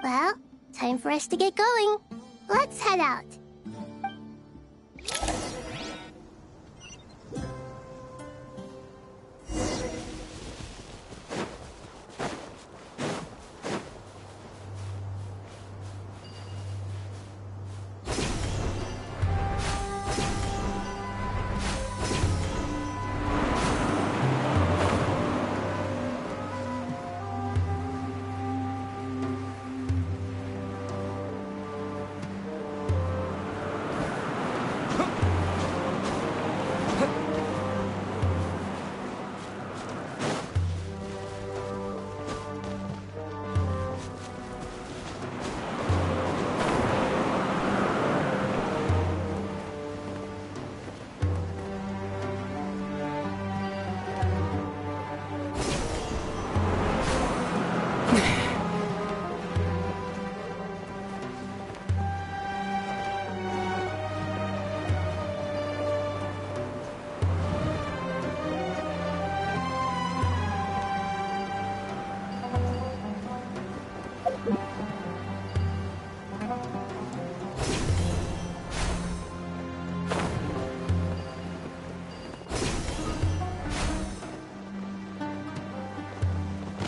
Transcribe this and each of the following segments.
Well, time for us to get going. Let's head out.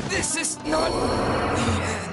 This is not the end.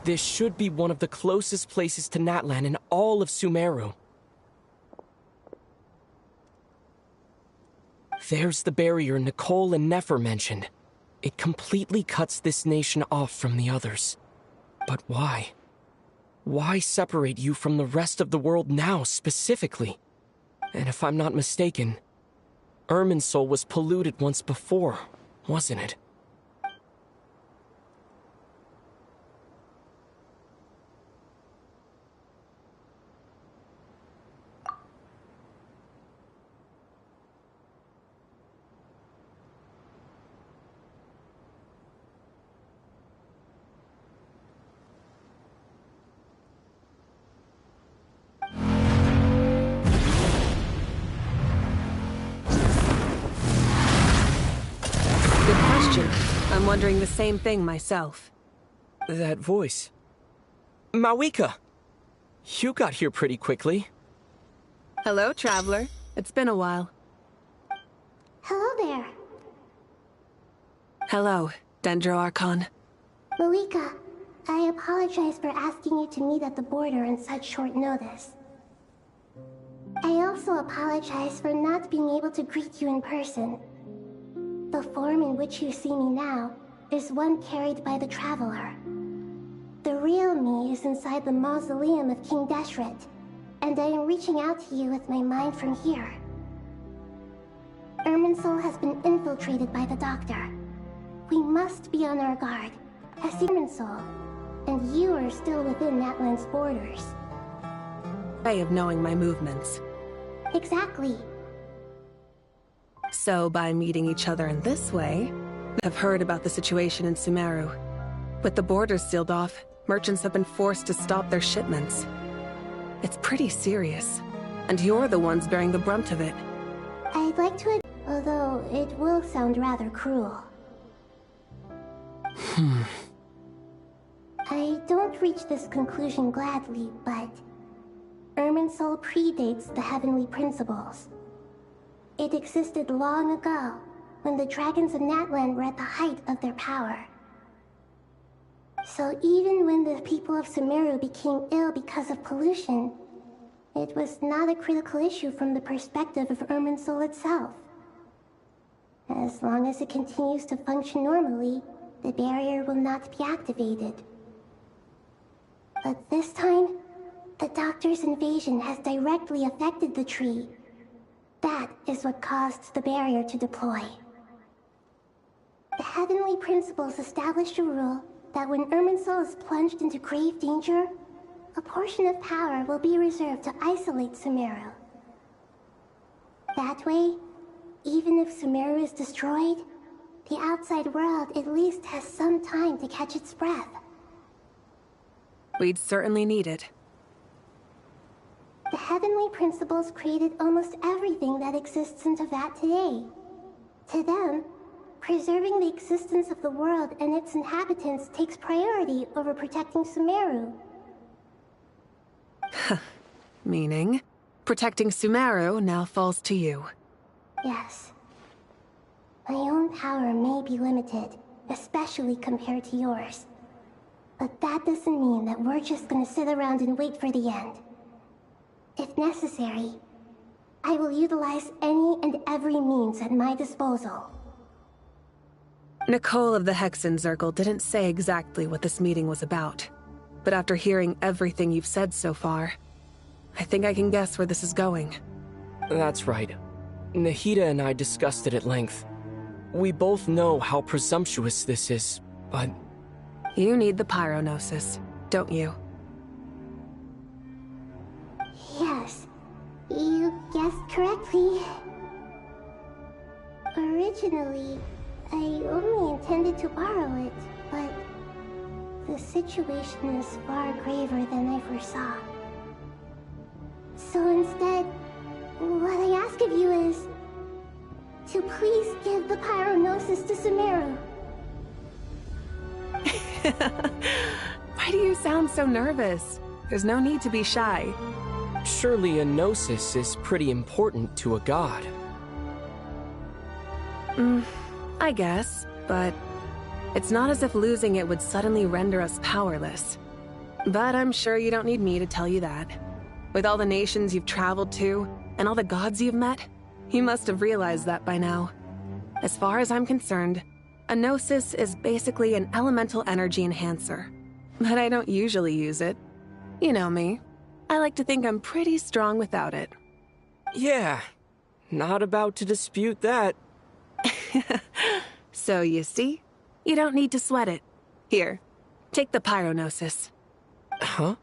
This should be one of the closest places to Natlan in all of Sumeru. There's the barrier Nicole and Nefer mentioned. It completely cuts this nation off from the others. But why? Why separate you from the rest of the world now, specifically? And if I'm not mistaken, Irminsul was polluted once before, wasn't it? I'm wondering the same thing myself. That voice. Mawika! You got here pretty quickly. Hello, traveler. It's been a while. Hello there. Hello, Dendro Archon. Malika, I apologize for asking you to meet at the border on such short notice. I also apologize for not being able to greet you in person. The form in which you see me now is one carried by the Traveler. The real me is inside the mausoleum of King Deshret, and I am reaching out to you with my mind from here. Irminsul has been infiltrated by the Doctor. We must be on our guard, as Irminsul, and you are still within Natlan's borders. Way of knowing my movements. Exactly. So, by meeting each other in this way, I've heard about the situation in Sumeru. With the borders sealed off, merchants have been forced to stop their shipments. It's pretty serious, and you're the ones bearing the brunt of it. I'd like to, although it will sound rather cruel. I don't reach this conclusion gladly, but Irminsul predates the heavenly principles. It existed long ago, when the dragons of Natlan were at the height of their power. So even when the people of Sumeru became ill because of pollution, it was not a critical issue from the perspective of Irminsul itself. As long as it continues to function normally, the barrier will not be activated. But this time, the Doctor's invasion has directly affected the tree. That is what caused the barrier to deploy. The heavenly principles established a rule that when Irminsul is plunged into grave danger, a portion of power will be reserved to isolate Sumeru. That way, even if Sumeru is destroyed, the outside world at least has some time to catch its breath. We'd certainly need it. The heavenly principles created almost everything that exists in Teyvat today. To them, preserving the existence of the world and its inhabitants takes priority over protecting Sumeru. Meaning, protecting Sumeru now falls to you. Yes. My own power may be limited, especially compared to yours. But that doesn't mean that we're just gonna sit around and wait for the end. If necessary, I will utilize any and every means at my disposal. Nicole of the Hexen Circle didn't say exactly what this meeting was about. But after hearing everything you've said so far, I think I can guess where this is going. That's right. Nahida and I discussed it at length. We both know how presumptuous this is, but... You need the Pyronosis, don't you? Yes, you guessed correctly. Originally, I only intended to borrow it, but the situation is far graver than I foresaw. So instead, what I ask of you is to please give the Pyronosis to Sumeru. Why do you sound so nervous? There's no need to be shy. Surely a gnosis is pretty important to a god. I guess, but it's not as if losing it would suddenly render us powerless. But I'm sure you don't need me to tell you that. With all the nations you've traveled to, and all the gods you've met, you must have realized that by now. As far as I'm concerned, a gnosis is basically an elemental energy enhancer. But I don't usually use it. You know me. I like to think I'm pretty strong without it. Yeah, not about to dispute that. So you see, you don't need to sweat it. Here, take the Pyronosis. Huh?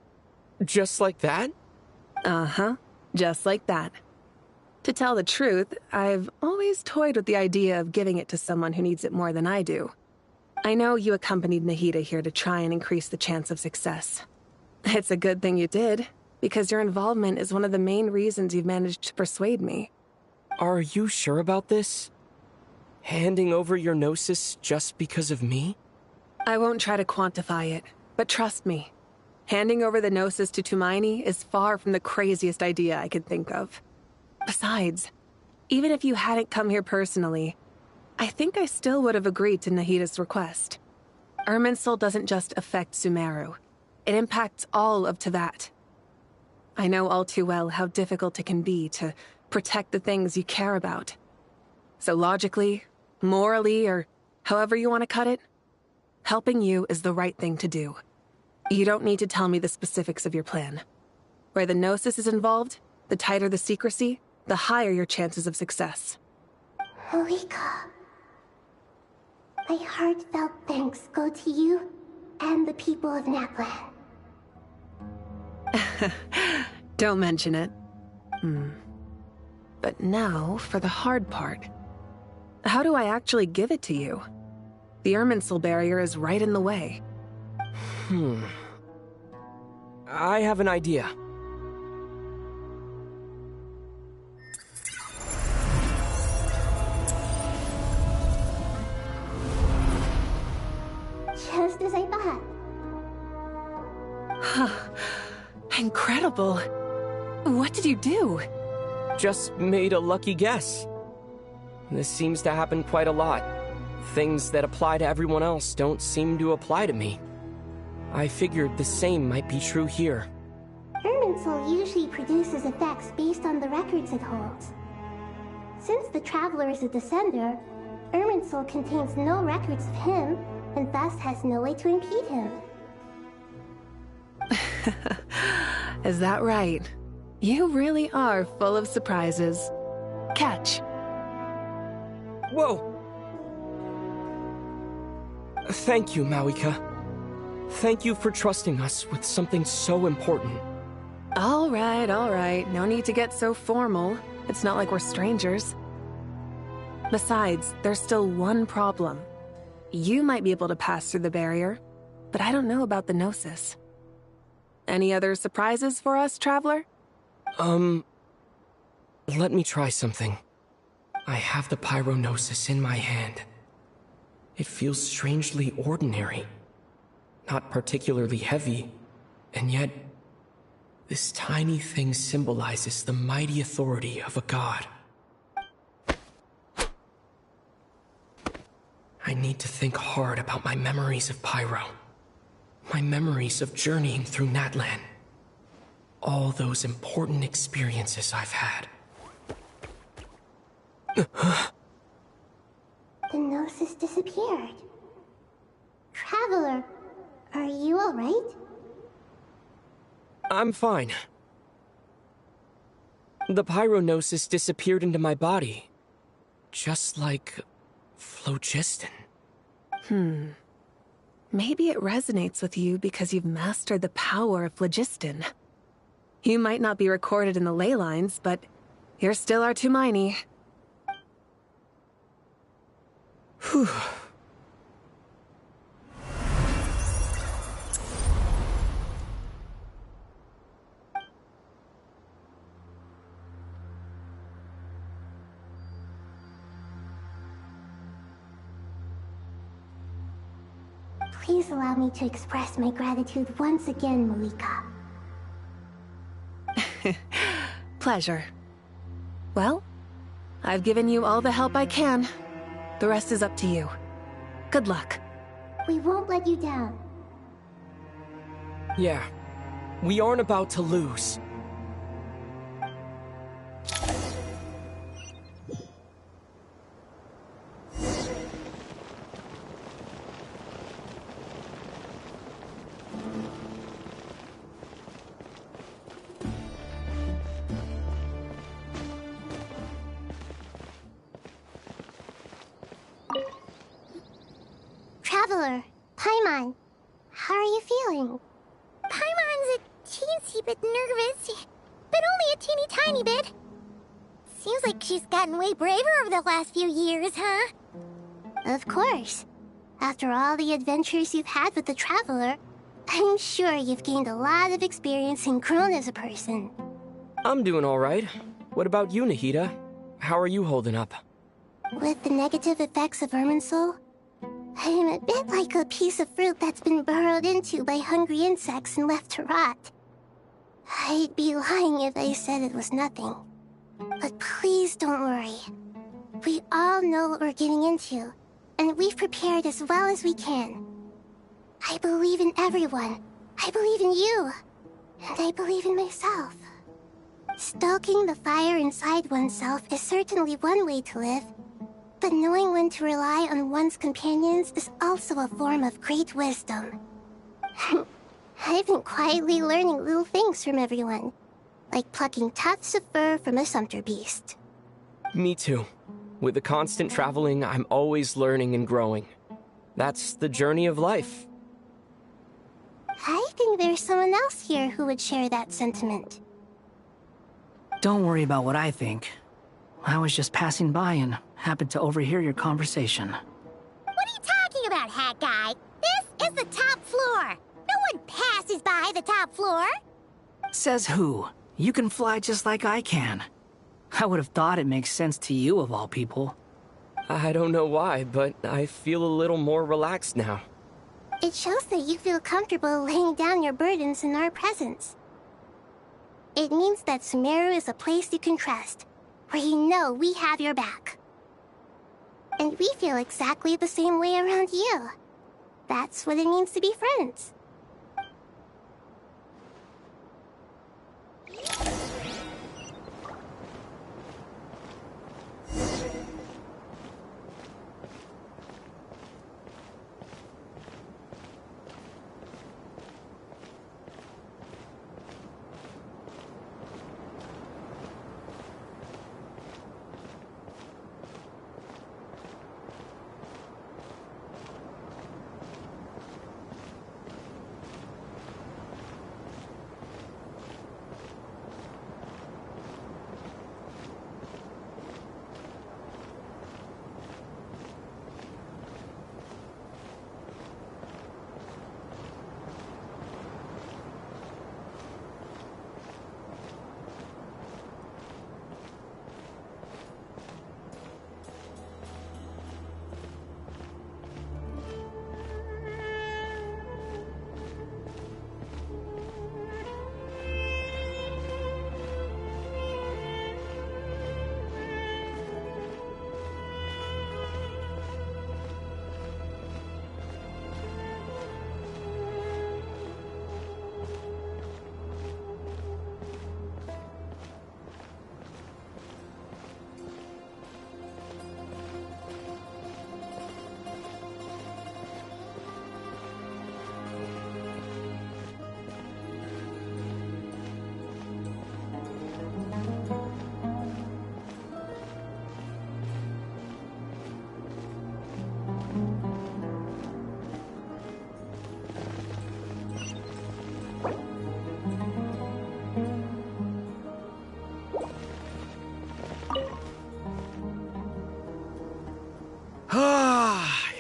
Just like that? Uh-huh, just like that. To tell the truth, I've always toyed with the idea of giving it to someone who needs it more than I do. I know you accompanied Nahida here to try and increase the chance of success. It's a good thing you did, because your involvement is one of the main reasons you've managed to persuade me. Are you sure about this? Handing over your gnosis just because of me? I won't try to quantify it, but trust me. Handing over the gnosis to Tumaini is far from the craziest idea I could think of. Besides, even if you hadn't come here personally, I think I still would have agreed to Nahida's request. Irminsul doesn't just affect Sumeru. It impacts all of Teyvat. I know all too well how difficult it can be to protect the things you care about. So logically, morally, or however you want to cut it, helping you is the right thing to do. You don't need to tell me the specifics of your plan. Where the Gnosis is involved, the tighter the secrecy, the higher your chances of success. Malika, my heartfelt thanks go to you and the people of Naplan. Don't mention it. But now, for the hard part. How do I actually give it to you? The Irminsul barrier is right in the way. I have an idea. Just as I thought. Incredible. What did you do? Just made a lucky guess. This seems to happen quite a lot. Things that apply to everyone else don't seem to apply to me. I figured the same might be true here. Irminsul usually produces effects based on the records it holds. Since the Traveler is a descender, Irminsul contains no records of him, and thus has no way to impede him. Is that right? You really are full of surprises. Catch. Whoa! Thank you, Mawika. Thank you for trusting us with something so important. All right. No need to get so formal. It's not like we're strangers. Besides, there's still one problem. You might be able to pass through the barrier, but I don't know about the Gnosis. Any other surprises for us, Traveler? Let me try something. I have the Pyrognosis in my hand. It feels strangely ordinary. Not particularly heavy, and yet, this tiny thing symbolizes the mighty authority of a god. I need to think hard about my memories of Pyro. My memories of journeying through Natlan. All those important experiences I've had. The Gnosis disappeared. Traveler, are you alright? I'm fine. The Pyrognosis disappeared into my body. Just like phlogiston. Maybe it resonates with you because you've mastered the power of phlogiston. You might not be recorded in the ley lines, but you're still our Tumaini. Whew. Please allow me to express my gratitude once again, Malika. Pleasure. Well, I've given you all the help I can. The rest is up to you. Good luck. We won't let you down. Yeah, we aren't about to lose. Traveler, Paimon, how are you feeling? Paimon's a teensy bit nervous, but only a teeny tiny bit. Seems like she's gotten way braver over the last few years, huh? Of course. After all the adventures you've had with the Traveler, I'm sure you've gained a lot of experience and grown as a person. I'm doing all right. What about you, Nahida? How are you holding up? With the negative effects of Irminsul, I am a bit like a piece of fruit that's been burrowed into by hungry insects and left to rot. I'd be lying if I said it was nothing. But please don't worry. We all know what we're getting into, and we've prepared as well as we can. I believe in everyone. I believe in you. And I believe in myself. Stoking the fire inside oneself is certainly one way to live, but knowing when to rely on one's companions is also a form of great wisdom. I've been quietly learning little things from everyone, like plucking tufts of fur from a sumpter beast. Me too. With the constant traveling, I'm always learning and growing. That's the journey of life. I think there's someone else here who would share that sentiment. Don't worry about what I think. I was just passing by and happened to overhear your conversation. What are you talking about, Hat Guy? This is the top floor. No one passes by the top floor. Says who? You can fly just like I can. I would have thought it makes sense to you of all people. I don't know why, but I feel a little more relaxed now. It shows that you feel comfortable laying down your burdens in our presence. It means that Sumeru is a place you can trust, where you know we have your back. And we feel exactly the same way around you. That's what it means to be friends.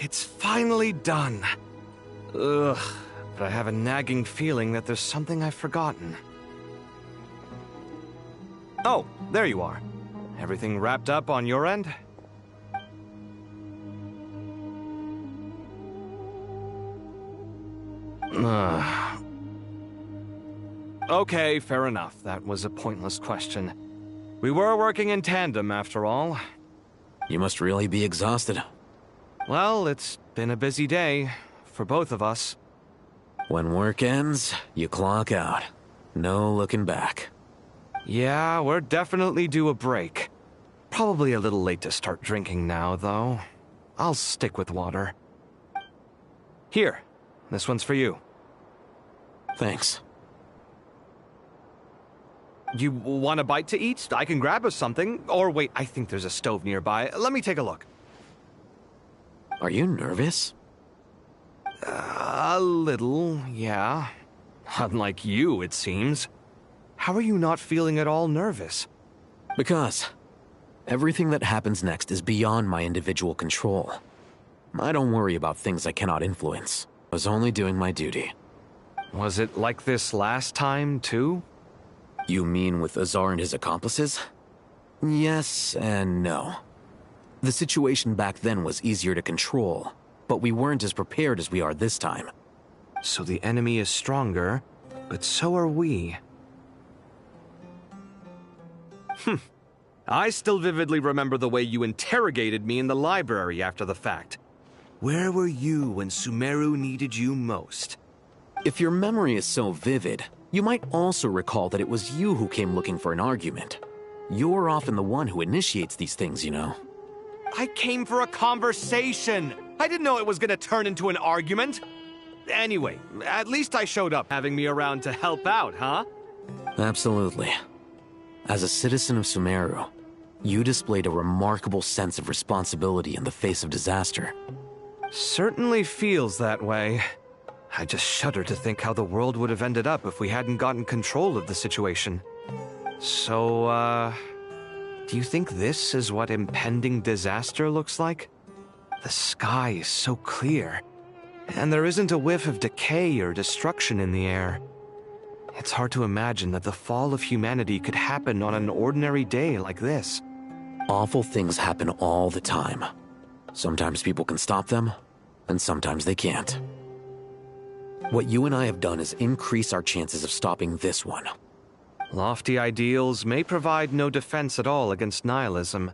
It's finally done. Ugh, but I have a nagging feeling that there's something I've forgotten. Oh, there you are. Everything wrapped up on your end? Okay, fair enough. That was a pointless question. We were working in tandem, after all. You must really be exhausted. Well, it's been a busy day for both of us. When work ends, you clock out. No looking back. Yeah, we're definitely due a break. Probably a little late to start drinking now, though. I'll stick with water. Here, this one's for you. Thanks. You want a bite to eat? I can grab us something. Or wait, I think there's a stove nearby. Let me take a look. Are you nervous? A little, yeah. Unlike you, it seems. How are you not feeling at all nervous? Because everything that happens next is beyond my individual control. I don't worry about things I cannot influence. I was only doing my duty. Was it like this last time, too? You mean with Azar and his accomplices? Yes and no. The situation back then was easier to control, but we weren't as prepared as we are this time. So the enemy is stronger, but so are we. I still vividly remember the way you interrogated me in the library after the fact. Where were you when Sumeru needed you most? If your memory is so vivid, you might also recall that it was you who came looking for an argument. You're often the one who initiates these things, you know. I came for a conversation! I didn't know it was gonna turn into an argument! Anyway, at least I showed up having me around to help out, huh? Absolutely. As a citizen of Sumeru, you displayed a remarkable sense of responsibility in the face of disaster. Certainly feels that way. I just shudder to think how the world would have ended up if we hadn't gotten control of the situation. So, do you think this is what impending disaster looks like? The sky is so clear, and there isn't a whiff of decay or destruction in the air. It's hard to imagine that the fall of humanity could happen on an ordinary day like this. Awful things happen all the time. Sometimes people can stop them, and sometimes they can't. What you and I have done is increase our chances of stopping this one. Lofty ideals may provide no defense at all against nihilism,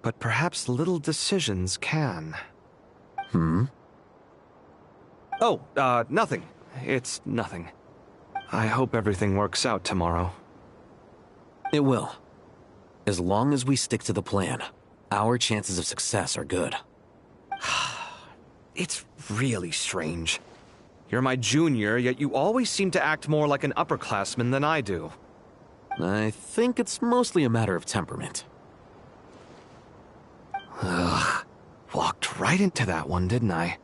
but perhaps little decisions can. Oh, nothing. It's nothing. I hope everything works out tomorrow. It will. As long as we stick to the plan, our chances of success are good. It's really strange. You're my junior, yet you always seem to act more like an upperclassman than I do. I think it's mostly a matter of temperament. Ugh. Walked right into that one, didn't I?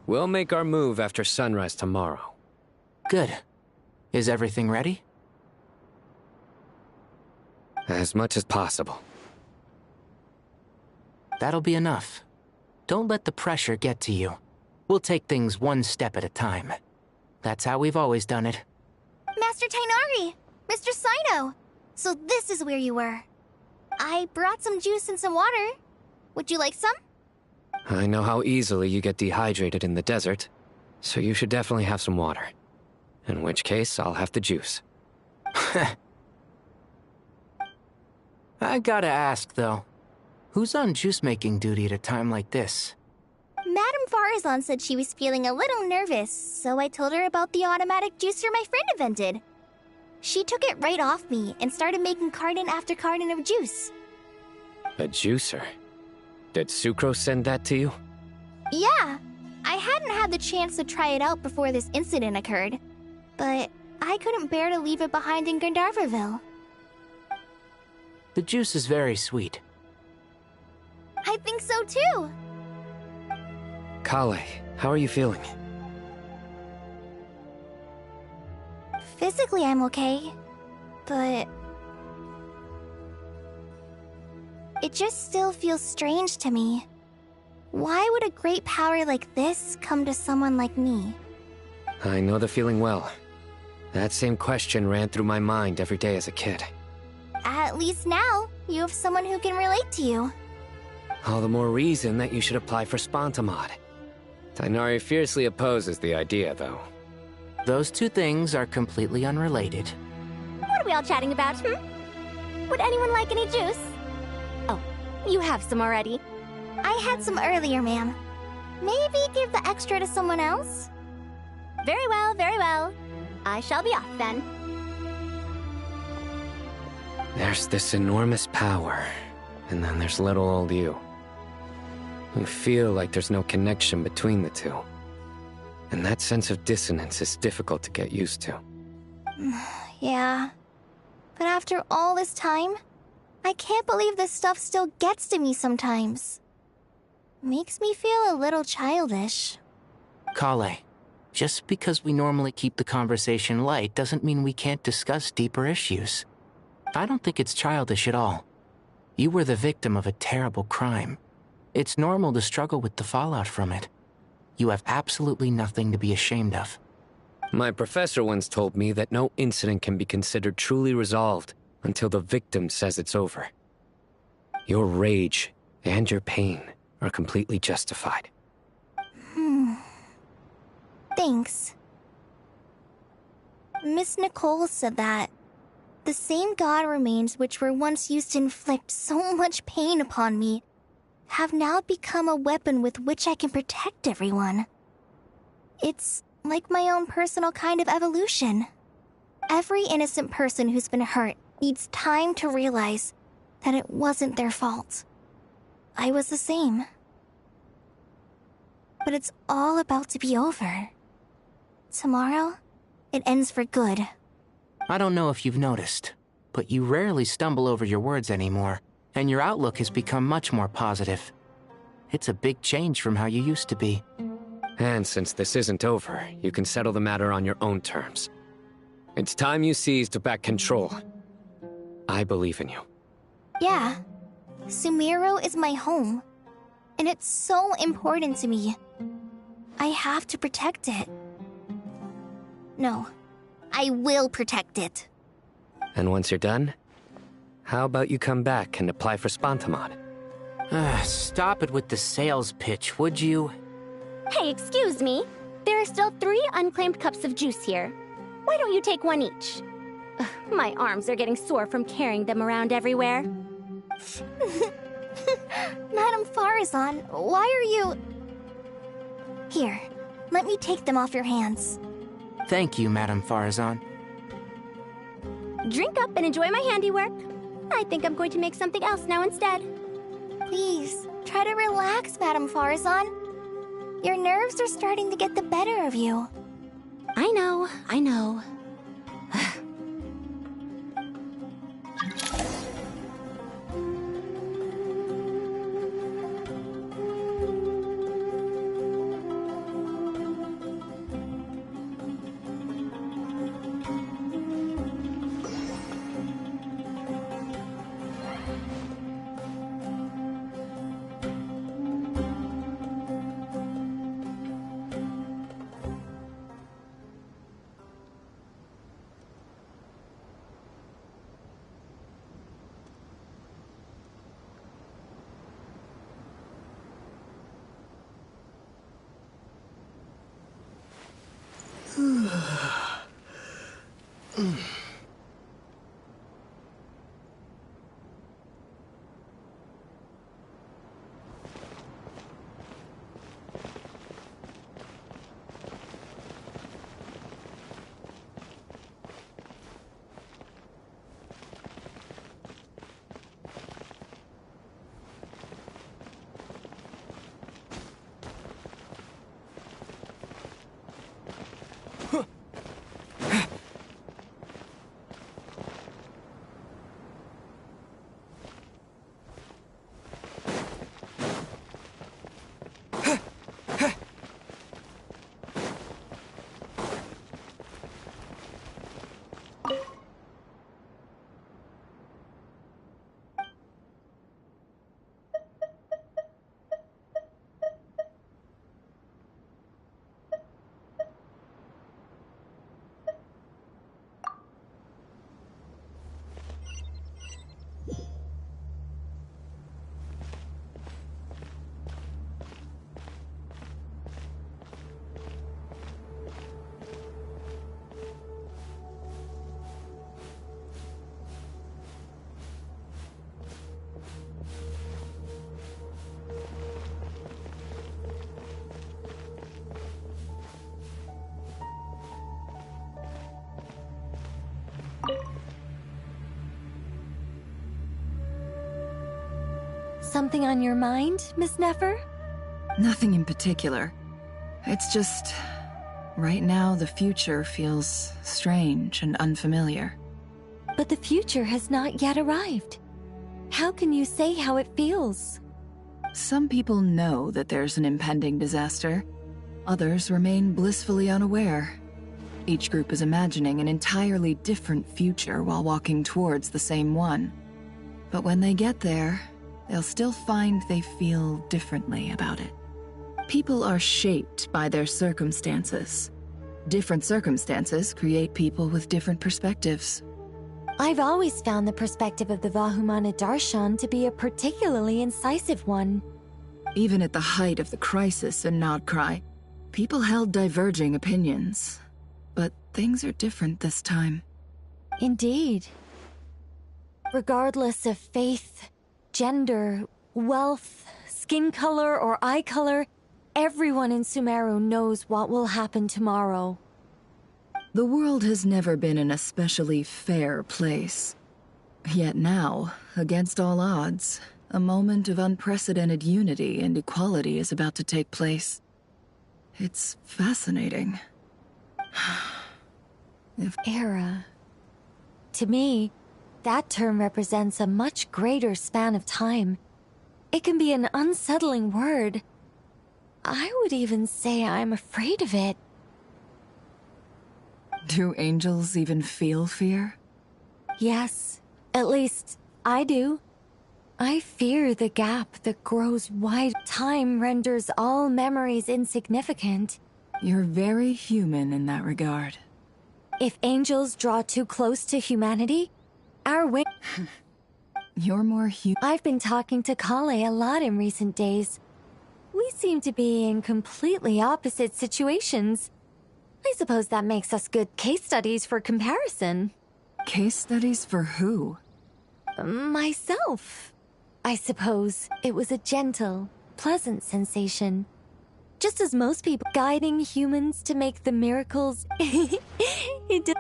We'll make our move after sunrise tomorrow. Good. Is everything ready? As much as possible. That'll be enough. Don't let the pressure get to you. We'll take things one step at a time. That's how we've always done it. Master Tainari! Mr. Sino! So this is where you were. I brought some juice and some water. Would you like some? I know how easily you get dehydrated in the desert, so you should definitely have some water. In which case, I'll have the juice. I gotta ask, though. Who's on juice-making duty at a time like this? Madame Farazan said she was feeling a little nervous, so I told her about the automatic juicer my friend invented. She took it right off me and started making carton after carton of juice. A juicer? Did Sucrose send that to you? Yeah, I hadn't had the chance to try it out before this incident occurred, but I couldn't bear to leave it behind in Gandharvaville. The juice is very sweet. I think so too. Kale, how are you feeling? Physically, I'm okay, but it just still feels strange to me. Why would a great power like this come to someone like me? I know the feeling well. That same question ran through my mind every day as a kid. At least now, you have someone who can relate to you. All the more reason that you should apply for Spontamod. Tainari fiercely opposes the idea, though. Those two things are completely unrelated. What are we all chatting about, Would anyone like any juice? Oh, you have some already. I had some earlier, ma'am. Maybe give the extra to someone else? Very well, very well. I shall be off then. There's this enormous power, and then there's little old you. You feel like there's no connection between the two. And that sense of dissonance is difficult to get used to. Yeah. But after all this time, I can't believe this stuff still gets to me sometimes. Makes me feel a little childish. Kale, just because we normally keep the conversation light doesn't mean we can't discuss deeper issues. I don't think it's childish at all. You were the victim of a terrible crime. It's normal to struggle with the fallout from it. You have absolutely nothing to be ashamed of. My professor once told me that no incident can be considered truly resolved until the victim says it's over. Your rage and your pain are completely justified. Thanks. Miss Nicole said that the same god remains which were once used to inflict so much pain upon me have now become a weapon with which I can protect everyone. It's like my own personal kind of evolution. Every innocent person who's been hurt needs time to realize that it wasn't their fault. I was the same. But it's all about to be over. Tomorrow, it ends for good. I don't know if you've noticed, but you rarely stumble over your words anymore, and your outlook has become much more positive. It's a big change from how you used to be. And since this isn't over, you can settle the matter on your own terms. It's time you seized back control. I believe in you. Yeah. Sumiro is my home. And it's so important to me. I have to protect it. No. I will protect it. And once you're done, how about you come back and apply for Spontamod? Stop it with the sales pitch, would you? Hey, excuse me. There are still 3 unclaimed cups of juice here. Why don't you take one each? Ugh, my arms are getting sore from carrying them around everywhere. Madame Farazan, why are you... Here, let me take them off your hands. Thank you, Madame Farazan. Drink up and enjoy my handiwork. I think I'm going to make something else now instead. Please, try to relax, Madame Farazan. Your nerves are starting to get the better of you. I know, I know. Something on your mind, Miss Nefer? Nothing in particular. It's just... right now, the future feels strange and unfamiliar. But the future has not yet arrived. How can you say how it feels? Some people know that there's an impending disaster. Others remain blissfully unaware. Each group is imagining an entirely different future while walking towards the same one. But when they get there, they'll still find they feel differently about it. People are shaped by their circumstances. Different circumstances create people with different perspectives. I've always found the perspective of the Vahumana Darshan to be a particularly incisive one. Even at the height of the crisis in Nodcry, people held diverging opinions. But things are different this time. Indeed. Regardless of faith, gender, wealth, skin color, or eye color, everyone in Sumeru knows what will happen tomorrow. The world has never been an especially fair place. Yet now, against all odds, a moment of unprecedented unity and equality is about to take place. It's fascinating. Era. To me, that term represents a much greater span of time. It can be an unsettling word. I would even say I'm afraid of it. Do angels even feel fear? Yes, at least I do. I fear the gap that grows wide. Time renders all memories insignificant. You're very human in that regard. If angels draw too close to humanity, our wing... You're more human. I've been talking to Kale a lot in recent days. We seem to be in completely opposite situations. I suppose that makes us good case studies for comparison. Case studies for who? Myself. I suppose it was a gentle, pleasant sensation. Just as most people guiding humans to make the miracles it did.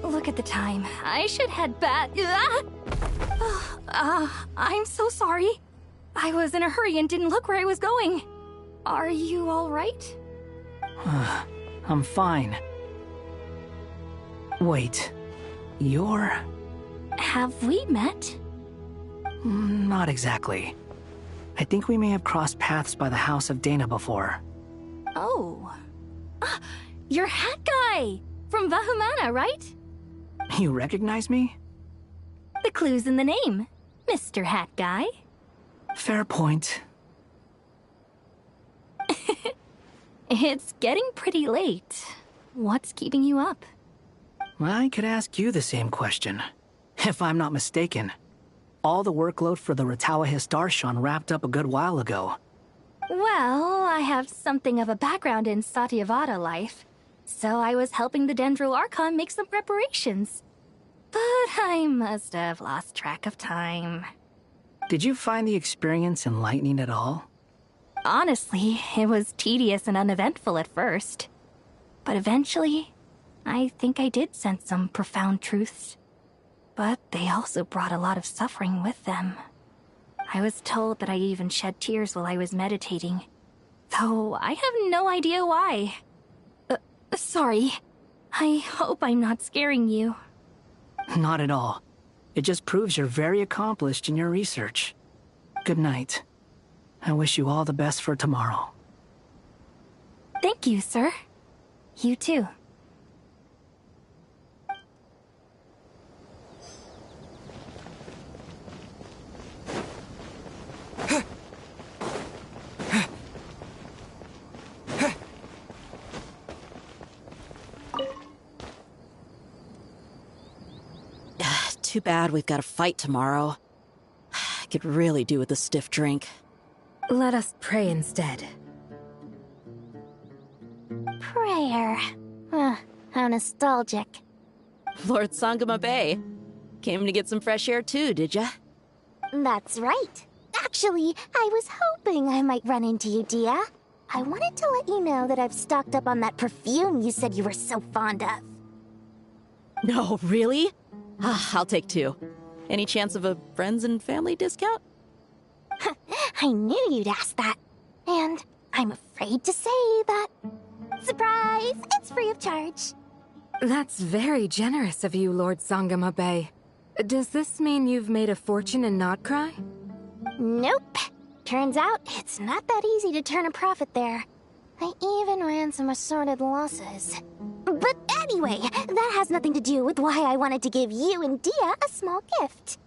Look at the time. I should head back. I'm so sorry. I was in a hurry and didn't look where I was going. Are you alright? I'm fine. Wait, you're... Have we met? Not exactly. I think we may have crossed paths by the house of Dana before. Oh. Ah, you're Hat Guy! From Vahumana, right? You recognize me? The clue's in the name. Mr. Hat Guy. Fair point. It's getting pretty late. What's keeping you up? I could ask you the same question. If I'm not mistaken, all the workload for the Ratawa Hisdarshan wrapped up a good while ago. Well, I have something of a background in Satyavada life, so I was helping the Dendro Archon make some preparations. But I must have lost track of time. Did you find the experience enlightening at all? Honestly, it was tedious and uneventful at first. But eventually, I think I did sense some profound truths. But they also brought a lot of suffering with them. I was told that I even shed tears while I was meditating, though I have no idea why. Sorry. I hope I'm not scaring you. Not at all. It just proves you're very accomplished in your research. Good night. I wish you all the best for tomorrow. Thank you, sir. You too. Too bad we've got a fight tomorrow. I could really do with a stiff drink. Let us pray instead. Prayer. How nostalgic. Lord Sangama Bay. Came to get some fresh air too, did ya? That's right. Actually, I was hoping I might run into you, Dia. I wanted to let you know that I've stocked up on that perfume you said you were so fond of. No, really? I'll take 2. Any chance of a friends and family discount? I knew you'd ask that. And I'm afraid to say that... Surprise! It's free of charge. That's very generous of you, Lord Sangama Bay. Does this mean you've made a fortune in Notcry? Nope. Turns out, it's not that easy to turn a profit there. I even ran some assorted losses. But anyway, that has nothing to do with why I wanted to give you and Dia a small gift.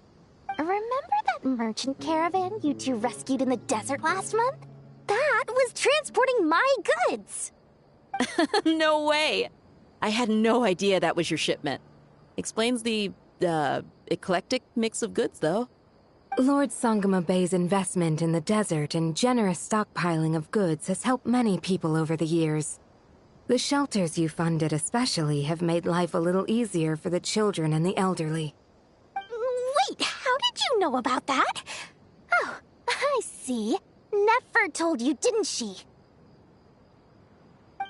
Remember that merchant caravan you two rescued in the desert last month? That was transporting my goods! No way! I had no idea that was your shipment. Explains the, eclectic mix of goods, though. Lord Sangama Bay's investment in the desert and generous stockpiling of goods has helped many people over the years. The shelters you funded especially have made life a little easier for the children and the elderly. Wait, how did you know about that? Oh, I see. Nefer told you, didn't she?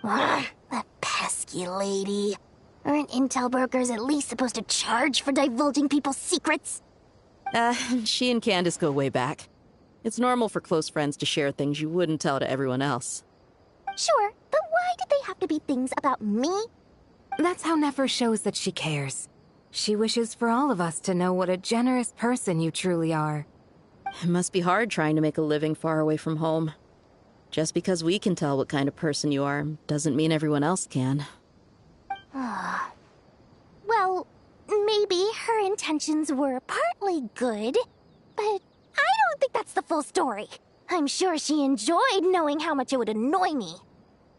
That pesky lady. Aren't intel brokers at least supposed to charge for divulging people's secrets? She and Candace go way back. It's normal for close friends to share things you wouldn't tell to everyone else. Sure, but why did they have to be things about me? That's how Nefer shows that she cares. She wishes for all of us to know what a generous person you truly are. It must be hard trying to make a living far away from home. Just because we can tell what kind of person you are doesn't mean everyone else can. Well, maybe her intentions were partly good, but I don't think that's the full story. I'm sure she enjoyed knowing how much it would annoy me.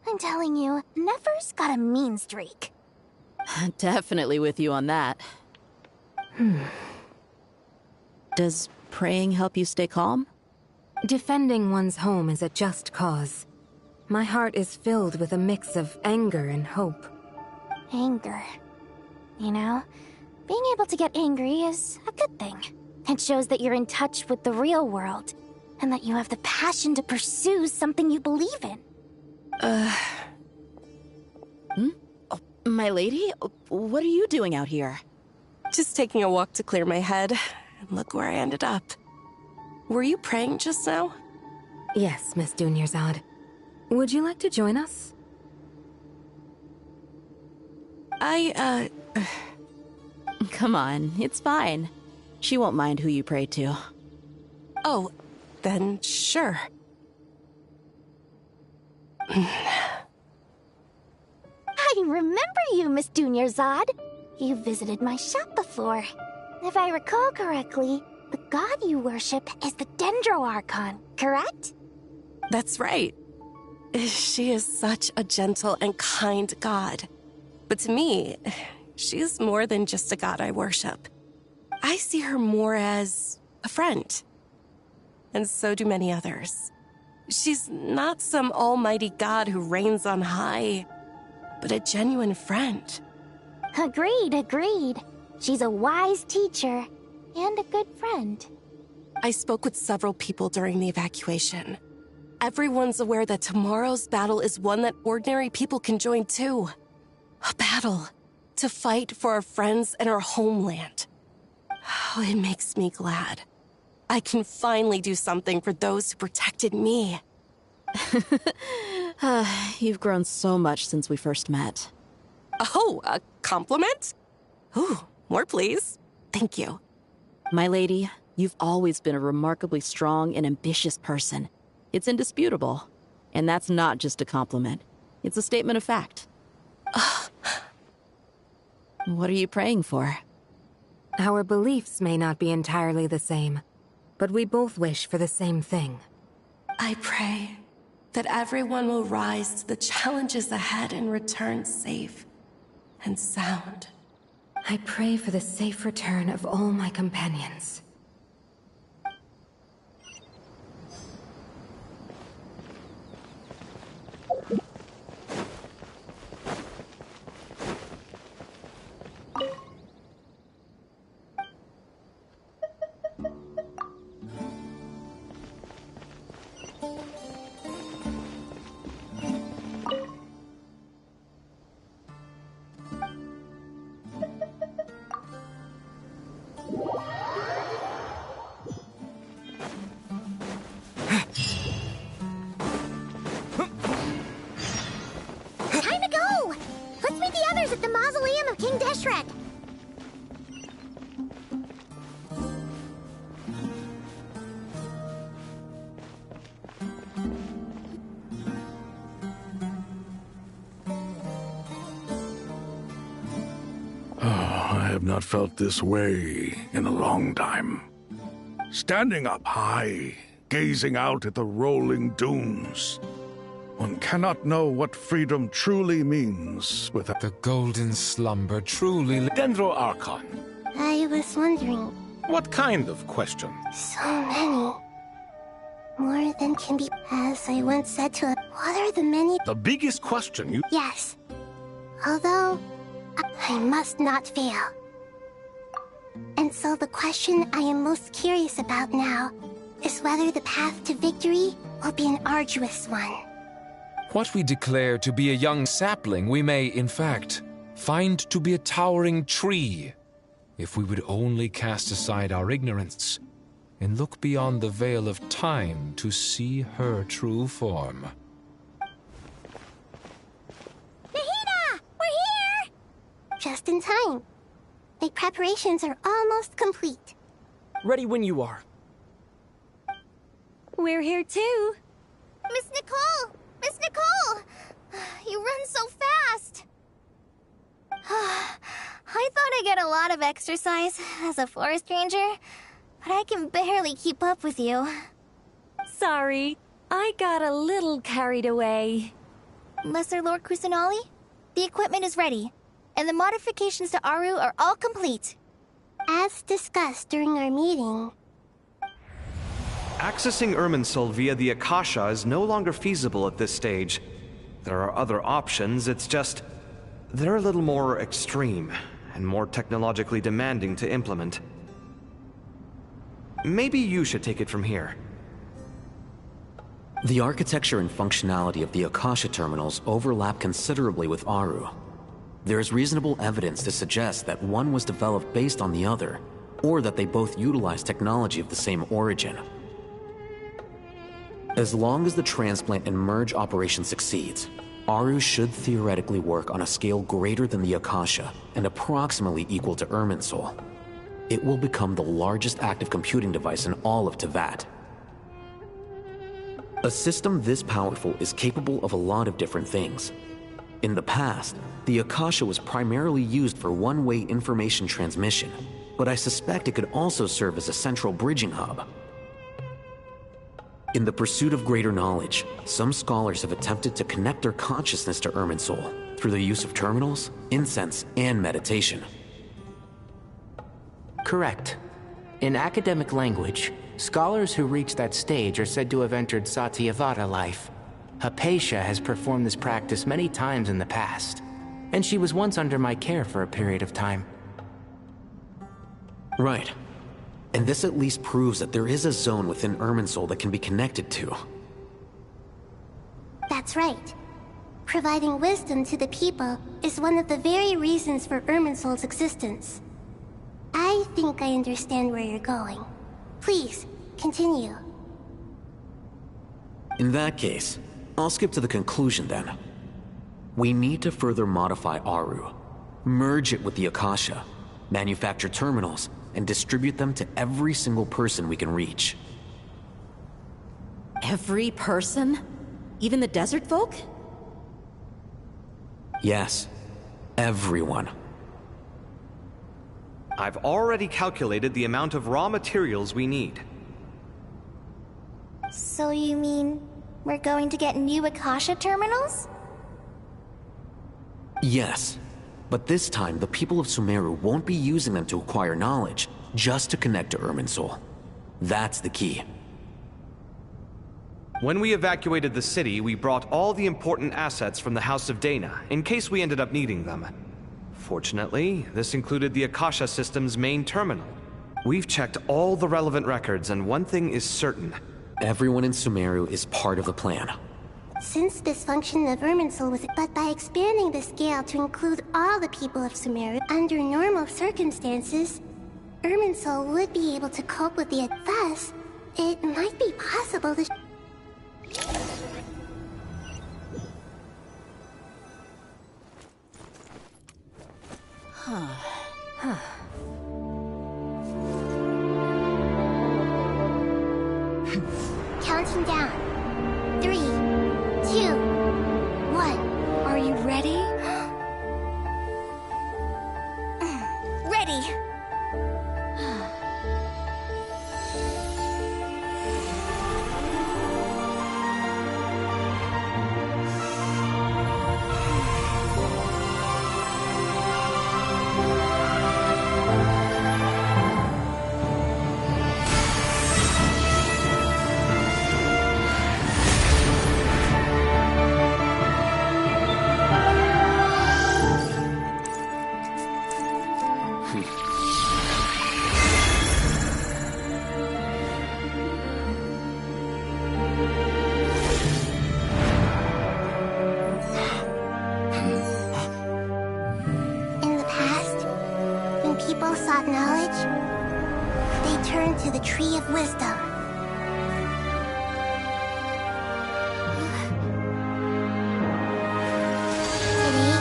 I'm telling you, Nefer's got a mean streak. Definitely with you on that. Does praying help you stay calm? Defending one's home is a just cause. My heart is filled with a mix of anger and hope. Anger. You know, being able to get angry is a good thing. It shows that you're in touch with the real world, and that you have the passion to pursue something you believe in. Oh, my lady? What are you doing out here? Just taking a walk to clear my head, and look where I ended up. Were you praying just now? Yes, Miss Dunyarzad. Would you like to join us? Come on, it's fine. She won't mind who you pray to. Oh, then sure. I remember you, Miss Dunyarzad. You visited my shop before. If I recall correctly, the god you worship is the Dendroarchon, correct? That's right. She is such a gentle and kind god. But to me, she's more than just a god I worship. I see her more as a friend. And so do many others. She's not some almighty god who reigns on high, but a genuine friend. Agreed. She's a wise teacher and a good friend. I spoke with several people during the evacuation. Everyone's aware that tomorrow's battle is one that ordinary people can join too. A battle to fight for our friends and our homeland. Oh, it makes me glad. I can finally do something for those who protected me. You've grown so much since we first met. Oh, a compliment? Ooh, more please. Thank you. My lady, you've always been a remarkably strong and ambitious person. It's indisputable. And that's not just a compliment. It's a statement of fact. What are you praying for? Our beliefs may not be entirely the same, but we both wish for the same thing. I pray that everyone will rise to the challenges ahead and return safe and sound. I pray for the safe return of all my companions. Time to go! Let's meet the others at the mausoleum of King Deshret. I have not felt this way in a long time. Standing up high, gazing out at the rolling dunes. One cannot know what freedom truly means without... The golden slumber truly... Dendroarchon. I was wondering... What kind of question? So many. More than can be... As I once said to a... What are the many... The biggest question you... Yes. Although... I must not fail. And so the question I am most curious about now is whether the path to victory will be an arduous one. What we declare to be a young sapling, we may, in fact, find to be a towering tree, if we would only cast aside our ignorance and look beyond the veil of time to see her true form. Nahida! We're here! Just in time. The preparations are almost complete. Ready when you are. We're here too. Miss Nicole! Miss Nicole! You run so fast! I thought I'd get a lot of exercise as a forest ranger, but I can barely keep up with you. Sorry, I got a little carried away. Lesser Lord Kusanali, the equipment is ready, and the modifications to Aru are all complete. As discussed during our meeting... Accessing Irminsul via the Akasha is no longer feasible at this stage. There are other options, it's just... they're a little more extreme, and more technologically demanding to implement. Maybe you should take it from here. The architecture and functionality of the Akasha terminals overlap considerably with Aru. There is reasonable evidence to suggest that one was developed based on the other, or that they both utilize technology of the same origin. As long as the transplant and merge operation succeeds, Aru should theoretically work on a scale greater than the Akasha and approximately equal to Irminsul. It will become the largest active computing device in all of Teyvat. A system this powerful is capable of a lot of different things. In the past, the Akasha was primarily used for one-way information transmission, but I suspect it could also serve as a central bridging hub. In the pursuit of greater knowledge, some scholars have attempted to connect their consciousness to Irminsul through the use of terminals, incense, and meditation. Correct. In academic language, scholars who reach that stage are said to have entered Satyavata life. Hypatia has performed this practice many times in the past, and she was once under my care for a period of time. Right. And this at least proves that there is a zone within Irminsul that can be connected to. That's right. Providing wisdom to the people is one of the very reasons for Irminsul's existence. I think I understand where you're going. Please, continue. In that case, I'll skip to the conclusion then. We need to further modify Aru, merge it with the Akasha, manufacture terminals, and distribute them to every single person we can reach. Every person? Even the desert folk? Yes, everyone. I've already calculated the amount of raw materials we need. So you mean we're going to get new Akasha terminals? Yes, but this time the people of Sumeru won't be using them to acquire knowledge, just to connect to Irminsul. That's the key. When we evacuated the city, we brought all the important assets from the House of Dana, in case we ended up needing them. Fortunately, this included the Akasha system's main terminal. We've checked all the relevant records, and one thing is certain. Everyone in Sumeru is part of the plan. Since this function of Irminsul was... But by expanding the scale to include all the people of Sumeru, under normal circumstances, Irminsul would be able to cope with the... Thus, it might be possible to... Counting down. 3, 2, 1. Are you ready? Ready! People sought knowledge, they turned to the Tree of Wisdom. Today,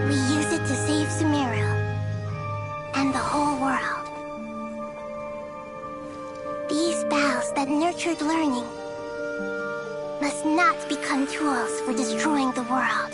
we use it to save Sumeru and the whole world. These boughs that nurtured learning must not become tools for destroying the world.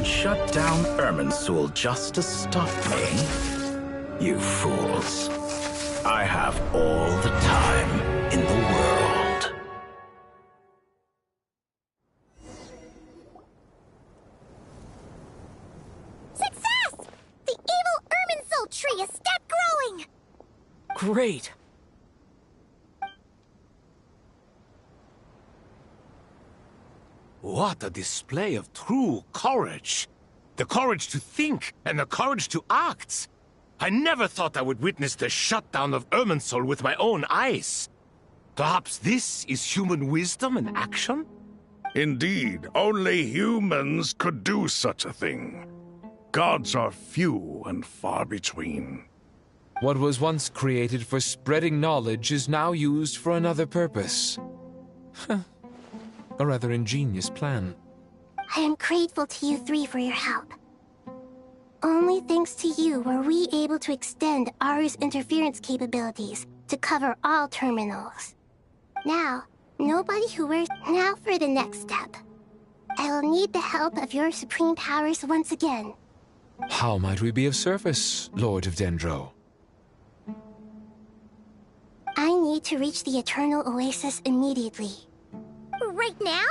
Shut down Irminsul just to stop me? You fools. I have all the time in the world. Great! What a display of true courage! The courage to think and the courage to act! I never thought I would witness the shutdown of Irminsul with my own eyes. Perhaps this is human wisdom in action? Indeed, only humans could do such a thing. Gods are few and far between. What was once created for spreading knowledge is now used for another purpose. A rather ingenious plan. I am grateful to you three for your help. Only thanks to you were we able to extend Aru's interference capabilities to cover all terminals. Now, nobody who wears... Now for the next step. I will need the help of your supreme powers once again. How might we be of service, Lord of Dendro? I need to reach the Eternal Oasis immediately. Right now?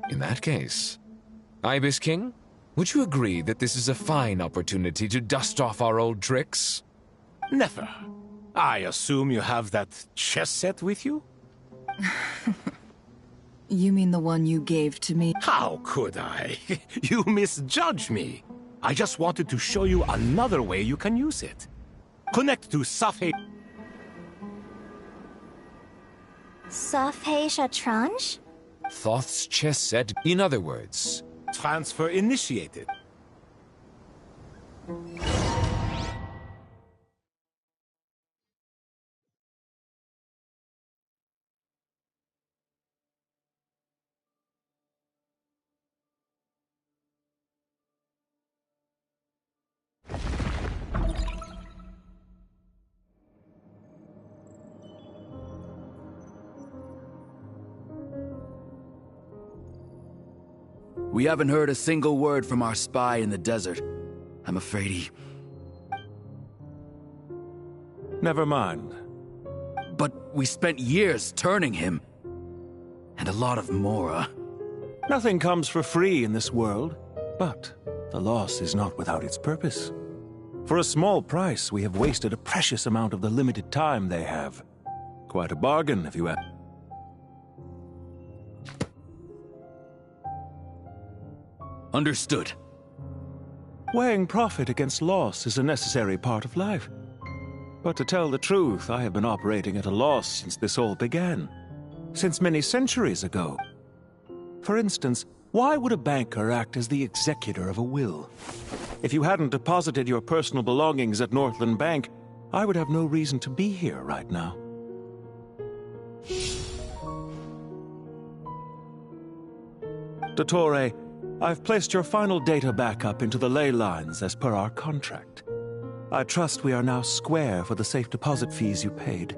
In that case, Ibis King, would you agree that this is a fine opportunity to dust off our old tricks? Never. I assume you have that chess set with you? You mean the one you gave to me? How could I? You misjudge me. I just wanted to show you another way you can use it. Connect to Safhe... Safhe Shatranj? Thoth's chess set, in other words. Transfer initiated. We haven't heard a single word from our spy in the desert. I'm afraid he... Never mind. But we spent years turning him. And a lot of Mora. Nothing comes for free in this world, but the loss is not without its purpose. For a small price, we have wasted a precious amount of the limited time they have. Quite a bargain, if you ask. Understood. Weighing profit against loss is a necessary part of life. But to tell the truth, I have been operating at a loss since this all began. Since many centuries ago. For instance, why would a banker act as the executor of a will? If you hadn't deposited your personal belongings at Northland Bank, I would have no reason to be here right now. Dottore, I've placed your final data backup into the ley lines as per our contract. I trust we are now square for the safe deposit fees you paid.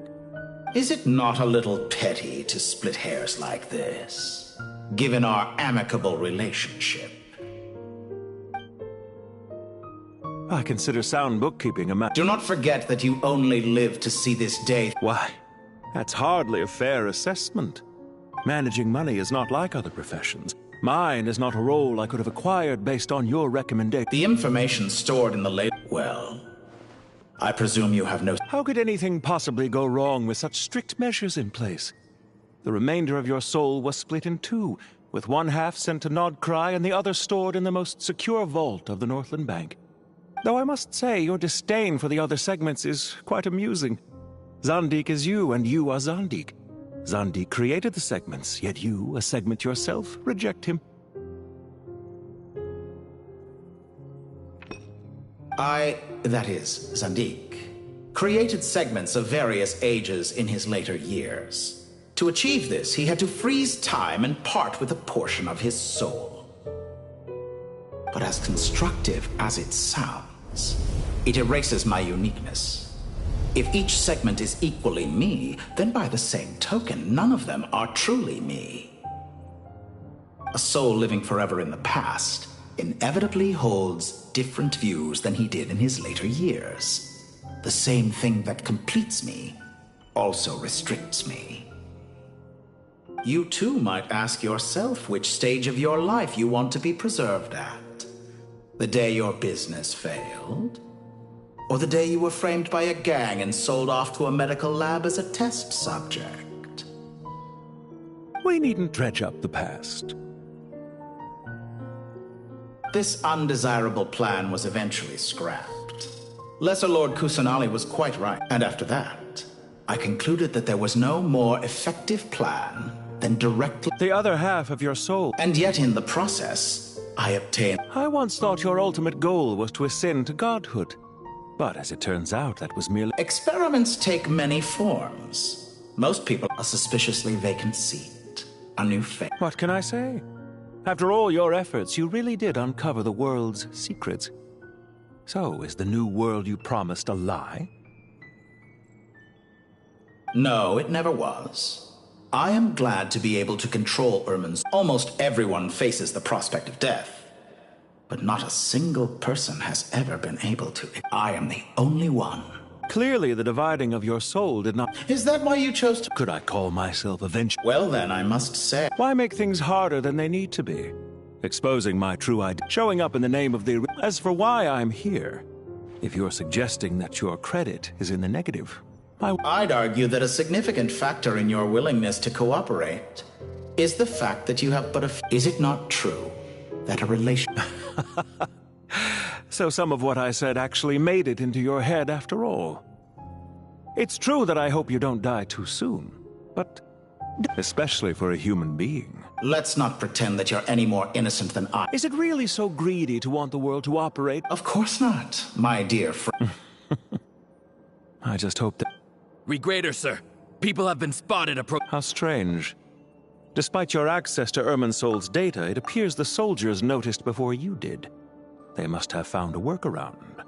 Is it not a little petty to split hairs like this, given our amicable relationship? I consider sound bookkeeping a matter. Do not forget that you only live to see this day. Why, that's hardly a fair assessment. Managing money is not like other professions. Mine is not a role I could have acquired based on your recommendation. The information stored in the well, I presume you have no... How could anything possibly go wrong with such strict measures in place? The remainder of your soul was split in two, with one half sent to Nodcry and the other stored in the most secure vault of the Northland Bank. Though I must say, your disdain for the other segments is quite amusing. Zandik is you, and you are Zandik. Zandik created the segments, yet you, a segment yourself, reject him. That is, Zandik, created segments of various ages in his later years. To achieve this, he had to freeze time and part with a portion of his soul. But as constructive as it sounds, it erases my uniqueness. If each segment is equally me, then by the same token, none of them are truly me. A soul living forever in the past inevitably holds different views than he did in his later years. The same thing that completes me also restricts me. You too might ask yourself which stage of your life you want to be preserved at. The day your business failed, Or the day you were framed by a gang and sold off to a medical lab as a test subject? We needn't dredge up the past. This undesirable plan was eventually scrapped. Lesser Lord Kusanali was quite right. And after that, I concluded that there was no more effective plan than directly... The other half of your soul. And yet in the process, I obtained... I once thought your ultimate goal was to ascend to godhood. But as it turns out, that was merely... Experiments take many forms. Most people a suspiciously vacant seat. A new fate. What can I say? After all your efforts, you really did uncover the world's secrets. So, is the new world you promised a lie? No, it never was. I am glad to be able to control Ermin's. Almost everyone faces the prospect of death. But not a single person has ever been able to. I am the only one. Clearly, the dividing of your soul did not... Is that why you chose to... Could I call myself a venture? Well then, I must say... Why make things harder than they need to be? Exposing my true identity, showing up in the name of the... As for why I'm here, if you're suggesting that your credit is in the negative, I'd argue that a significant factor in your willingness to cooperate is the fact that you have but a... Is it not true that a relation... So some of what I said actually made it into your head after all. It's true that I hope you don't die too soon, but especially for a human being. Let's not pretend that you're any more innocent than I. Is it really so greedy to want the world to operate? Of course not, my dear friend. I just hope that... Read greater, sir. People have been spotted How strange. Despite your access to Irminsol's data, it appears the soldiers noticed before you did. They must have found a workaround.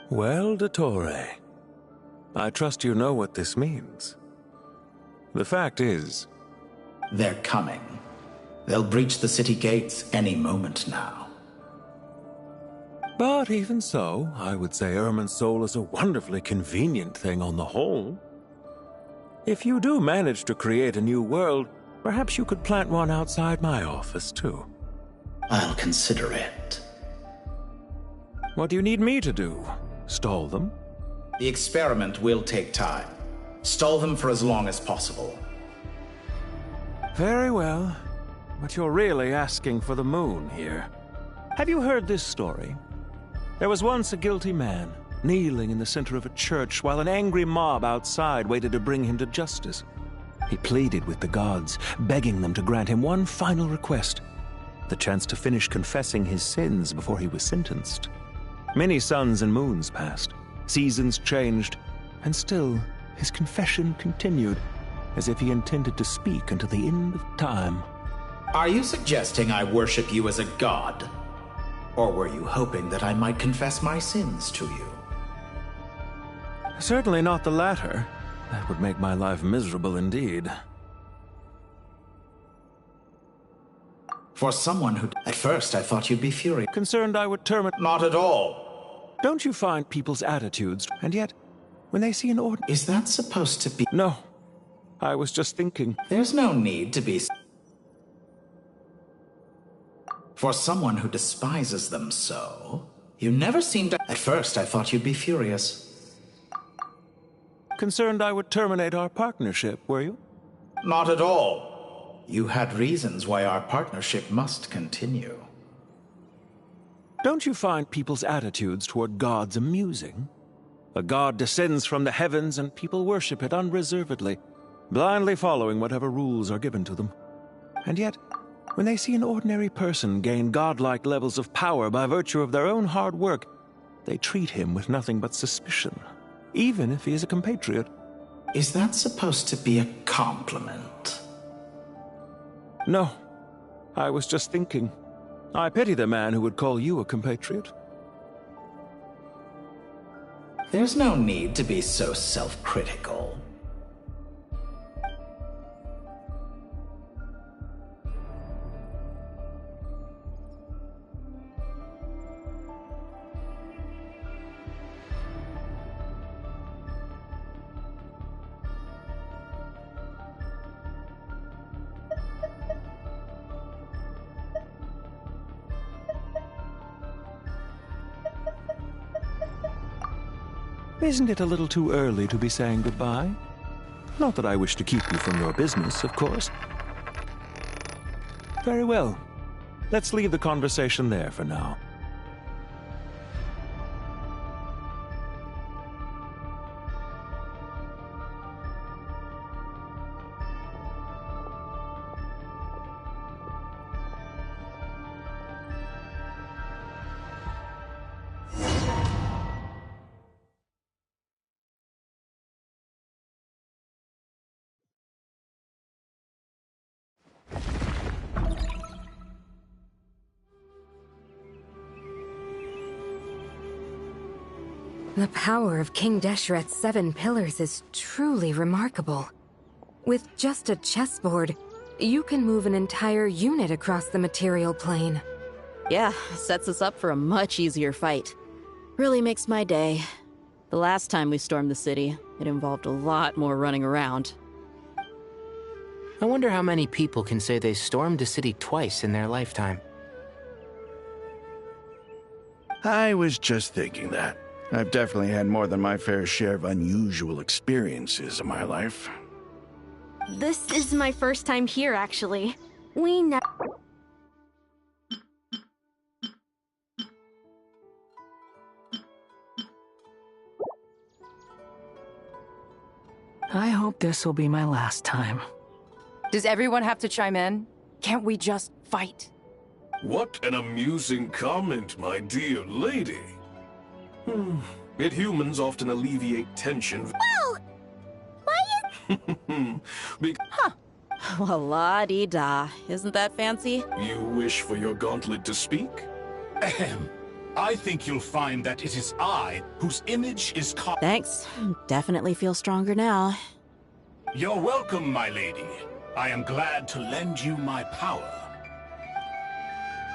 Well, Dottore, I trust you know what this means. The fact is... They're coming. They'll breach the city gates any moment now. But even so, I would say Irminsol is a wonderfully convenient thing on the whole. If you do manage to create a new world, perhaps you could plant one outside my office, too. I'll consider it. What do you need me to do? Stall them? The experiment will take time. Stall them for as long as possible. Very well. But you're really asking for the moon here. Have you heard this story? There was once a guilty man, kneeling in the center of a church while an angry mob outside waited to bring him to justice. He pleaded with the gods, begging them to grant him one final request, the chance to finish confessing his sins before he was sentenced. Many suns and moons passed, seasons changed, and still his confession continued, as if he intended to speak until the end of time. Are you suggesting I worship you as a god? Or were you hoping that I might confess my sins to you? Certainly not the latter. That would make my life miserable indeed. For someone who... At first, I thought you'd be furious. Concerned I would terminate... Not at all. Don't you find people's attitudes... And yet, when they see an ordinary... Is that supposed to be... No. I was just thinking... There's no need to be... For someone who despises them so... You never seem to... At first, I thought you'd be furious. Concerned I would terminate our partnership, were you? Not at all. You had reasons why our partnership must continue. Don't you find people's attitudes toward gods amusing? A god descends from the heavens and people worship it unreservedly, blindly following whatever rules are given to them. And yet, when they see an ordinary person gain godlike levels of power by virtue of their own hard work, they treat him with nothing but suspicion, even if he is a compatriot. Is that supposed to be a compliment? No. I was just thinking. I pity the man who would call you a compatriot. There's no need to be so self-critical. Isn't it a little too early to be saying goodbye? Not that I wish to keep you from your business, of course. Very well. Let's leave the conversation there for now. The power of King Desheret's 7 pillars is truly remarkable. With just a chessboard, you can move an entire unit across the material plane. Yeah, sets us up for a much easier fight. Really makes my day. The last time we stormed the city, it involved a lot more running around. I wonder how many people can say they stormed a city twice in their lifetime. I was just thinking that. I've definitely had more than my fair share of unusual experiences in my life. This is my first time here, actually. We know. I hope this will be my last time. Does everyone have to chime in? Can't we just fight? What an amusing comment, my dear lady. Yet humans often alleviate tension. Whoa! Why is... Huh. Well, la-dee-da. Isn't that fancy? You wish for your gauntlet to speak? Ahem. I think you'll find that it is I whose image is caught. Thanks. Definitely feel stronger now. You're welcome, my lady. I am glad to lend you my power.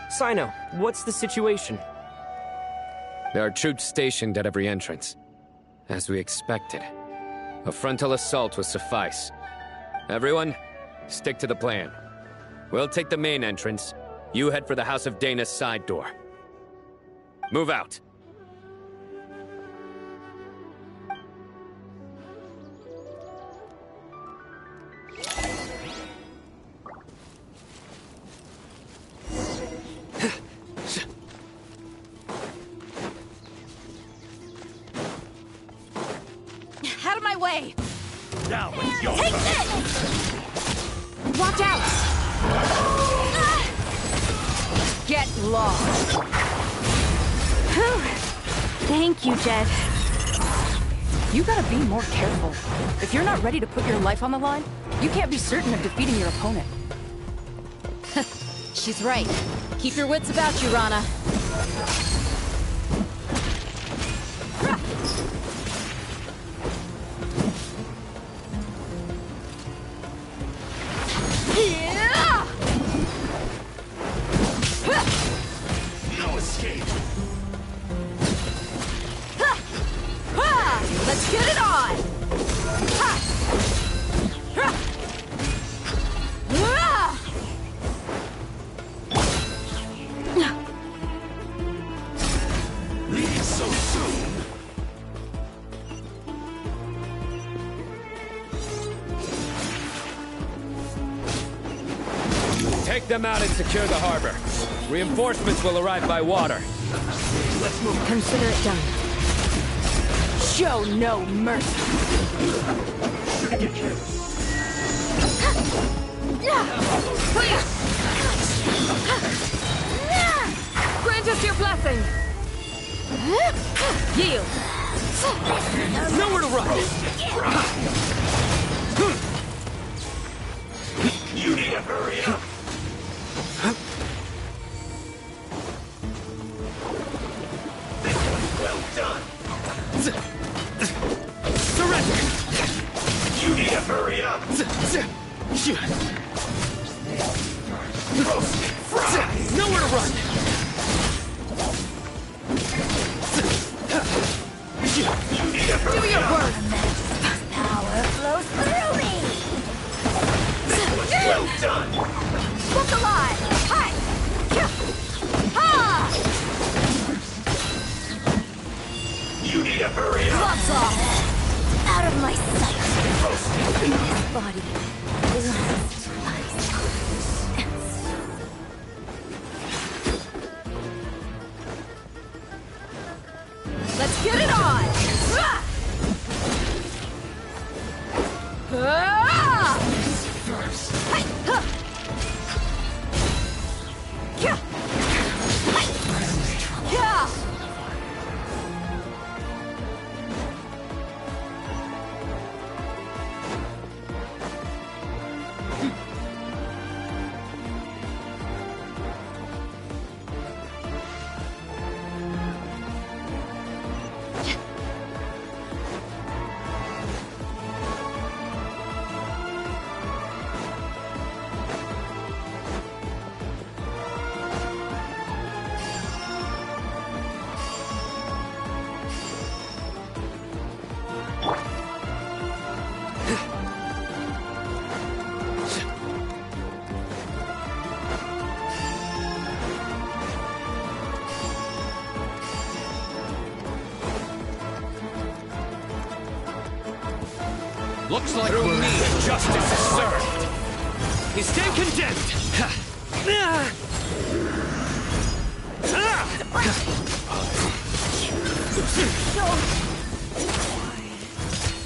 Sino, what's the situation? There are troops stationed at every entrance. As we expected. A frontal assault will suffice. Everyone, stick to the plan. We'll take the main entrance. You head for the House of Dana's side door. Move out. Out of my way! Now it's your Take turn. this! Watch out! Get lost! Thank you, Jet. You gotta be more careful. If you're not ready to put your life on the line, you can't be certain of defeating your opponent. She's right. Keep your wits about you, Rana. No escape. Let's get it on! Leave so soon. Take them out and secure the harbor. Reinforcements will arrive by water. Let's move. Consider it done. Show no mercy. Grant us your blessing. Yield. Nowhere to run. You need to hurry up. Well done. Surrender. You need to hurry up. Roasted fries. Nowhere to run. You need to hurry Do your up. work. Power flows through me! Well done. Look alive. Hi. Ha! You need to hurry Gloves off! Out of my sight! This body belongs to us. Let's get it on! Looks like through me, justice is served. You stand condemned.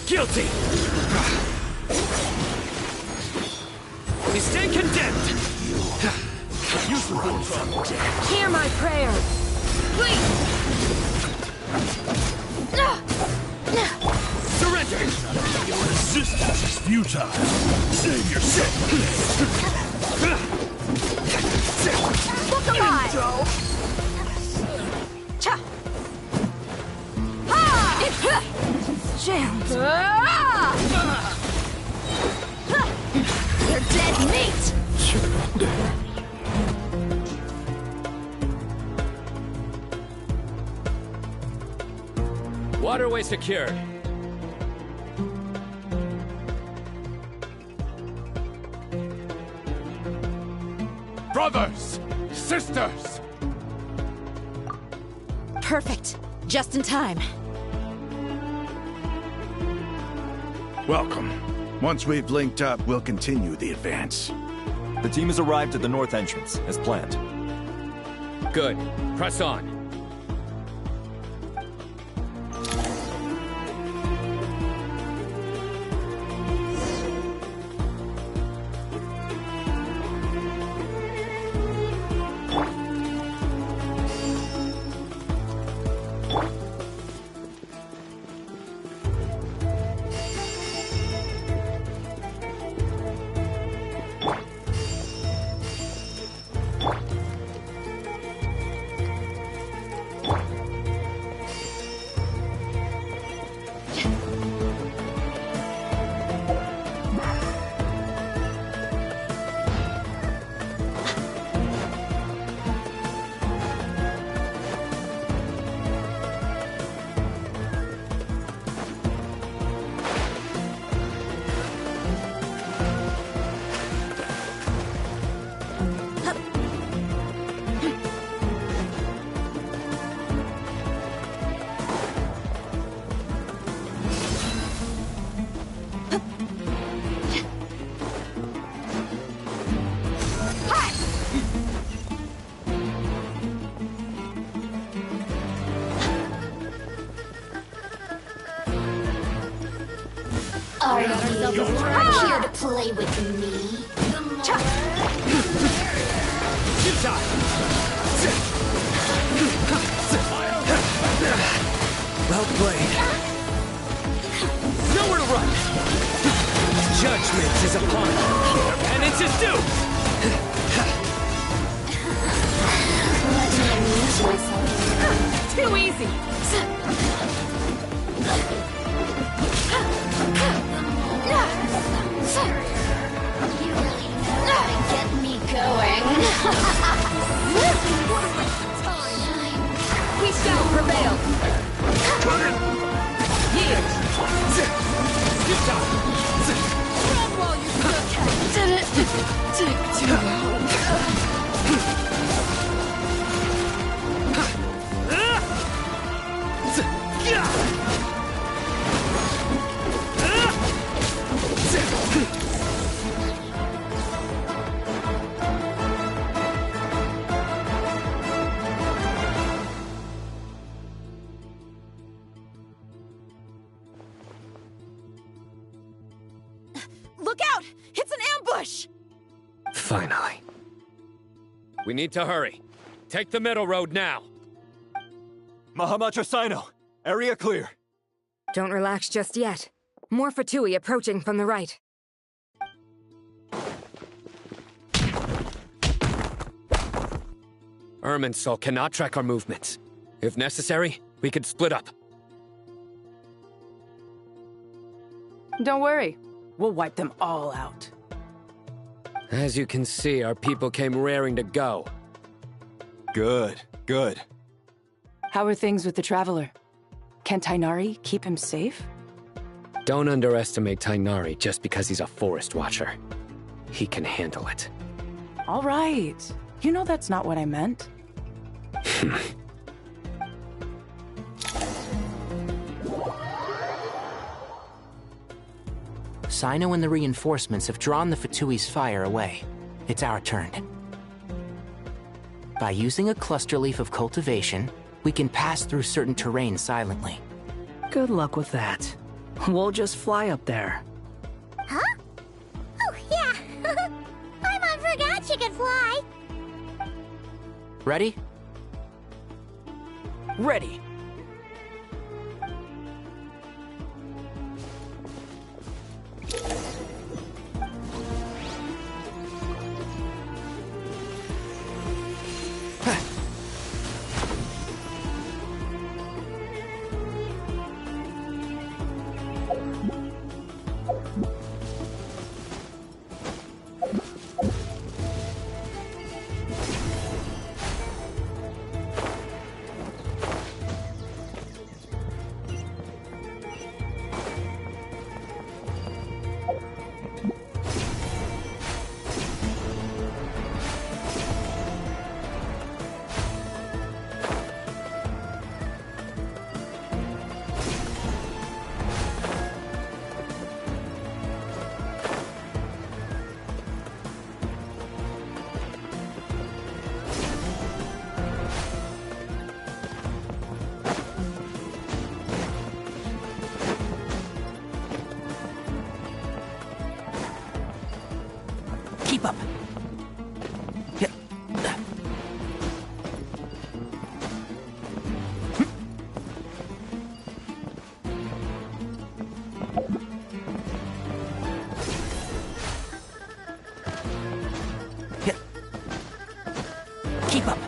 Guilty. You stand condemned. Hear my prayer! Please! Surrender! Your resistance is futile. Save yourself. Look alive! Cha! Ha! Jams! They're dead meat! Waterway secured. Brothers! Sisters! Perfect. Just in time. Welcome. Once we've linked up, we'll continue the advance. The team has arrived at the north entrance, as planned. Good. Press on. Are you here to play with me? Well played. Nowhere to run. Judgment is upon them. Their penance is due. Let me amuse myself. Too easy. You really know how to get me going. We shall prevail. Yield. Run while you still can. Did it take too long? Look out! It's an ambush! Finally. We need to hurry. Take the middle road now. Mahamacha Sino, area clear. Don't relax just yet. More Fatui approaching from the right. Irminsul cannot track our movements. If necessary, we could split up. Don't worry. We'll wipe them all out. As you can see, our people came raring to go. Good, good. How are things with the Traveler? Can Tainari keep him safe? Don't underestimate Tainari just because he's a forest watcher. He can handle it. All right. You know that's not what I meant. Sino and the reinforcements have drawn the Fatui's fire away. It's our turn. By using a cluster leaf of cultivation, we can pass through certain terrain silently. Good luck with that. We'll just fly up there. Huh? Oh, yeah. Paimon forgot she could fly. Ready? Ready. Keep up. Yeah. Yeah. Keep up.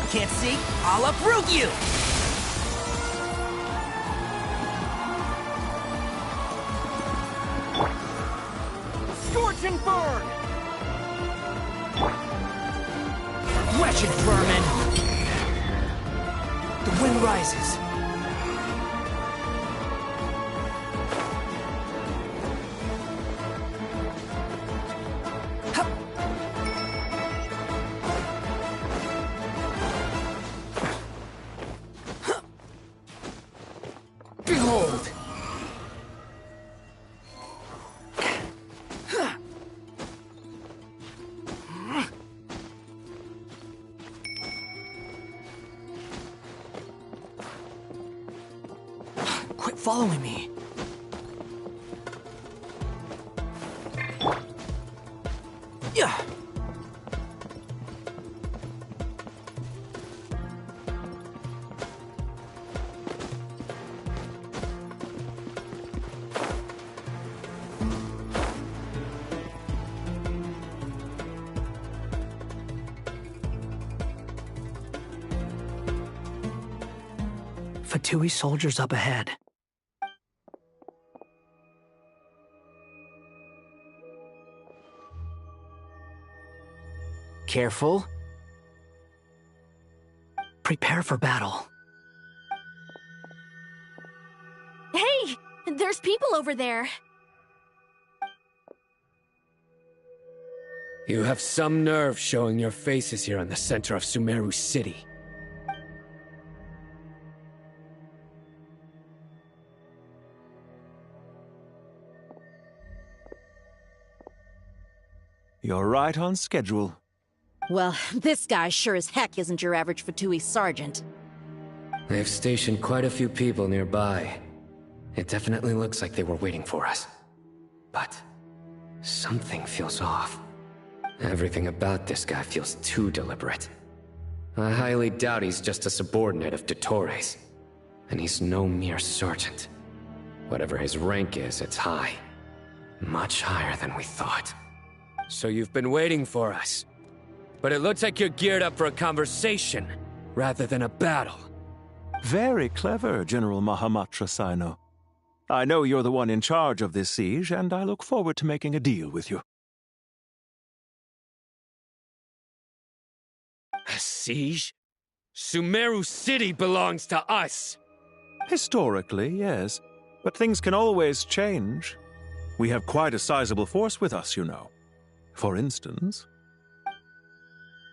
Can't see? I'll uproot you! Scorch and burn! Wretched vermin! The wind rises. Behold! Quit following me. Yeah. Fatui soldiers up ahead. Careful. Prepare for battle. There's people over there. You have some nerve showing your faces here in the center of Sumeru City. You're right on schedule. Well, this guy sure as heck isn't your average Fatui sergeant. They've stationed quite a few people nearby. It definitely looks like they were waiting for us. But something feels off. Everything about this guy feels too deliberate. I highly doubt he's just a subordinate of Dottores. And he's no mere sergeant. Whatever his rank is, it's high. Much higher than we thought. So you've been waiting for us. But it looks like you're geared up for a conversation, rather than a battle. Very clever, General Mahamatra Sino. I know you're the one in charge of this siege, and I look forward to making a deal with you. A siege? Sumeru City belongs to us! Historically, yes. But things can always change. We have quite a sizable force with us, you know. For instance...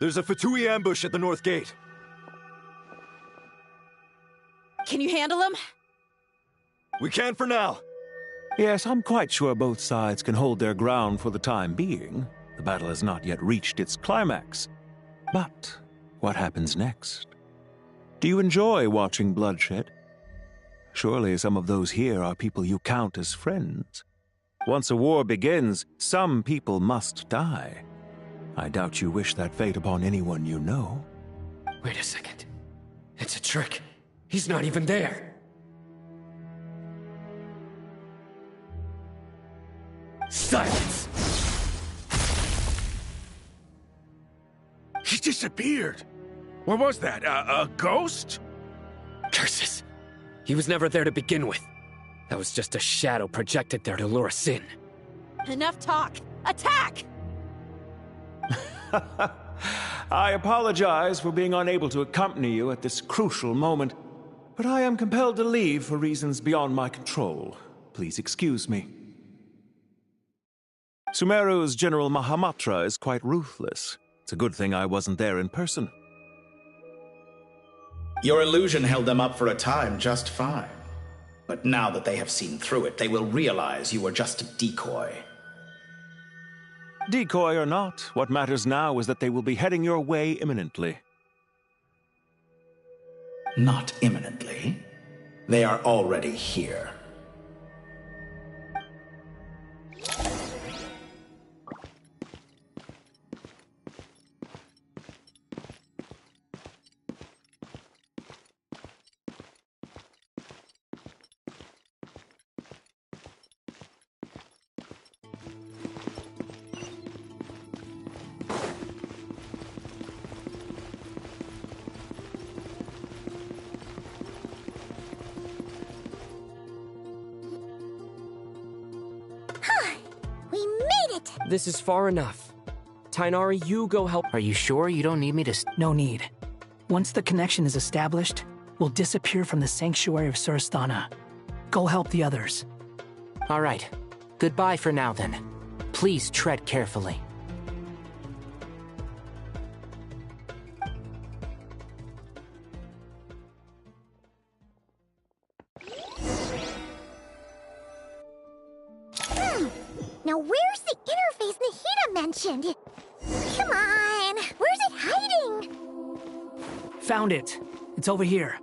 There's a Fatui ambush at the north gate. Can you handle him? We can for now. Yes, I'm quite sure both sides can hold their ground for the time being. The battle has not yet reached its climax. But what happens next? Do you enjoy watching bloodshed? Surely some of those here are people you count as friends. Once a war begins, some people must die. I doubt you wish that fate upon anyone you know. Wait a second. It's a trick. He's not even there. Silence! He disappeared. What was that? A ghost? Curses. He was never there to begin with. That was just a shadow projected there to lure us in. Enough talk. Attack! I apologize for being unable to accompany you at this crucial moment, but I am compelled to leave for reasons beyond my control. Please excuse me. Sumeru's General Mahamatra is quite ruthless. It's a good thing I wasn't there in person. Your illusion held them up for a time just fine. But now that they have seen through it, they will realize you were just a decoy. Decoy or not, what matters now is that they will be heading your way imminently. Not imminently. They are already here. This is far enough. Tainari, you go help. Are you sure you don't need me to... No need. Once the connection is established, we'll disappear from the sanctuary of Surasthana. Go help the others. All right. Goodbye for now, then. Please tread carefully. Now where's the interface Nahida mentioned? Come on, where's it hiding? Found it. It's over here.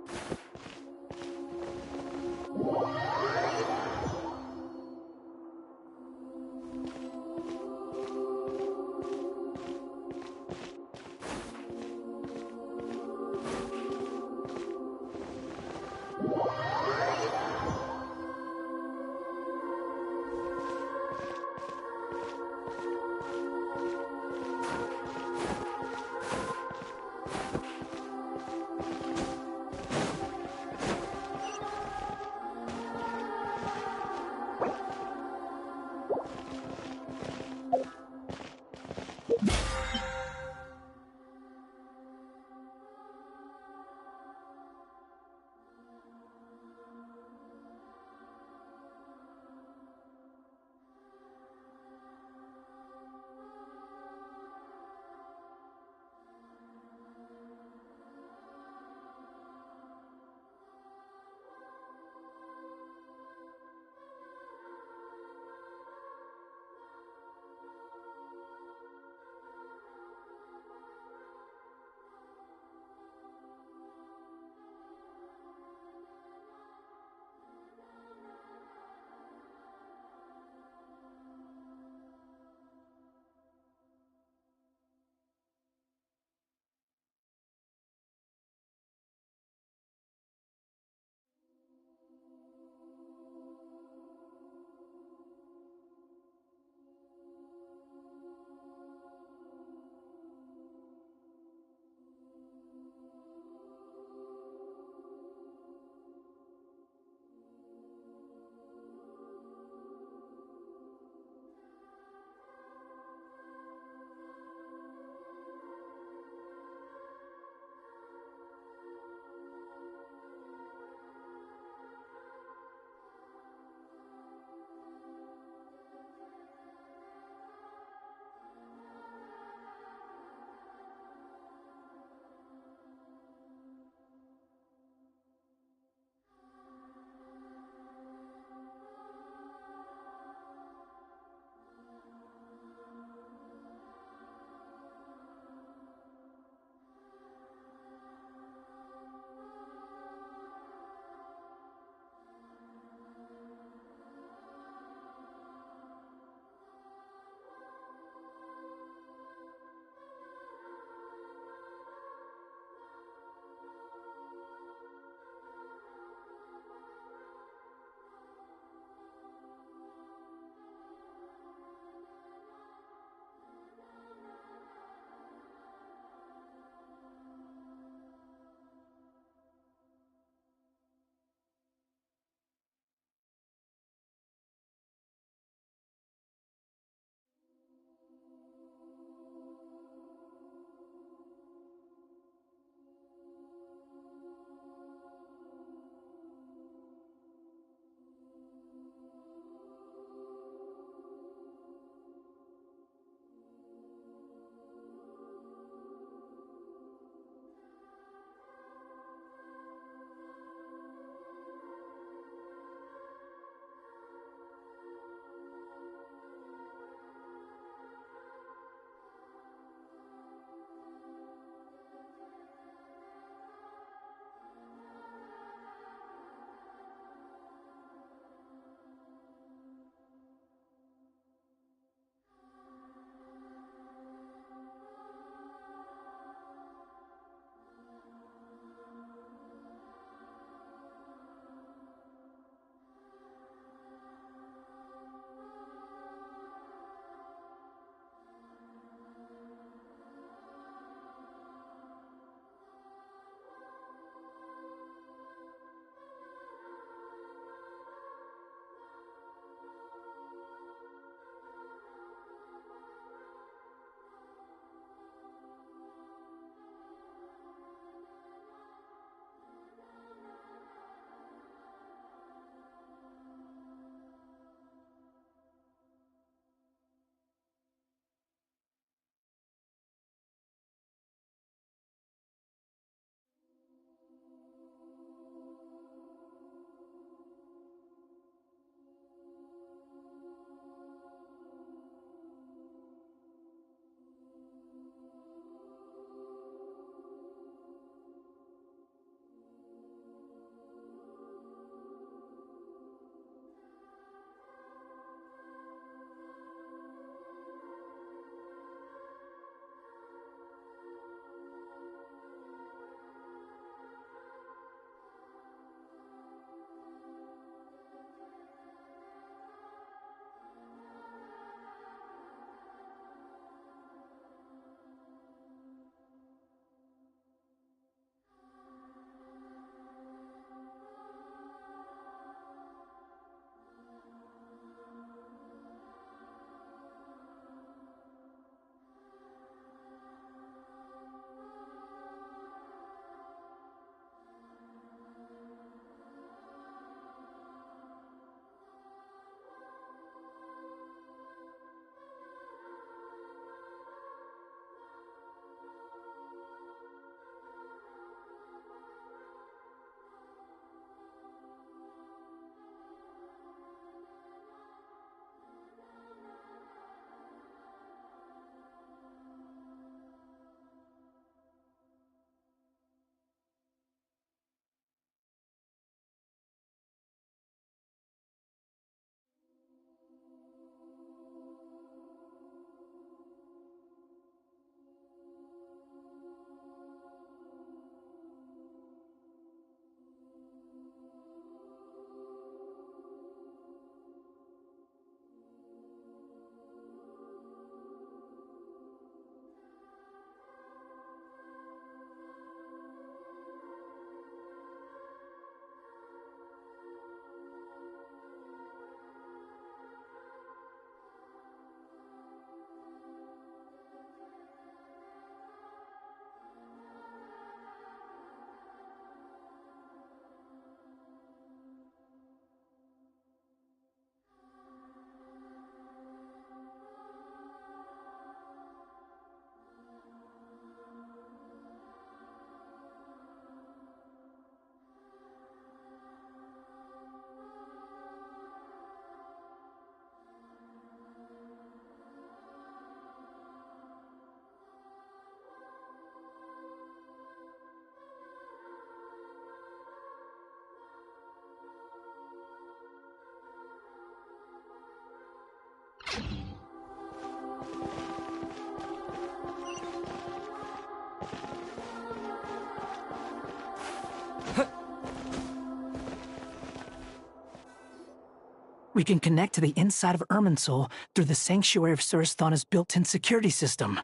We can connect to the inside of Irminsul through the Sanctuary of Surasthana's built-in security system.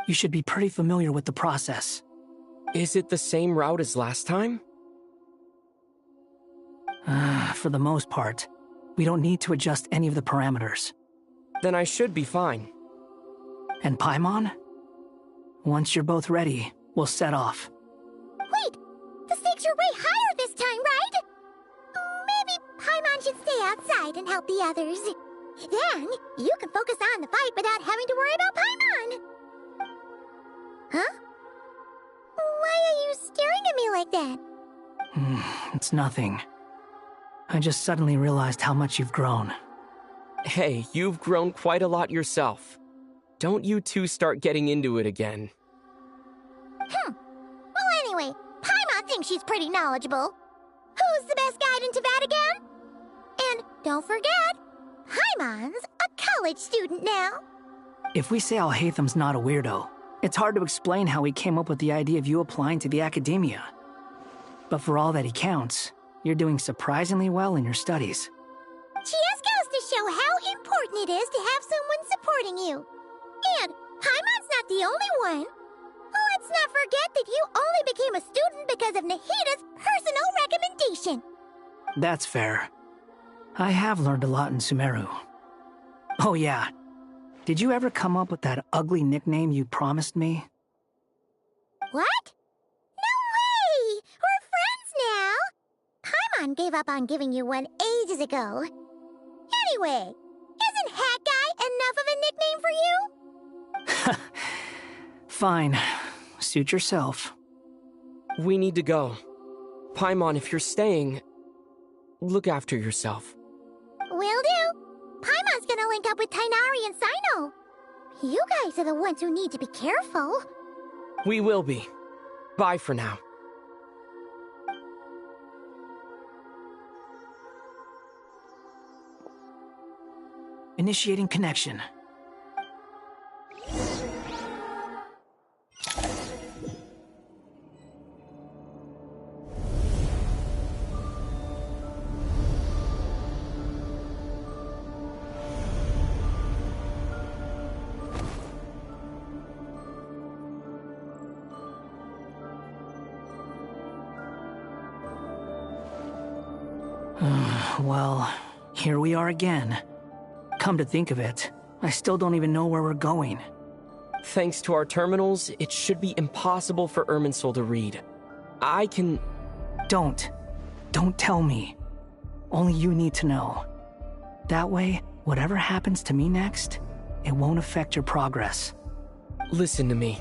You should be pretty familiar with the process. Is it the same route as last time? For the most part. We don't need to adjust any of the parameters. Then I should be fine. And Paimon? Once you're both ready, we'll set off. Wait! The stakes are way higher this time, right? Maybe Paimon should stay outside and help the others. Then, you can focus on the fight without having to worry about Paimon. Huh? Why are you staring at me like that? It's nothing. I just suddenly realized how much you've grown. Hey, you've grown quite a lot yourself. Don't you two start getting into it again. Well, anyway, Paimon thinks she's pretty knowledgeable. Who's the best guide in Teyvat again? And don't forget, Paimon's a college student now. If we say Alhatham's not a weirdo, it's hard to explain how he came up with the idea of you applying to the academia. But for all that he counts, you're doing surprisingly well in your studies. Just goes to show how important it is to have someone supporting you. And Paimon's not the only one. Let's not forget that you only became a student because of Nahida's personal recommendation. That's fair. I have learned a lot in Sumeru. Oh yeah. Did you ever come up with that ugly nickname you promised me? What? No way! We're friends now! Paimon gave up on giving you one ages ago. Anyway, isn't Hat Guy enough of a nickname for you? Fine. Suit yourself. We need to go. Paimon, if you're staying, look after yourself. Will do. Paimon's gonna link up with Tainari and Sino. You guys are the ones who need to be careful. We will be. Bye for now. Initiating connection. Well, here we are again. Come to think of it, I still don't even know where we're going. Thanks to our terminals, it should be impossible for Irminsul to read. I can... Don't tell me. Only you need to know. That way, whatever happens to me next, it won't affect your progress. Listen to me.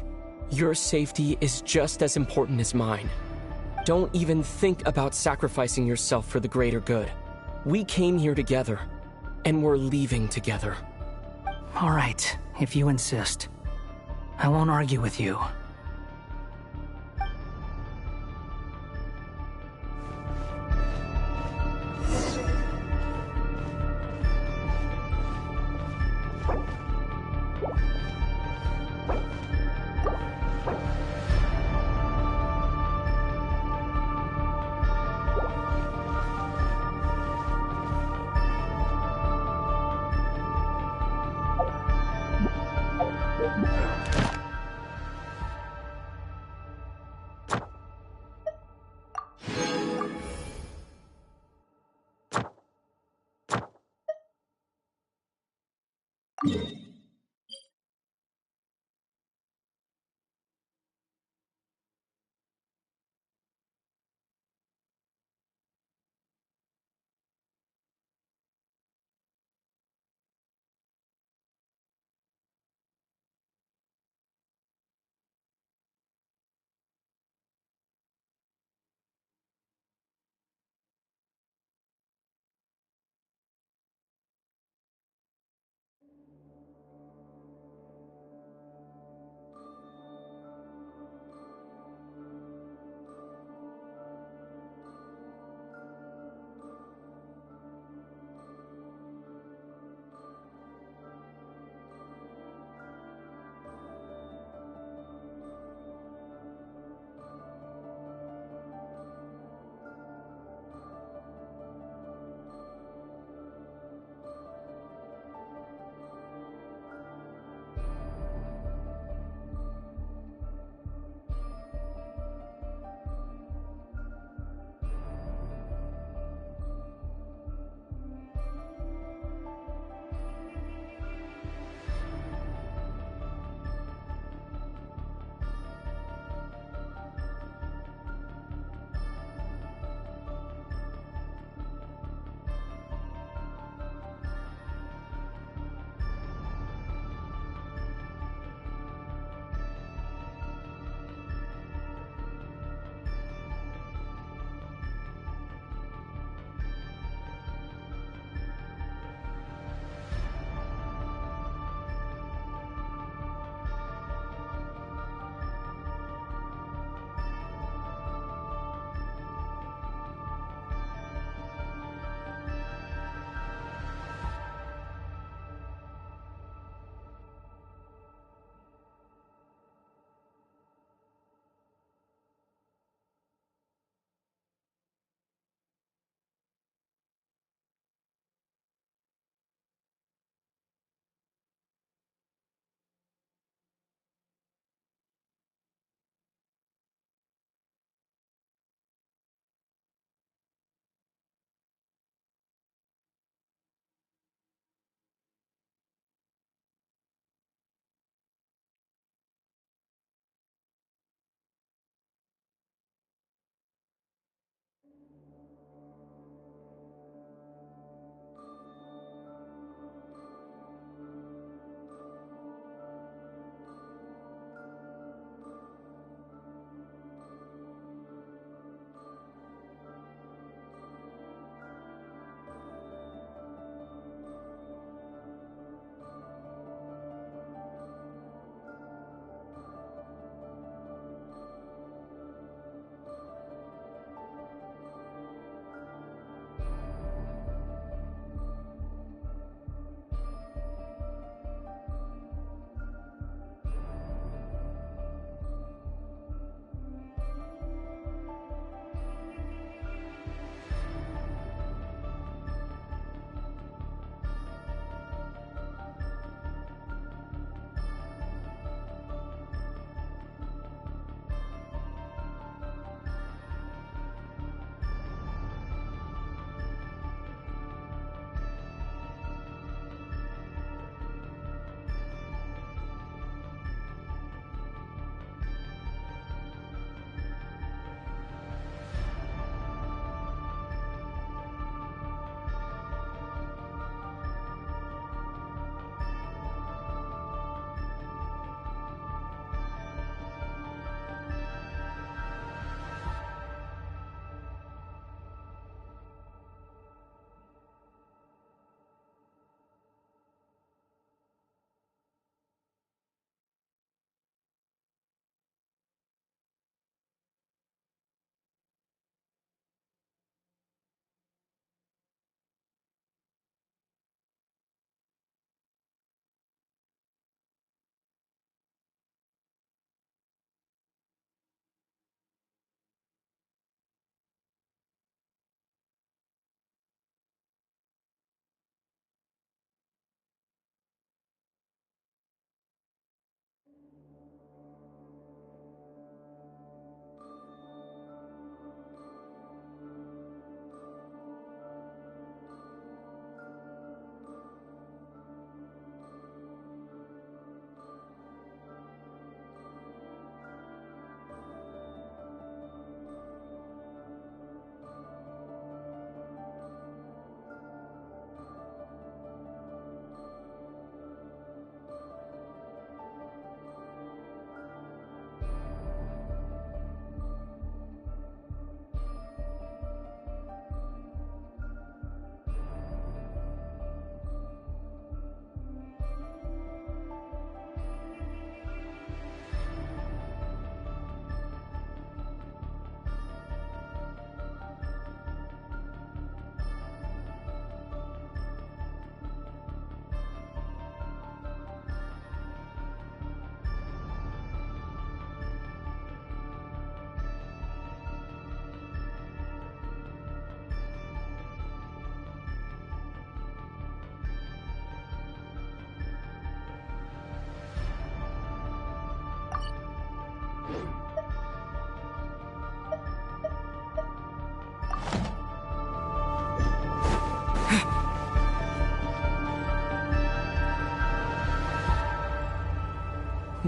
Your safety is just as important as mine. Don't even think about sacrificing yourself for the greater good. We came here together, and we're leaving together. All right, if you insist. I won't argue with you.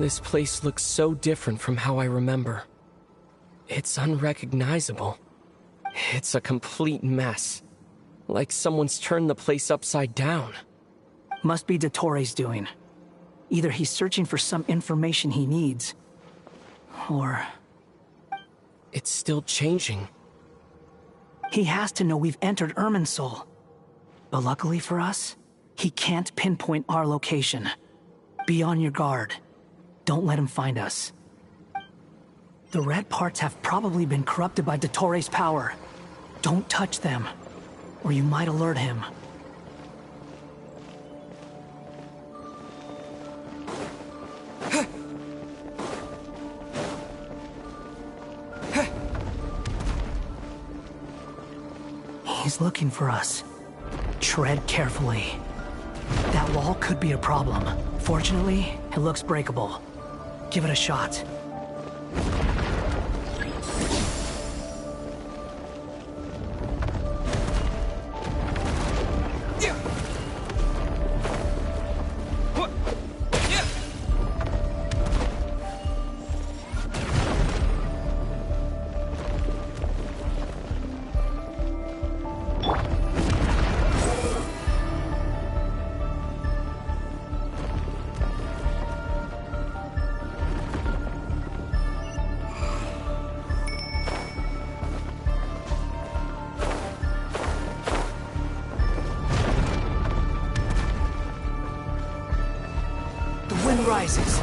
This place looks so different from how I remember. It's unrecognizable. It's a complete mess. Like someone's turned the place upside down. Must be Dottoro's doing. Either he's searching for some information he needs, or... It's still changing. He has to know we've entered Irminsul. But luckily for us, he can't pinpoint our location. Be on your guard. Don't let him find us. The red parts have probably been corrupted by Dottoro's power. Don't touch them, or you might alert him. He's looking for us. Tread carefully. That wall could be a problem. Fortunately, it looks breakable. Give it a shot. Rises.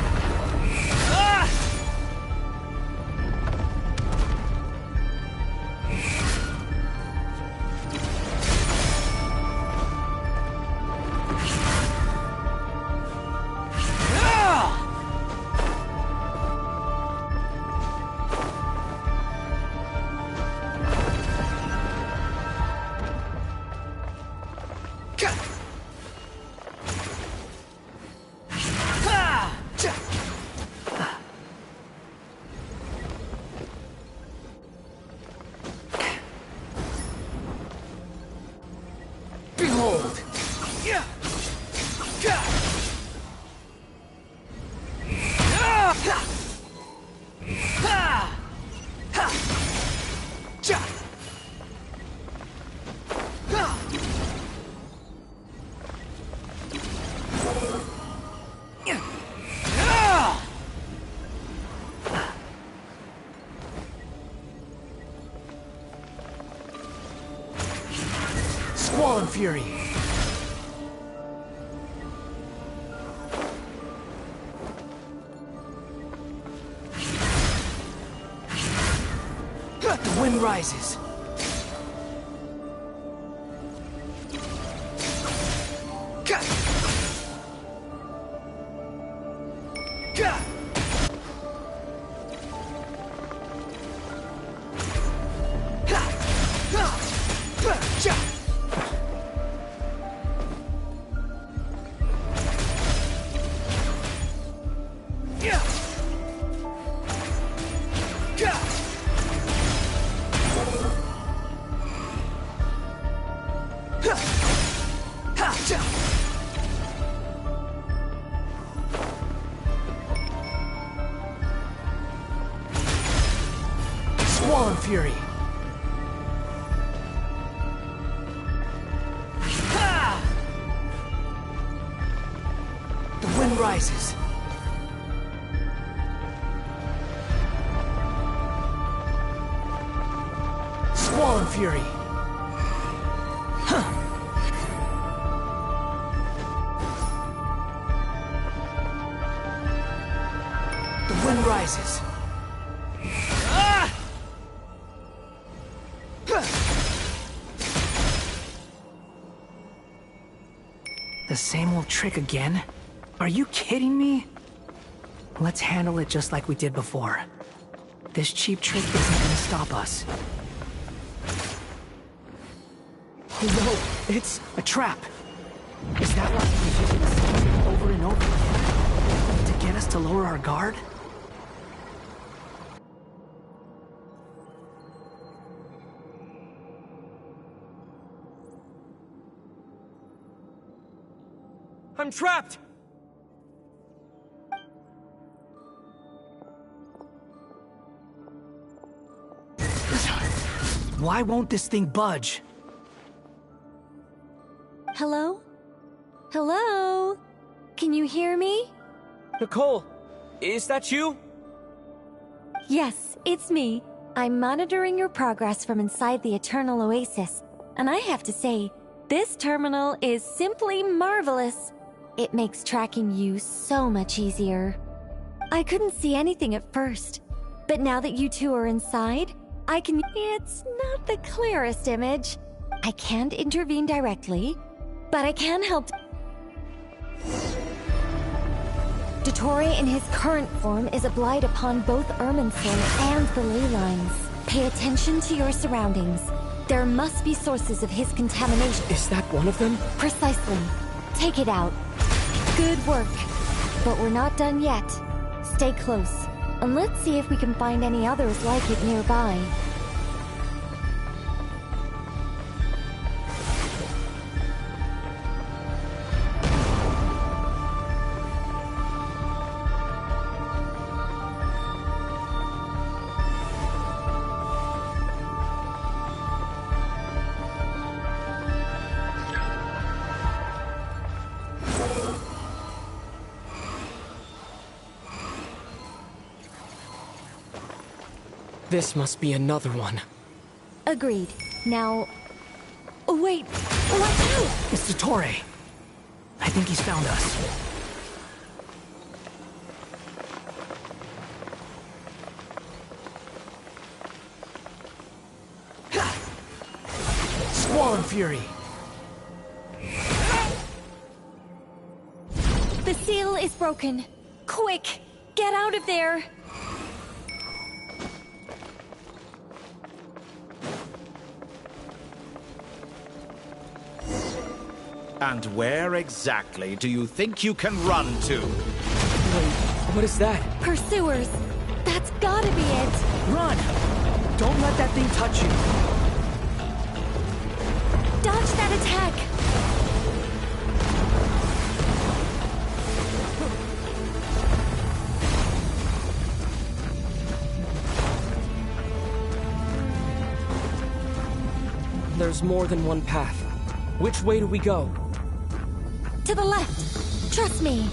Squall and Fury. The wind rises. Squall and Fury. The wind rises. Squall and Fury. The wind rises. The same old trick again? Are you kidding me? Let's handle it just like we did before. This cheap trick isn't gonna stop us. Oh no, it's a trap. Is that why he's using the same thing over and over again? To get us to lower our guard? I'm trapped! Why won't this thing budge? Hello? Hello? Can you hear me? Nicole, is that you? Yes, it's me. I'm monitoring your progress from inside the Eternal Oasis, and I have to say, this terminal is simply marvelous. It makes tracking you so much easier. I couldn't see anything at first, but now that you two are inside, I can... It's not the clearest image. I can't intervene directly, but I can help... Dottore in his current form is a blight upon both Irminsul and the ley lines. Pay attention to your surroundings. There must be sources of his contamination. Is that one of them? Precisely. Take it out. Good work. But we're not done yet. Stay close, and let's see if we can find any others like it nearby. This must be another one. Agreed. Now... Wait! Watch out! It's Dottore. I think he's found us. Squall Fury! The seal is broken. Quick! Get out of there! And where exactly do you think you can run to? Wait, what is that? Pursuers! That's gotta be it! Run! Don't let that thing touch you! Dodge that attack! There's more than one path. Which way do we go? To the left! Trust me!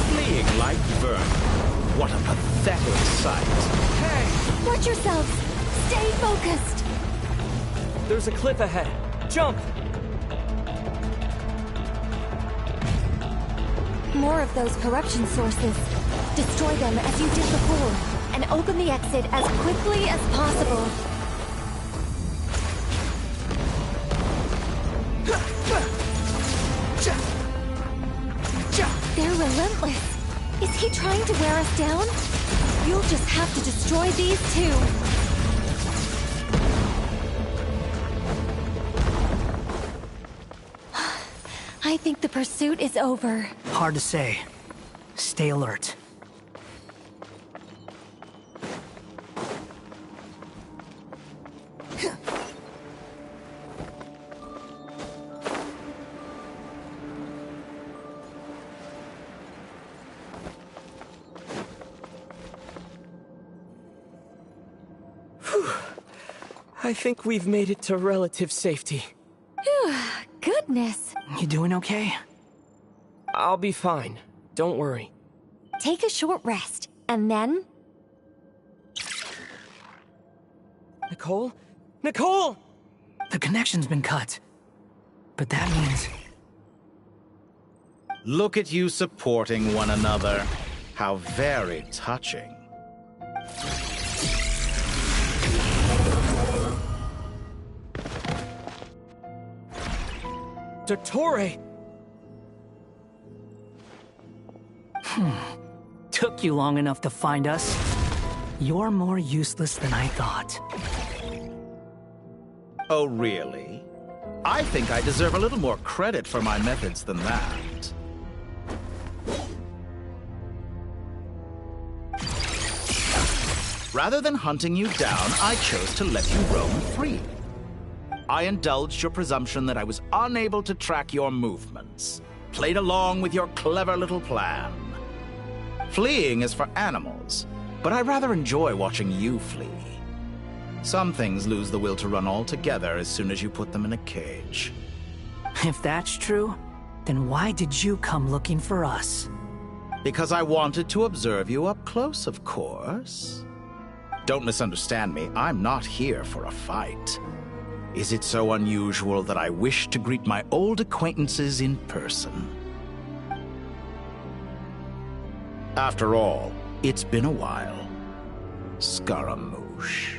Fleeing like vermin. What a pathetic sight. Hey! Watch yourselves! Stay focused! There's a cliff ahead. Jump! More of those corruption sources. Destroy them as you did before, and open the exit as quickly as possible. They're relentless. Is he trying to wear us down? You'll just have to destroy these too. I think the pursuit is over. Hard to say. Stay alert. I think we've made it to relative safety. Phew, goodness. You doing okay? I'll be fine. Don't worry. Take a short rest, and then... Nicole? Nicole! The connection's been cut. But that means... Look at you supporting one another. How very touching. Dottore! Took you long enough to find us. You're more useless than I thought. Oh, really? I think I deserve a little more credit for my methods than that. Rather than hunting you down, I chose to let you roam free. I indulged your presumption that I was unable to track your movements. Played along with your clever little plan. Fleeing is for animals, but I rather enjoy watching you flee. Some things lose the will to run altogether as soon as you put them in a cage. If that's true, then why did you come looking for us? Because I wanted to observe you up close, of course. Don't misunderstand me, I'm not here for a fight. Is it so unusual that I wish to greet my old acquaintances in person? After all, it's been a while. Scaramouche.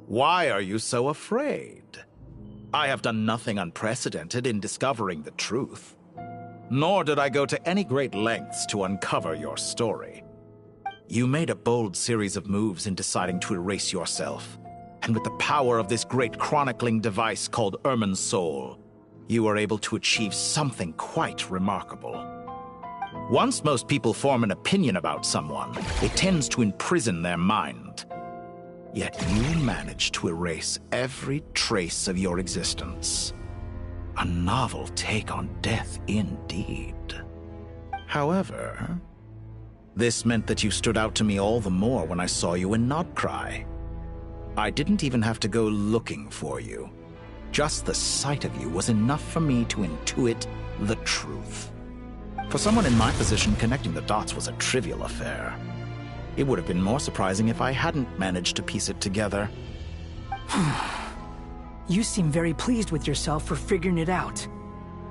Why are you so afraid? I have done nothing unprecedented in discovering the truth. Nor did I go to any great lengths to uncover your story. You made a bold series of moves in deciding to erase yourself. And with the power of this great chronicling device called Irmin's Soul, you were able to achieve something quite remarkable. Once most people form an opinion about someone, it tends to imprison their mind. Yet you managed to erase every trace of your existence. A novel take on death indeed. However, this meant that you stood out to me all the more when I saw you in Nodcry. I didn't even have to go looking for you. Just the sight of you was enough for me to intuit the truth. For someone in my position, connecting the dots was a trivial affair. It would have been more surprising if I hadn't managed to piece it together. You seem very pleased with yourself for figuring it out.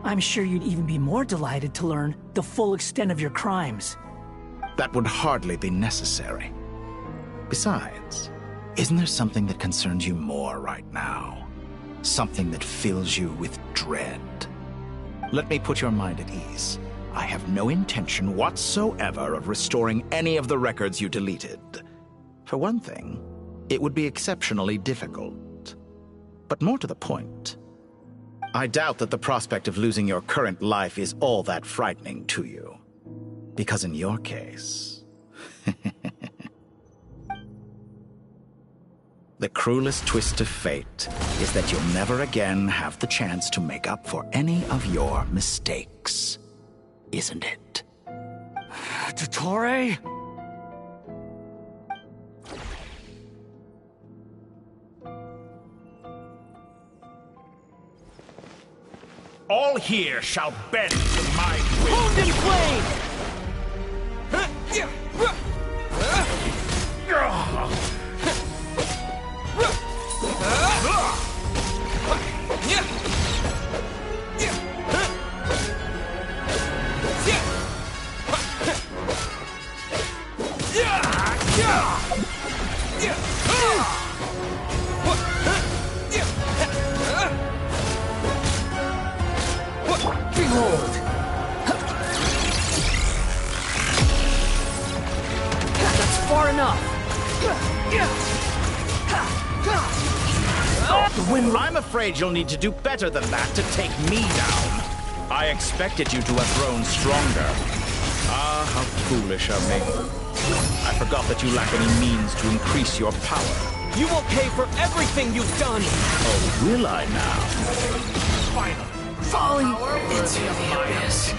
I'm sure you'd even be more delighted to learn the full extent of your crimes. That would hardly be necessary. Besides, isn't there something that concerns you more right now? Something that fills you with dread? Let me put your mind at ease. I have no intention whatsoever of restoring any of the records you deleted. For one thing, it would be exceptionally difficult. But more to the point, I doubt that the prospect of losing your current life is all that frightening to you. Because in your case, the cruelest twist of fate is that you'll never again have the chance to make up for any of your mistakes. Isn't it? Dottore? All here shall bend to my will. Wound in flame! Behold! That's far enough! I'm afraid you'll need to do better than that to take me down. I expected you to have grown stronger. Ah, how foolish of me. I forgot that you lack any means to increase your power. You will pay for everything you've done! Oh, will I now? Finally. Falling into the abyss.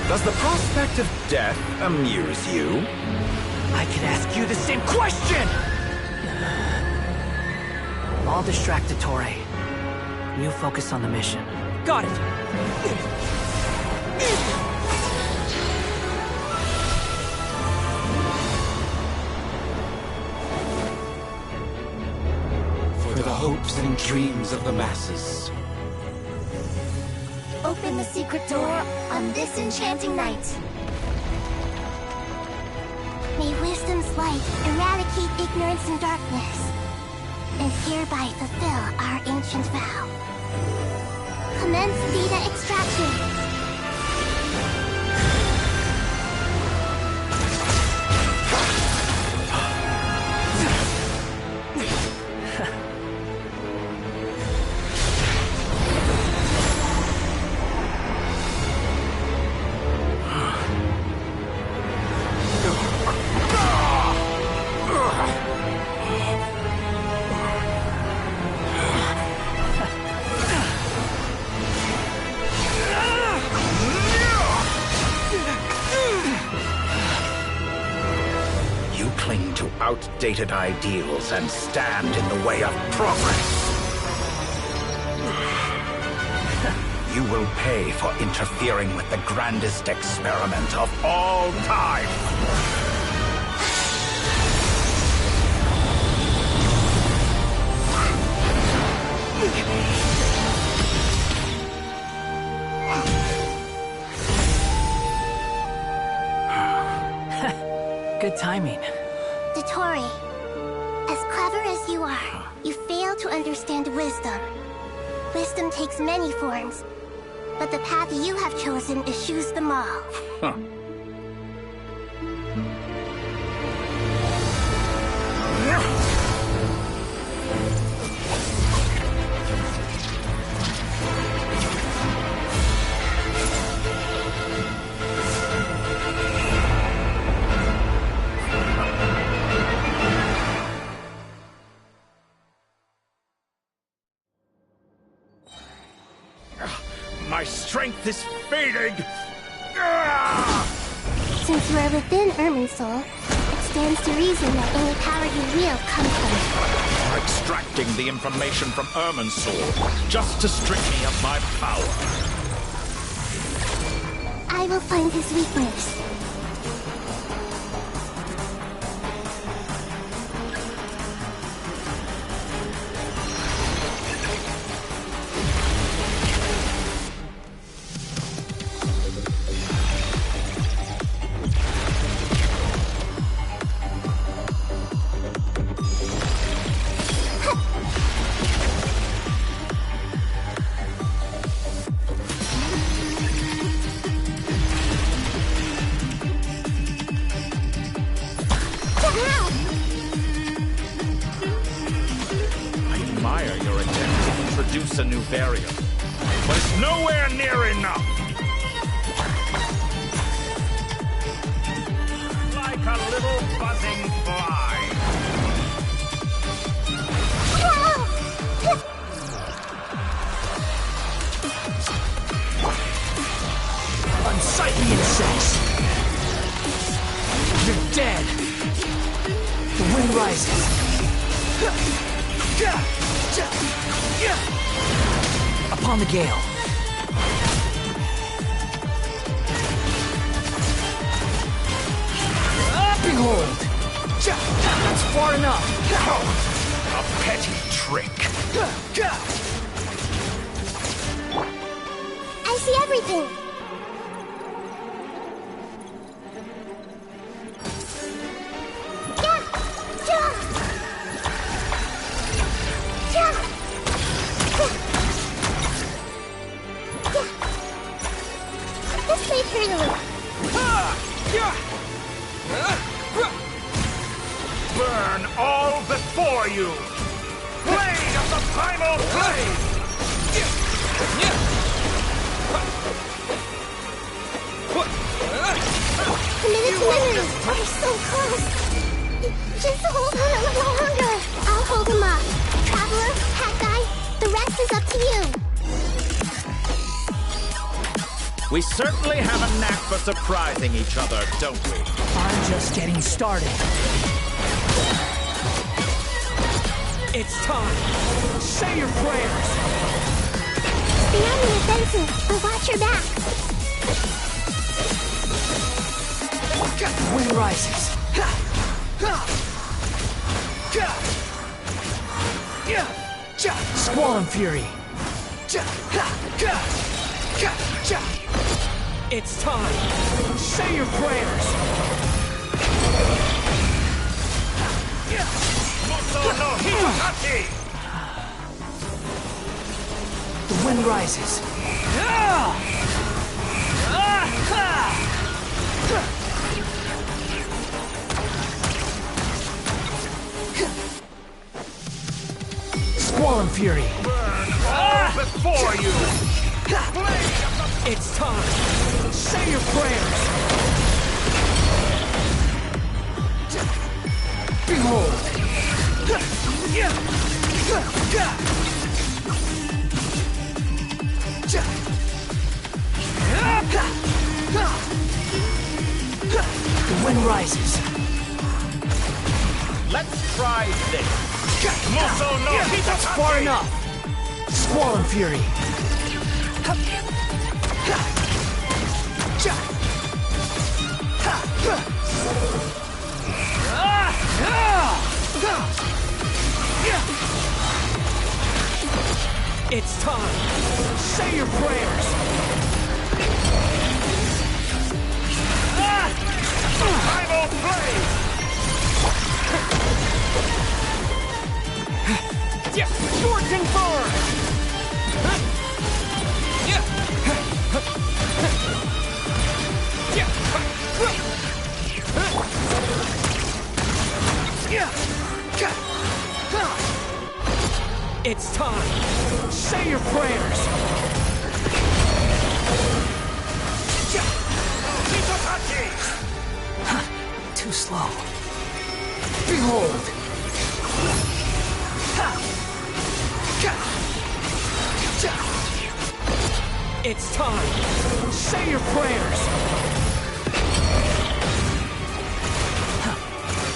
Does the prospect of death amuse you? I could ask you the same question! I'll distract Dottore. You focus on the mission. Got it! For the hopes and dreams of the masses. Open the secret door on this enchanting night. May wisdom's light eradicate ignorance and darkness. and hereby fulfill our ancient vow. Commence data extraction. Outdated ideals and stand in the way of progress. You will pay for interfering with the grandest experiment of all time. Good timing. Dotori, as clever as you are, you fail to understand wisdom. Wisdom takes many forms, but the path you have chosen eschews them all. Huh. My strength is fading! Since you are within Irminsul, it stands to reason that any power you wield comes from it. You're extracting the information from Irminsul just to strip me of my power. I will find his weakness. A new barrier, but it's nowhere near enough. Like a little buzzing fly. Unsightly insects. You're dead. The wind rises. Upon the gale. Behold! That's far enough! A petty trick. I see everything! Burn all before you! Blade of the primal blade! Committed to memory! We're so close! Just hold on a little longer! I'll hold him up. Traveler, Hat Guy, the rest is up to you! We certainly have a knack for surprising each other, don't we? I'm just getting started. It's time. Say your prayers. Beyond the offensive, but watch your back. Wind rises. Squall and fury. It's time. Say your prayers. The wind rises. Squall and Fury. Before you! It's time. Say your prayers. Behold. The wind rises. Let's try this. That's far enough. Squall and Fury. It's time. Say your prayers. Primal Blade! Scorching Burn! It's time. Say your prayers. Too slow. Behold. It's time. Say your prayers.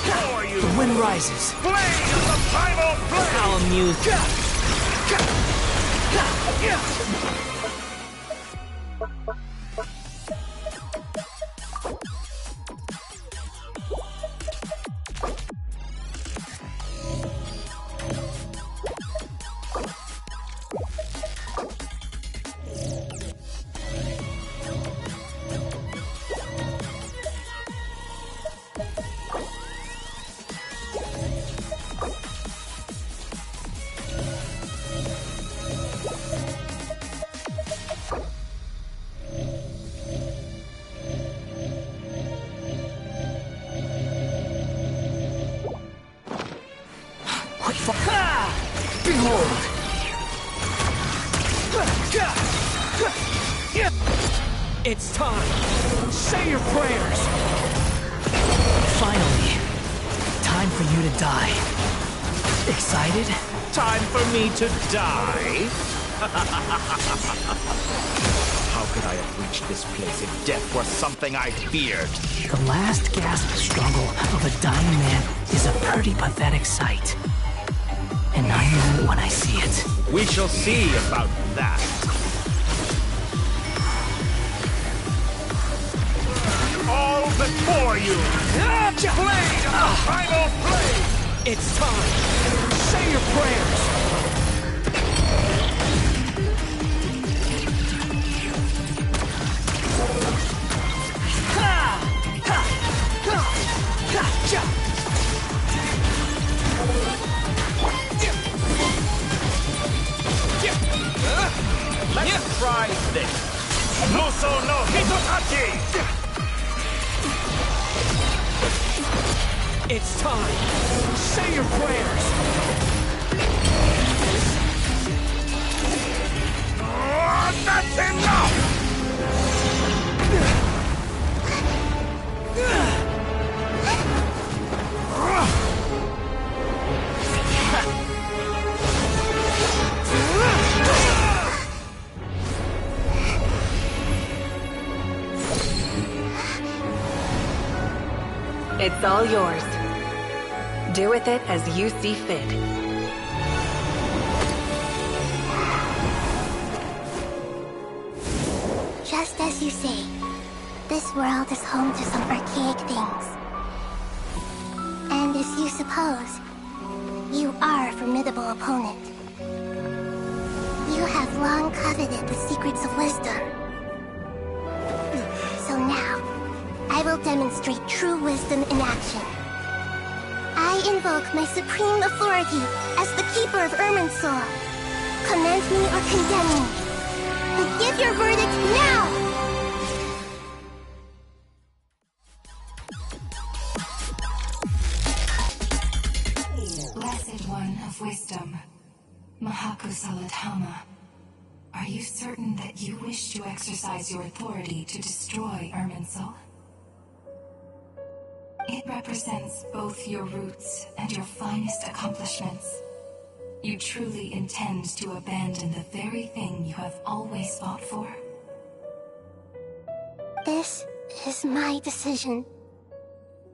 How are you? The wind rises. Blade of the Primal Blade! How amused. Behold! It's time! Say your prayers! Finally, time for you to die. Excited? Time for me to die? How could I have reached this place if death were something I feared? The last gasp struggle of a dying man is a pretty pathetic sight. And I know it when I see it. We shall see about that. All before you! Blade of the Primal Blade! It's time! Say your prayers! Let's try this. Muso no Hitotachi! It's time. Say your prayers. Oh, that's enough! It's all yours. Do with it as you see fit. Just as you say, this world is home to some archaic things. And as you suppose, you are a formidable opponent. You have long coveted the secrets of wisdom. So now, I will demonstrate true wisdom in action. I invoke my supreme authority as the keeper of Irminsul. Commend me or condemn me. But give your verdict now! Blessed One of Wisdom, Mahakusaladhama, are you certain that you wish to exercise your authority to destroy Irminsul? It represents both your roots and your finest accomplishments. You truly intend to abandon the very thing you have always fought for? This is my decision.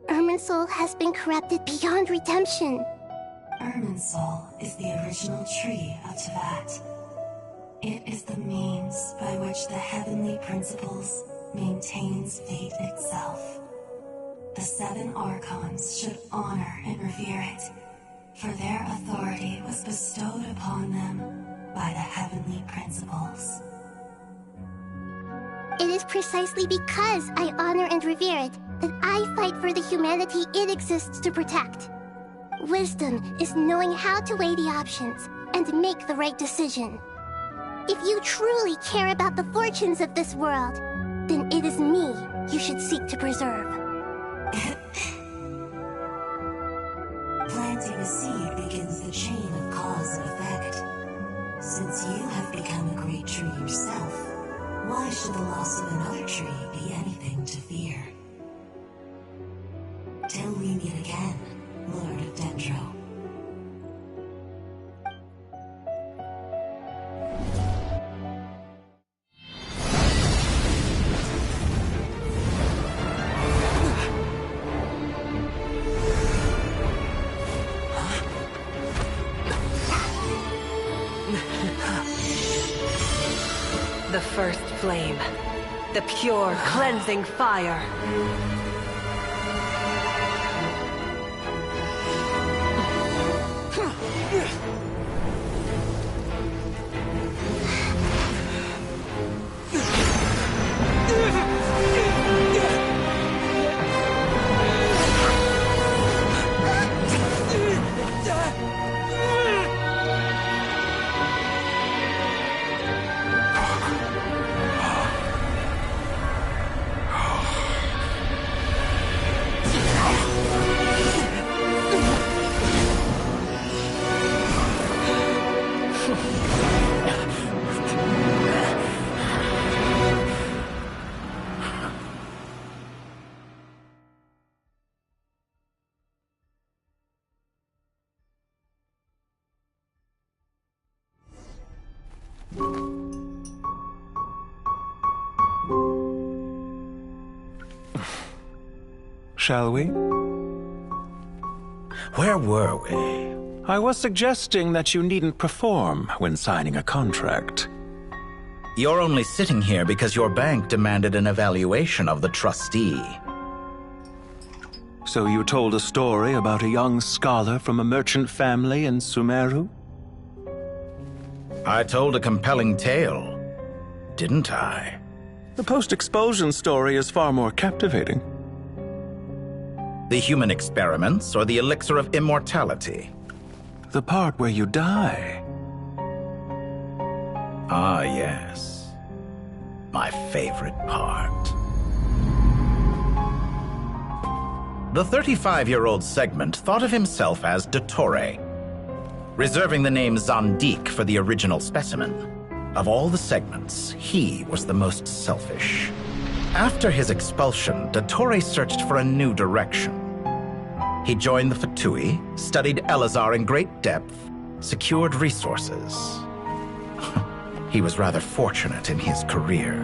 Irminsul has been corrupted beyond redemption. Irminsul is the original tree of Teyvat. It is the means by which the heavenly principles maintains fate itself. The 7 Archons should honor and revere it, for their authority was bestowed upon them by the heavenly principles. It is precisely because I honor and revere it that I fight for the humanity it exists to protect. Wisdom is knowing how to weigh the options and make the right decision. If you truly care about the fortunes of this world, then it is me you should seek to preserve. Planting a seed begins the chain of cause and effect. Since you have become a great tree yourself, why should the loss of another tree be anything to fear? Till we meet again, Lord of Dendro. The first flame. The pure, cleansing fire. Shall we? Where were we? I was suggesting that you needn't perform when signing a contract. You're only sitting here because your bank demanded an evaluation of the trustee. So you told a story about a young scholar from a merchant family in Sumeru? I told a compelling tale, didn't I? The post-expulsion story is far more captivating. The human experiments or the elixir of immortality? The part where you die. Ah, yes. My favorite part. The 35-year-old Segment thought of himself as Dottore, reserving the name Zandik for the original specimen. Of all the Segments, he was the most selfish. After his expulsion, Dottore searched for a new direction. He joined the Fatui, studied Elazar in great depth, secured resources. He was rather fortunate in his career.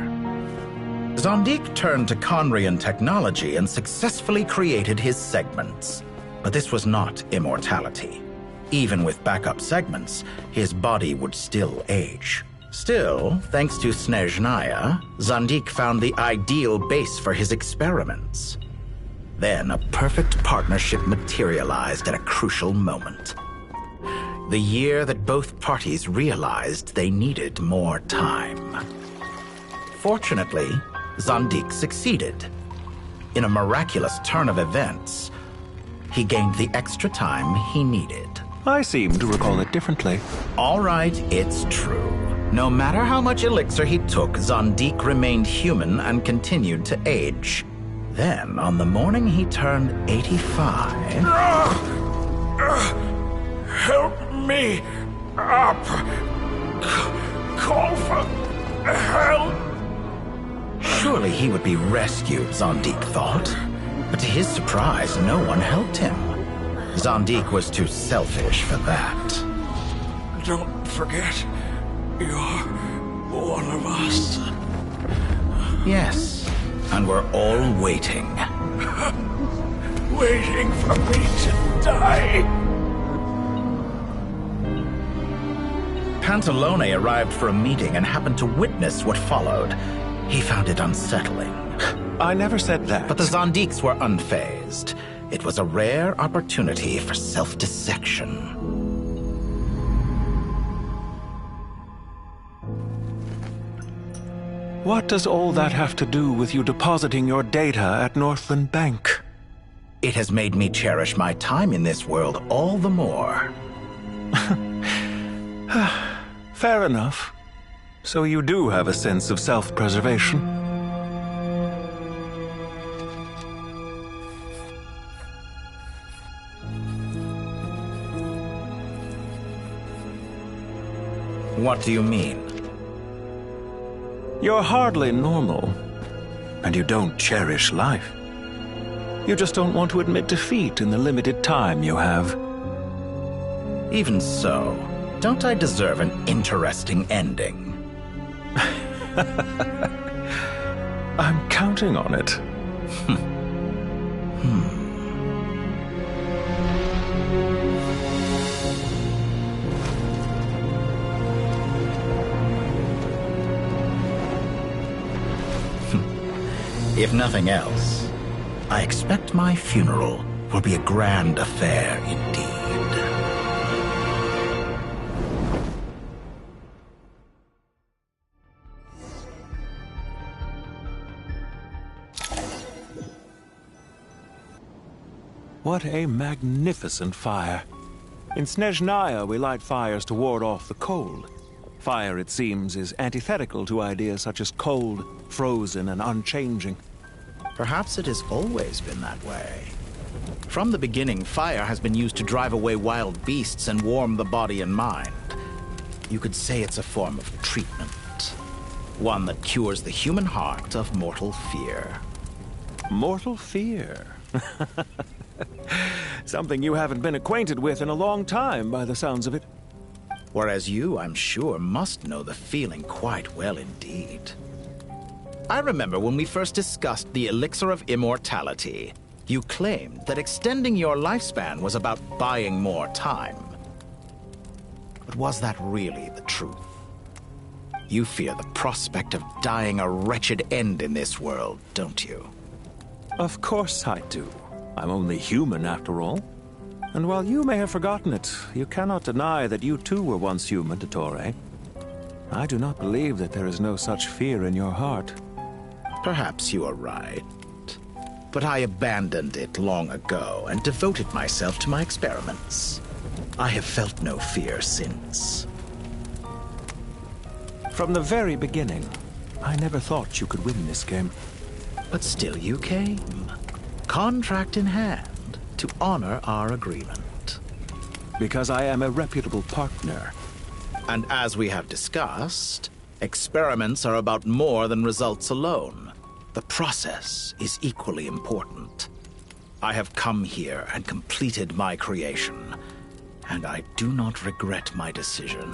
Zandik turned to Conrian technology and successfully created his segments. But this was not immortality. Even with backup segments, his body would still age. Still, thanks to Snezhnaya, Zandik found the ideal base for his experiments. Then a perfect partnership materialized at a crucial moment. The year that both parties realized they needed more time. Fortunately, Zandik succeeded. In a miraculous turn of events, he gained the extra time he needed. I seem to recall it differently. All right, it's true. No matter how much elixir he took, Zondique remained human and continued to age. Then, on the morning he turned 85... Help me up! Call for help! Surely he would be rescued, Zondique thought. But to his surprise, no one helped him. Zondique was too selfish for that. Don't forget, you're one of us. Yes, and we're all waiting. Waiting for me to die. Pantalone arrived for a meeting and happened to witness what followed. He found it unsettling. I never said that. But the Zondiques were unfazed. It was a rare opportunity for self-dissection. What does all that have to do with you depositing your data at Northland Bank? It has made me cherish my time in this world all the more. Fair enough. So you do have a sense of self-preservation. What do you mean? You're hardly normal, and you don't cherish life. You just don't want to admit defeat in the limited time you have. Even so, don't I deserve an interesting ending? I'm counting on it. If nothing else, I expect my funeral will be a grand affair indeed. What a magnificent fire. In Snezhnaya, we light fires to ward off the cold. Fire, it seems, is antithetical to ideas such as cold, frozen, and unchanging. Perhaps it has always been that way. From the beginning, fire has been used to drive away wild beasts and warm the body and mind. You could say it's a form of treatment. One that cures the human heart of mortal fear. Mortal fear? Something you haven't been acquainted with in a long time, by the sounds of it. Whereas you, I'm sure, must know the feeling quite well indeed. I remember when we first discussed the elixir of immortality, you claimed that extending your lifespan was about buying more time. But was that really the truth? You fear the prospect of dying a wretched end in this world, don't you? Of course I do. I'm only human, after all. And while you may have forgotten it, you cannot deny that you too were once human, Dottore. I do not believe that there is no such fear in your heart. Perhaps you are right. But I abandoned it long ago and devoted myself to my experiments. I have felt no fear since. From the very beginning, I never thought you could win this game. But still you came. Contract in hand, to honor our agreement. Because I am a reputable partner. And as we have discussed, experiments are about more than results alone. The process is equally important. I have come here and completed my creation, and I do not regret my decision.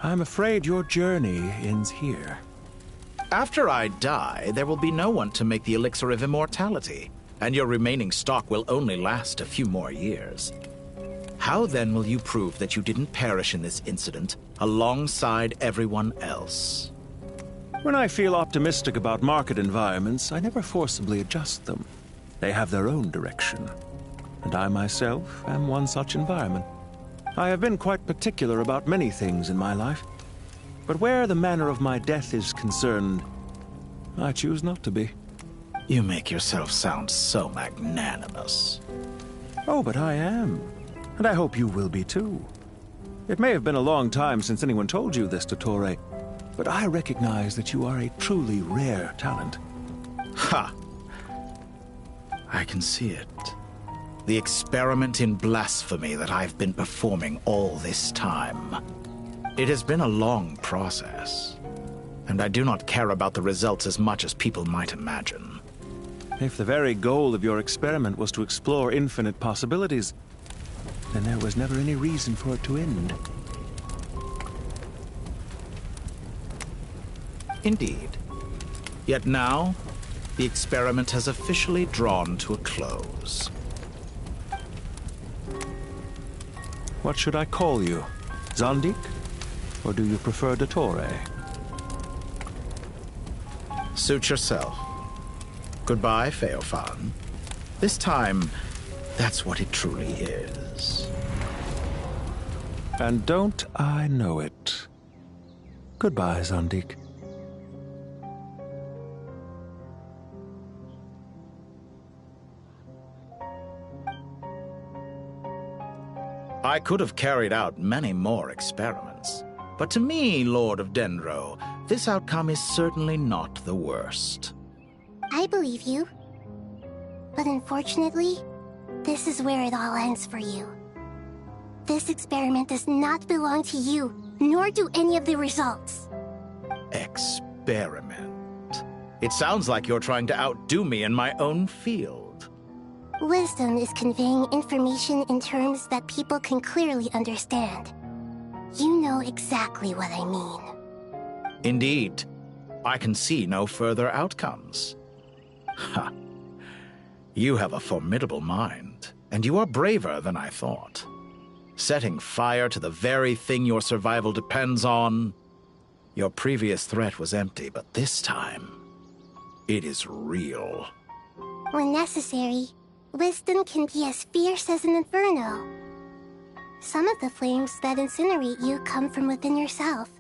I'm afraid your journey ends here. After I die, there will be no one to make the elixir of immortality, and your remaining stock will only last a few more years. How then will you prove that you didn't perish in this incident alongside everyone else? When I feel optimistic about market environments, I never forcibly adjust them. They have their own direction. And I myself am one such environment. I have been quite particular about many things in my life. But where the manner of my death is concerned, I choose not to be. You make yourself sound so magnanimous. Oh, but I am. And I hope you will be too. It may have been a long time since anyone told you this, Dottore, but I recognize that you are a truly rare talent. Ha! I can see it. The experiment in blasphemy that I've been performing all this time. It has been a long process, and I do not care about the results as much as people might imagine. If the very goal of your experiment was to explore infinite possibilities, then there was never any reason for it to end. Indeed. Yet now, the experiment has officially drawn to a close. What should I call you? Zandik? Or do you prefer Dottore? Suit yourself. Goodbye, Feofan. This time, that's what it truly is. And don't I know it? Goodbye, Zandik. I could have carried out many more experiments, but to me, Lord of Dendro, this outcome is certainly not the worst. I believe you. But unfortunately, this is where it all ends for you. This experiment does not belong to you, nor do any of the results. Experiment? It sounds like you're trying to outdo me in my own field. Wisdom is conveying information in terms that people can clearly understand. You know exactly what I mean. Indeed. I can see no further outcomes. Ha. You have a formidable mind, and you are braver than I thought. Setting fire to the very thing your survival depends on. Your previous threat was empty, but this time, it is real. When necessary, wisdom can be as fierce as an inferno. Some of the flames that incinerate you come from within yourself.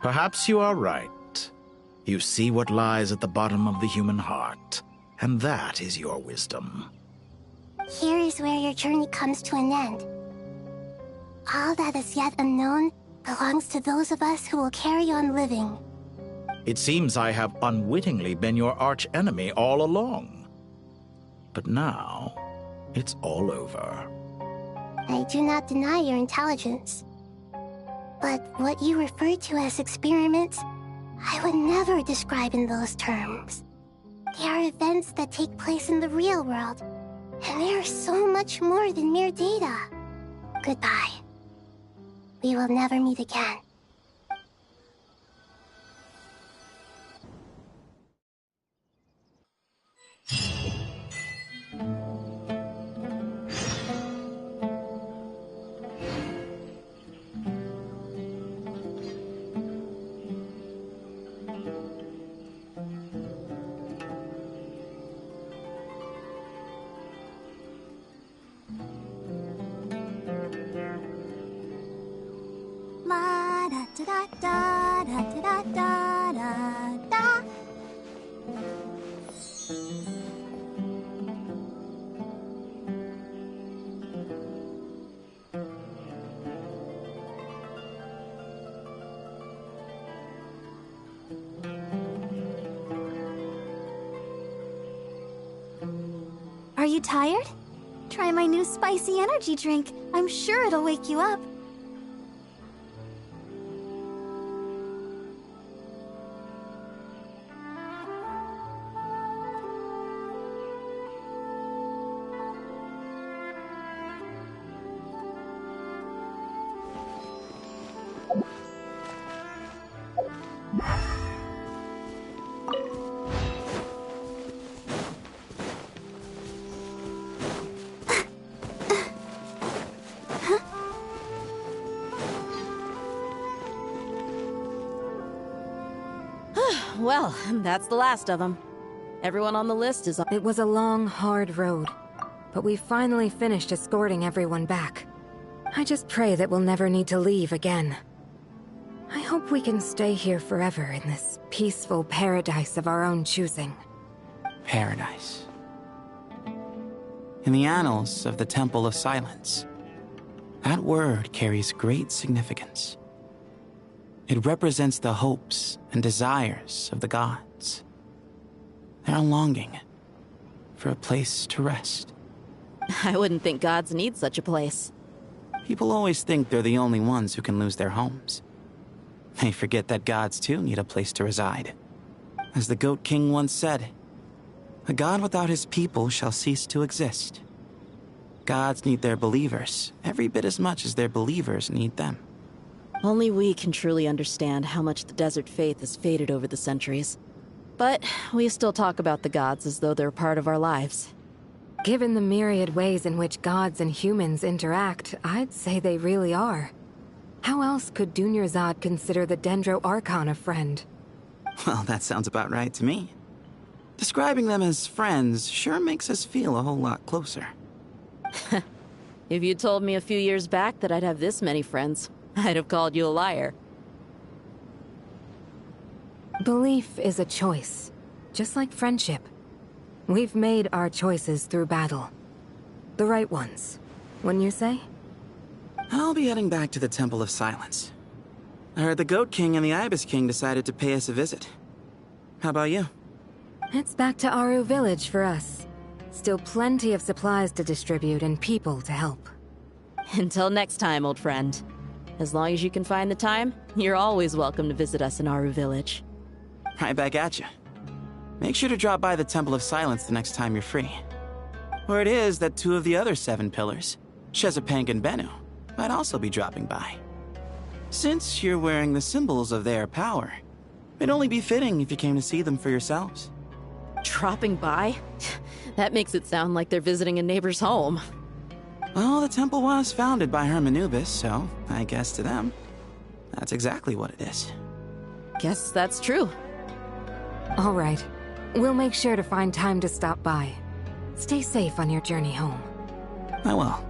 Perhaps you are right. You see what lies at the bottom of the human heart, and that is your wisdom. Here is where your journey comes to an end. All that is yet unknown belongs to those of us who will carry on living. It seems I have unwittingly been your arch-enemy all along. But now, it's all over. I do not deny your intelligence. But what you refer to as experiments, I would never describe in those terms. They are events that take place in the real world, and they are so much more than mere data. Goodbye. We will never meet again. Da-da-da-da-da-da-da-da. Are you tired? Try my new spicy energy drink. I'm sure it'll wake you up. Well, that's the last of them. Everyone on the list is... It was a long, hard road, but we finally finished escorting everyone back. I just pray that we'll never need to leave again. I hope we can stay here forever in this peaceful paradise of our own choosing. Paradise. in the annals of the Temple of Silence. That word carries great significance. It represents the hopes and desires of the gods. Their longing for a place to rest. I wouldn't think gods need such a place. People always think they're the only ones who can lose their homes. They forget that gods too need a place to reside. As the Goat King once said, "A god without his people shall cease to exist." Gods need their believers every bit as much as their believers need them. Only we can truly understand how much the desert faith has faded over the centuries. But we still talk about the gods as though they're part of our lives. Given the myriad ways in which gods and humans interact, I'd say they really are. How else could Dunyarzad consider the Dendro Archon a friend? Well, that sounds about right to me. Describing them as friends sure makes us feel a whole lot closer. If you told me a few years back that I'd have this many friends, I'd have called you a liar. Belief is a choice, just like friendship. We've made our choices through battle. The right ones, wouldn't you say? I'll be heading back to the Temple of Silence. I heard the Goat King and the Ibis King decided to pay us a visit. How about you? It's back to Aru Village for us. Still plenty of supplies to distribute and people to help. Until next time, old friend. As long as you can find the time, you're always welcome to visit us in Aru Village. Right back at you. Make sure to drop by the Temple of Silence the next time you're free. Word is that 2 of the other 7 pillars, Shezapank and Bennu, might also be dropping by. Since you're wearing the symbols of their power, it'd only be fitting if you came to see them for yourselves. Dropping by? That makes it sound like they're visiting a neighbor's home. Well, the temple was founded by Hermanubis, so I guess to them, that's exactly what it is. Guess that's true. All right. We'll make sure to find time to stop by. Stay safe on your journey home. I will.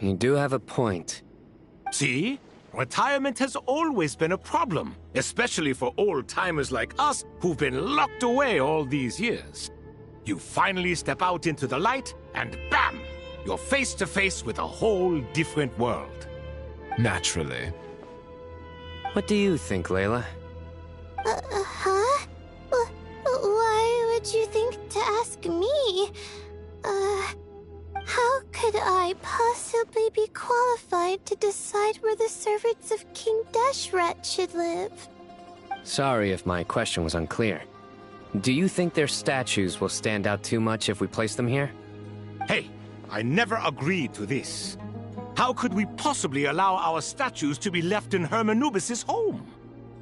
You do have a point. See? Retirement has always been a problem, especially for old-timers like us who've been locked away all these years. You finally step out into the light, and bam! You're face to face with a whole different world. Naturally. What do you think, Layla? Huh? Why would you think to ask me? How could I possibly be qualified to decide where the servants of King Deshret should live? Sorry if my question was unclear. Do you think their statues will stand out too much if we place them here? Hey, I never agreed to this. How could we possibly allow our statues to be left in Hermanubis' home?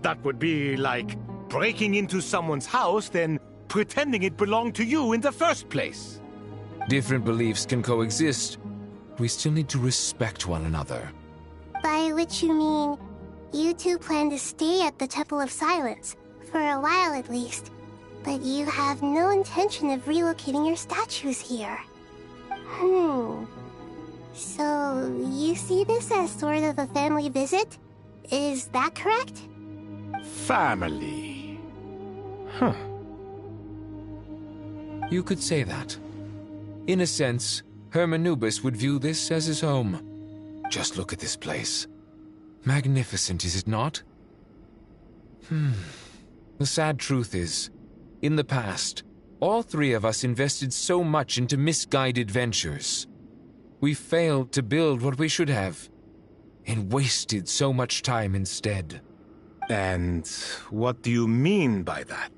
That would be like breaking into someone's house, then pretending it belonged to you in the first place. Different beliefs can coexist. We still need to respect one another. By which you mean, you two plan to stay at the Temple of Silence, for a while at least, but you have no intention of relocating your statues here. So, you see this as sort of a family visit? Is that correct? Family. Huh. You could say that. In a sense, Hermanubis would view this as his home. Just look at this place. Magnificent, is it not? The sad truth is, in the past, all 3 of us invested so much into misguided ventures. We failed to build what we should have, and wasted so much time instead. And what do you mean by that?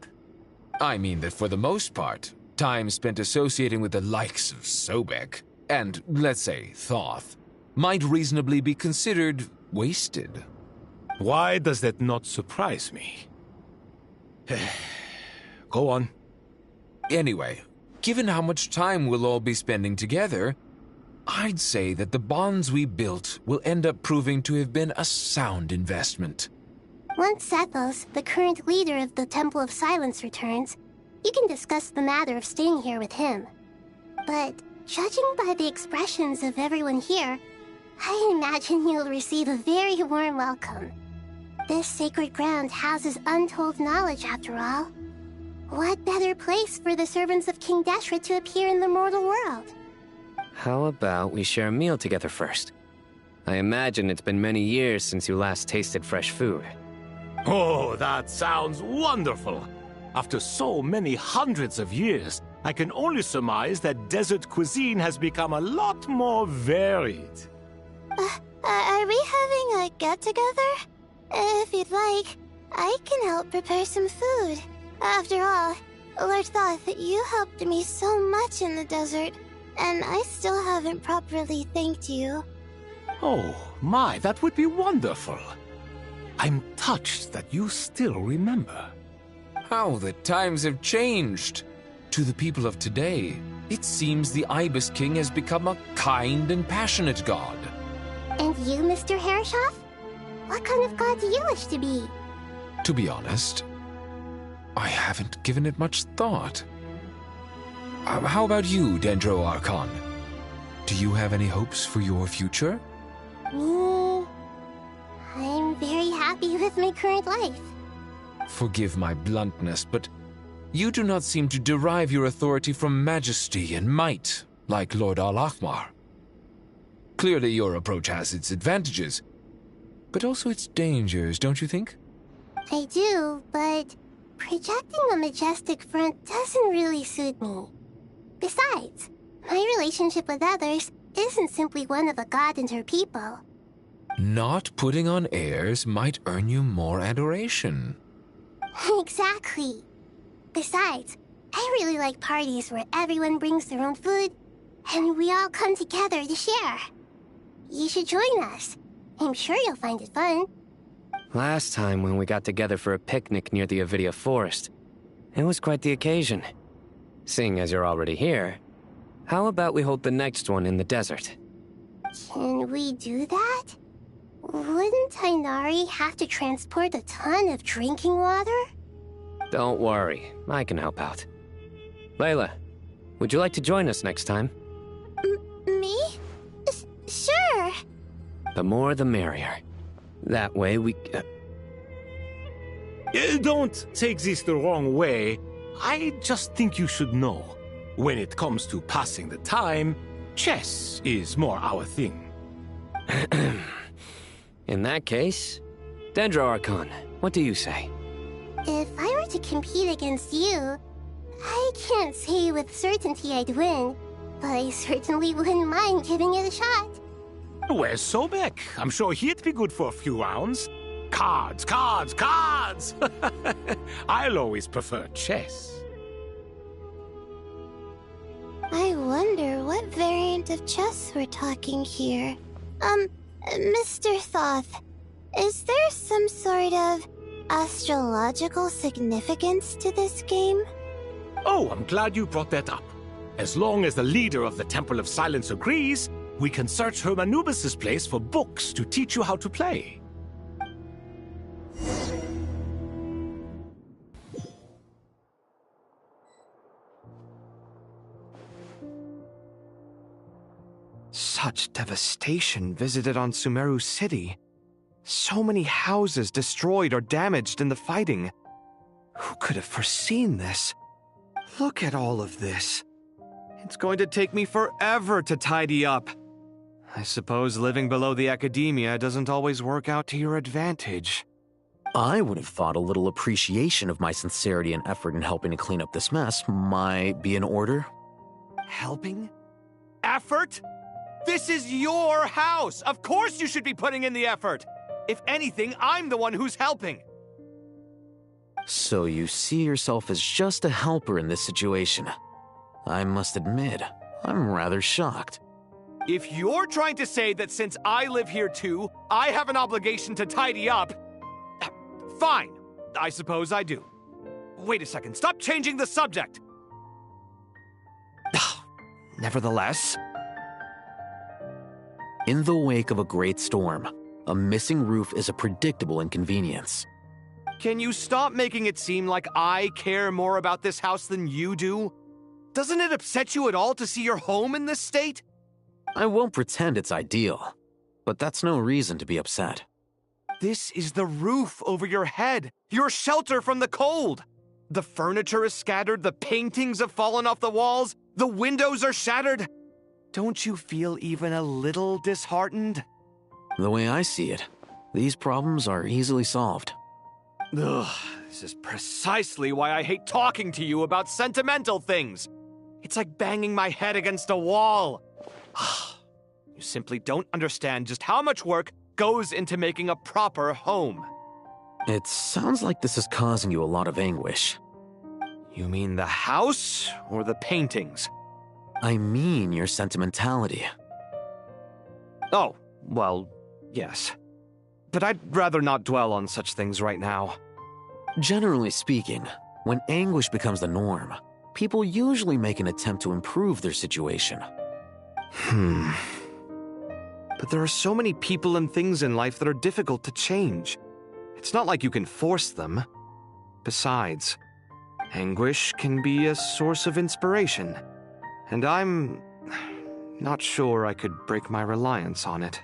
I mean that for the most part, time spent associating with the likes of Sobek, and, let's say, Thoth, might reasonably be considered wasted. Why does that not surprise me? Go on. Anyway, given how much time we'll all be spending together, I'd say that the bonds we built will end up proving to have been a sound investment. Once Sethos, the current leader of the Temple of Silence, returns, you can discuss the matter of staying here with him. But Judging by the expressions of everyone here, I imagine you'll receive a very warm welcome. This sacred ground houses untold knowledge, after all. What better place for the servants of King Deshret to appear in the mortal world? How about we share a meal together first? I imagine it's been many years since you last tasted fresh food. Oh, that sounds wonderful! After so many hundreds of years, I can only surmise that desert cuisine has become a lot more varied. Are we having a get-together? If you'd like, I can help prepare some food. After all, Lord Thoth, you helped me so much in the desert, and I still haven't properly thanked you. Oh, my, that would be wonderful. I'm touched that you still remember. How the times have changed. To the people of today, it seems the Ibis King has become a kind and passionate god. And you, Mr. Herreshoff? What kind of god do you wish to be? To be honest, I haven't given it much thought. How about you, Dendro Archon? Do you have any hopes for your future? Me? I'm very happy with my current life. Forgive my bluntness, but you do not seem to derive your authority from majesty and might, like Lord Al-Ahmar. Clearly your approach has its advantages, but also its dangers, don't you think? I do, but projecting a majestic front doesn't really suit me. Besides, my relationship with others isn't simply one of a god and her people. Not putting on airs might earn you more adoration. Exactly. Besides, I really like parties where everyone brings their own food, and we all come together to share. You should join us. I'm sure you'll find it fun. Last time when we got together for a picnic near the Avidia Forest, it was quite the occasion. Seeing as you're already here, how about we hold the next one in the desert? Can we do that? Wouldn't Tainari have to transport a ton of drinking water? Don't worry, I can help out. Layla, would you like to join us next time? Me? Sure. The more the merrier. That way we... Don't take this the wrong way. I just think you should know. When it comes to passing the time, chess is more our thing. In that case, Dendro Archon, what do you say? If I were to compete against you, I can't say with certainty I'd win, but I certainly wouldn't mind giving it a shot. Where's Sobek? I'm sure he'd be good for a few rounds. Cards, cards, cards! I'll always prefer chess. I wonder what variant of chess we're talking here. Mr. Thoth, is there some sort of astrological significance to this game? Oh, I'm glad you brought that up. As long as the leader of the Temple of Silence agrees, we can search Hermanubis' place for books to teach you how to play. Such devastation visited on Sumeru City. So many houses destroyed or damaged in the fighting. Who could have foreseen this? Look at all of this. It's going to take me forever to tidy up. I suppose living below the academia doesn't always work out to your advantage. I would have thought a little appreciation of my sincerity and effort in helping to clean up this mess might be in order. Helping? Effort? This is your house! Of course you should be putting in the effort! If anything, I'm the one who's helping! So you see yourself as just a helper in this situation. I must admit, I'm rather shocked. If you're trying to say that since I live here too, I have an obligation to tidy up, fine. I suppose I do. Wait a second, stop changing the subject! Nevertheless... In the wake of a great storm, a missing roof is a predictable inconvenience. Can you stop making it seem like I care more about this house than you do? Doesn't it upset you at all to see your home in this state? I won't pretend it's ideal, but that's no reason to be upset. This is the roof over your head, your shelter from the cold. The furniture is scattered, the paintings have fallen off the walls, the windows are shattered. Don't you feel even a little disheartened? The way I see it, these problems are easily solved. Ugh, this is precisely why I hate talking to you about sentimental things. It's like banging my head against a wall. You simply don't understand just how much work goes into making a proper home. It sounds like this is causing you a lot of anguish. You mean the house or the paintings? I mean your sentimentality. Oh, well, yes. But I'd rather not dwell on such things right now. Generally speaking, when anguish becomes the norm, people usually make an attempt to improve their situation. But there are so many people and things in life that are difficult to change. It's not like you can force them. Besides, anguish can be a source of inspiration, and I'm not sure I could break my reliance on it.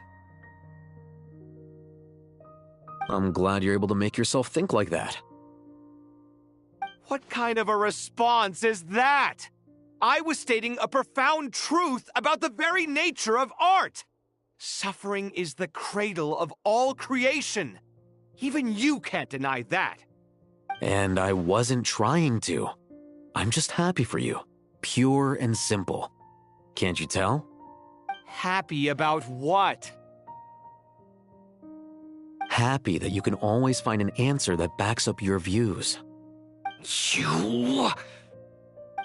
I'm glad you're able to make yourself think like that. What kind of a response is that? I was stating a profound truth about the very nature of art. Suffering is the cradle of all creation. Even you can't deny that. And I wasn't trying to. I'm just happy for you. Pure and simple. Can't you tell? Happy about what? Happy that you can always find an answer that backs up your views. You...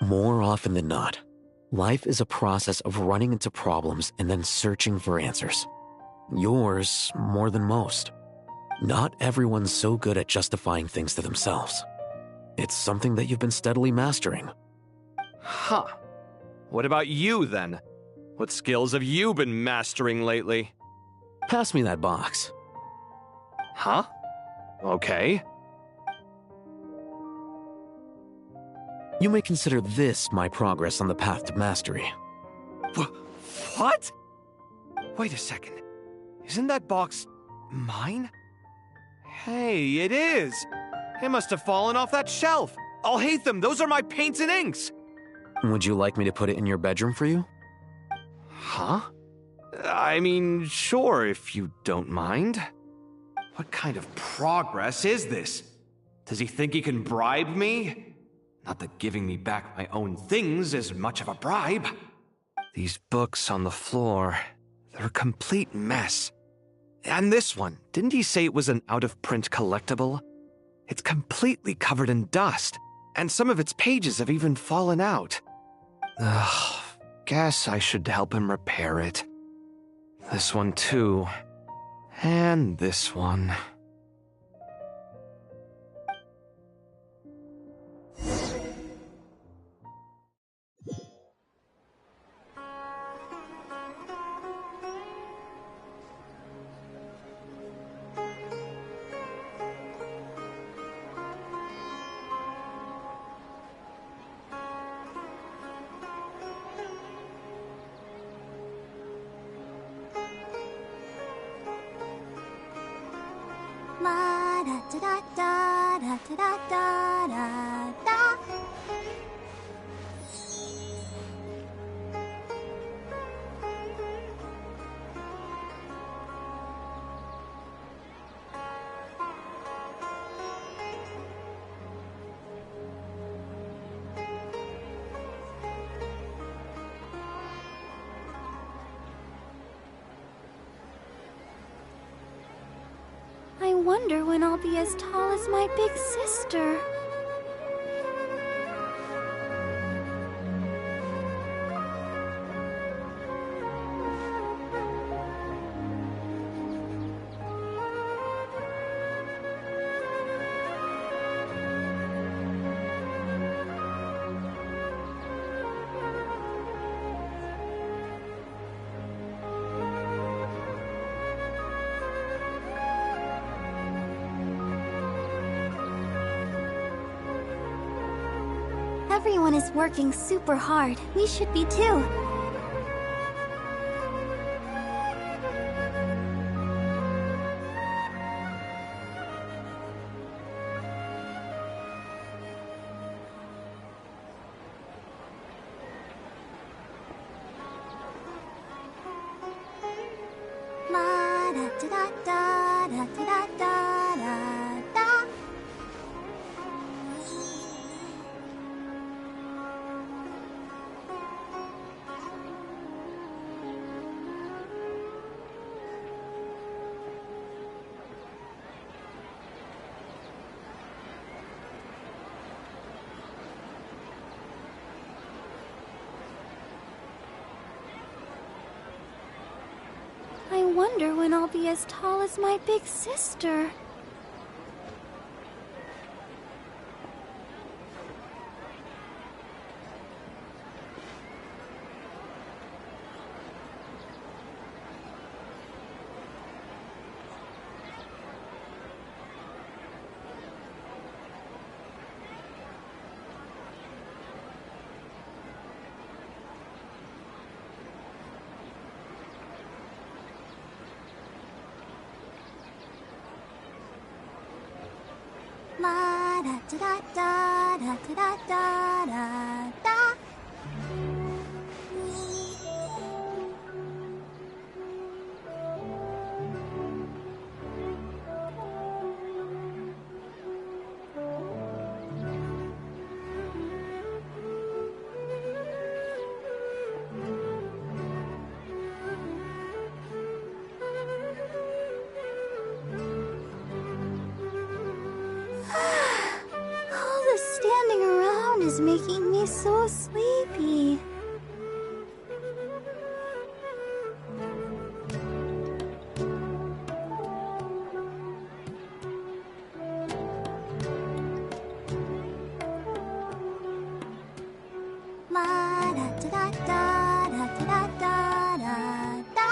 More often than not, life is a process of running into problems and then searching for answers. Yours more than most. Not everyone's so good at justifying things to themselves. It's something that you've been steadily mastering. Huh. What about you, then? What skills have you been mastering lately? Pass me that box. Huh? Okay. You may consider this my progress on the path to mastery. What? Wait a second. Isn't that box mine? Hey, it is. It must have fallen off that shelf. I'll hate them. Those are my paints and inks. Would you like me to put it in your bedroom for you? Huh? I mean, sure, if you don't mind. What kind of progress is this? Does he think he can bribe me? Not that giving me back my own things is much of a bribe. These books on the floor, they're a complete mess. And this one, didn't he say it was an out-of-print collectible? It's completely covered in dust, and some of its pages have even fallen out. Ugh, guess I should help him repair it. This one too. And this one. La da da da da da da da da da. I wonder when I'll be as tall as my big sister. Everyone is working super hard. We should be too. La da da da da da da da da da. I wonder when I'll be as tall as my big sister. La da da da da da da da da. All the standing around is making me so sleepy. La da da da da da da da da.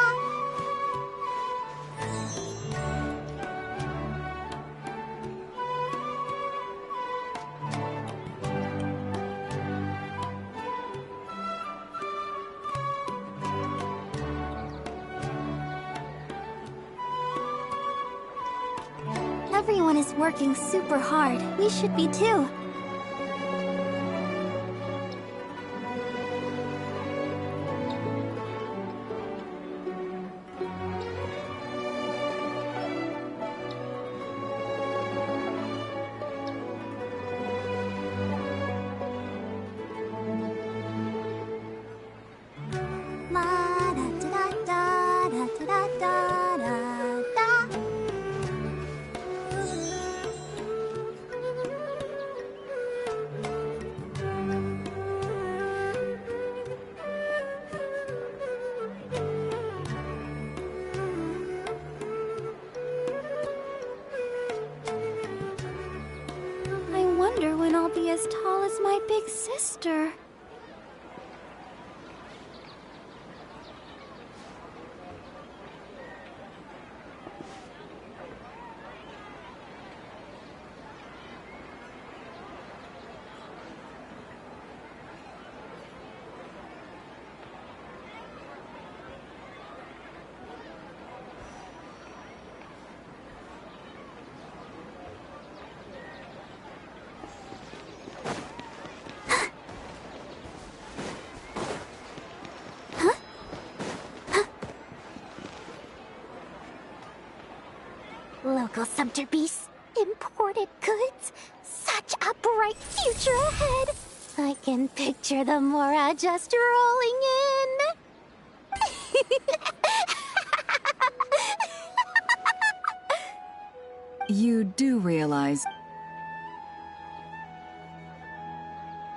Everyone is working super hard. We should be too. La da da da da da da da da. I wonder when I'll be as tall as my big sister. Local sumter beasts, imported goods, such a bright future ahead. I can picture the Mora just rolling in. You do realize...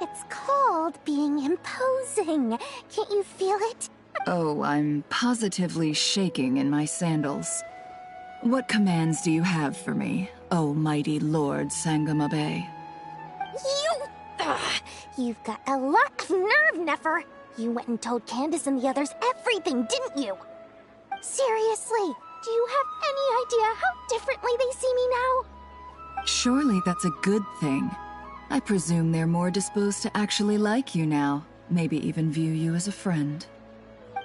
It's called being imposing. Can't you feel it? Oh, I'm positively shaking in my sandals. What commands do you have for me, oh mighty Lord Sangamabe? You've got a lot of nerve, Nefer. You went and told Candace and the others everything, didn't you? Seriously, do you have any idea how differently they see me now? Surely that's a good thing. I presume they're more disposed to actually like you now, maybe even view you as a friend.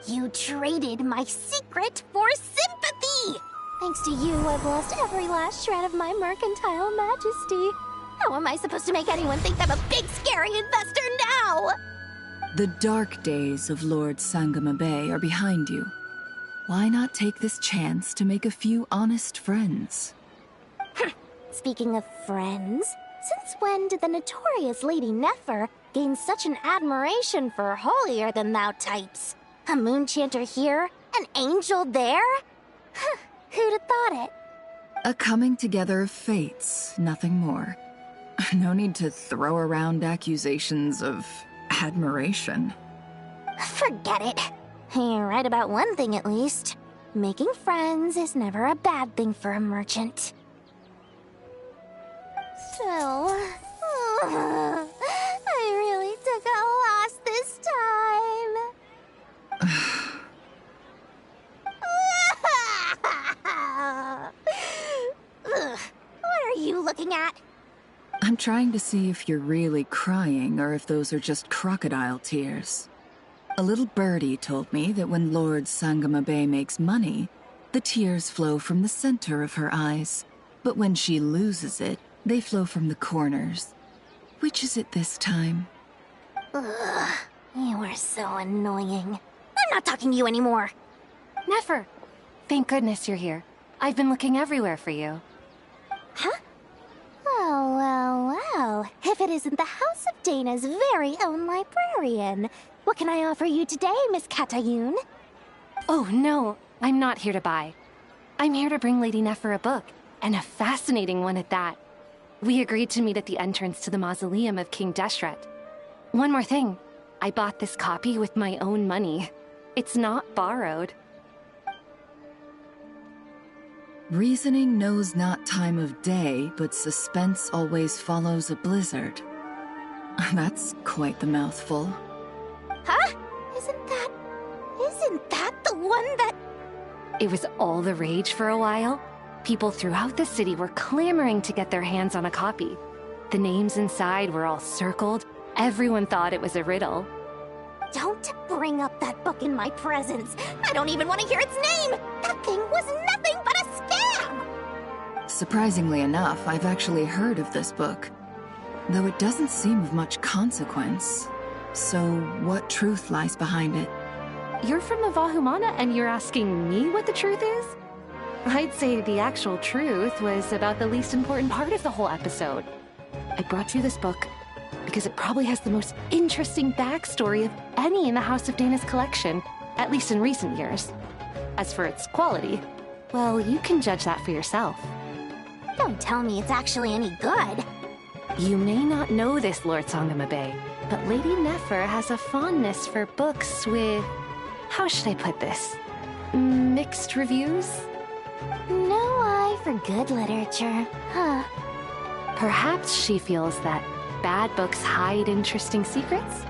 You traded my secret for sympathy! Thanks to you, I've lost every last shred of my mercantile majesty. How am I supposed to make anyone think I'm a big, scary investor now? The dark days of Lord Sangama Bay are behind you. Why not take this chance to make a few honest friends? Speaking of friends, since when did the notorious Lady Nefer gain such an admiration for holier-than-thou types? A moonchanter here? An angel there? Who'd have thought it? A coming together of fates, nothing more. No need to throw around accusations of admiration. Forget it. You're right about one thing at least. Making friends is never a bad thing for a merchant. So, I really took a loss this time. What are you looking at? I'm trying to see if you're really crying or if those are just crocodile tears. A little birdie told me that when Lord Sangama Bay makes money, the tears flow from the center of her eyes. But when she loses it, they flow from the corners. Which is it this time? Ugh, you are so annoying. I'm not talking to you anymore. Nefer! Thank goodness you're here. I've been looking everywhere for you. Huh? Well. If it isn't the House of Dana's very own librarian. What can I offer you today, Miss Katayun? Oh, no. I'm not here to buy. I'm here to bring Lady Nefer a book, and a fascinating one at that. We agreed to meet at the entrance to the mausoleum of King Deshret. One more thing. I bought this copy with my own money. It's not borrowed. Reasoning knows not time of day, but suspense always follows a blizzard. That's quite the mouthful. Huh? Isn't that the one that... It was all the rage for a while. People throughout the city were clamoring to get their hands on a copy. The names inside were all circled. Everyone thought it was a riddle. Don't bring up that book in my presence. I don't even want to hear its name. That thing was nothing but a scam. Surprisingly enough, I've actually heard of this book, though it doesn't seem of much consequence. So, what truth lies behind it? You're from the Vahumana and you're asking me what the truth is? I'd say the actual truth was about the least important part of the whole episode. I brought you this book because it probably has the most interesting backstory of any in the House of Dana's collection, at least in recent years. As for its quality, well, you can judge that for yourself. Don't tell me it's actually any good. You may not know this, Lord Sangama Bay, but Lady Nefer has a fondness for books with... how should I put this? Mixed reviews? No eye for good literature, huh? Perhaps she feels that bad books hide interesting secrets?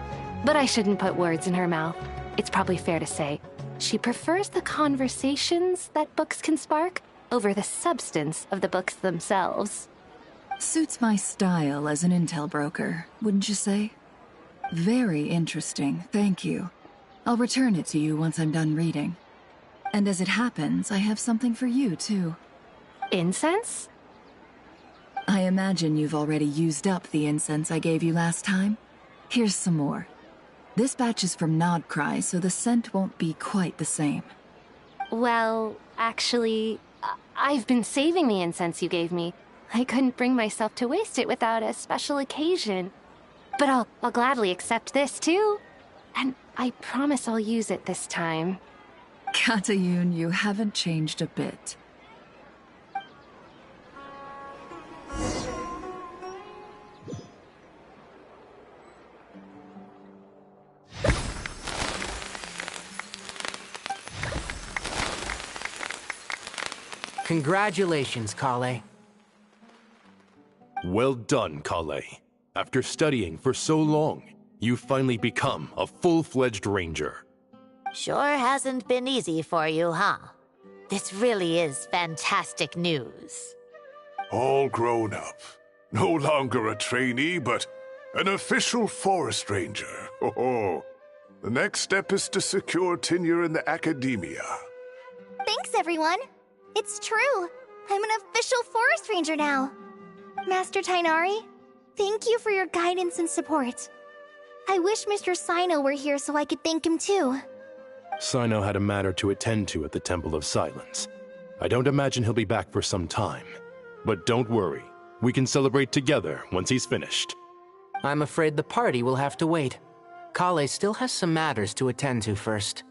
But I shouldn't put words in her mouth. It's probably fair to say she prefers the conversations that books can spark over the substance of the books themselves. Suits my style as an intel broker, wouldn't you say? Very interesting, thank you. I'll return it to you once I'm done reading. And as it happens, I have something for you, too. Incense? I imagine you've already used up the incense I gave you last time. Here's some more. This batch is from Nodcry, so the scent won't be quite the same. Well, actually, I've been saving the incense you gave me. I couldn't bring myself to waste it without a special occasion. But I'll gladly accept this, too. And I promise I'll use it this time. Katayun, you haven't changed a bit. Congratulations, Kale. Well done, Kale. After studying for so long, you've finally become a full-fledged ranger. Sure hasn't been easy for you, huh? This really is fantastic news. All grown up. No longer a trainee, but an official forest ranger. Oh, the next step is to secure tenure in the academia. Thanks, everyone. It's true. I'm an official forest ranger now. Master Tainari, thank you for your guidance and support. I wish Mr. Sino were here so I could thank him too. Sino had a matter to attend to at the Temple of Silence. I don't imagine he'll be back for some time. But don't worry. We can celebrate together once he's finished. I'm afraid the party will have to wait. Kale still has some matters to attend to first.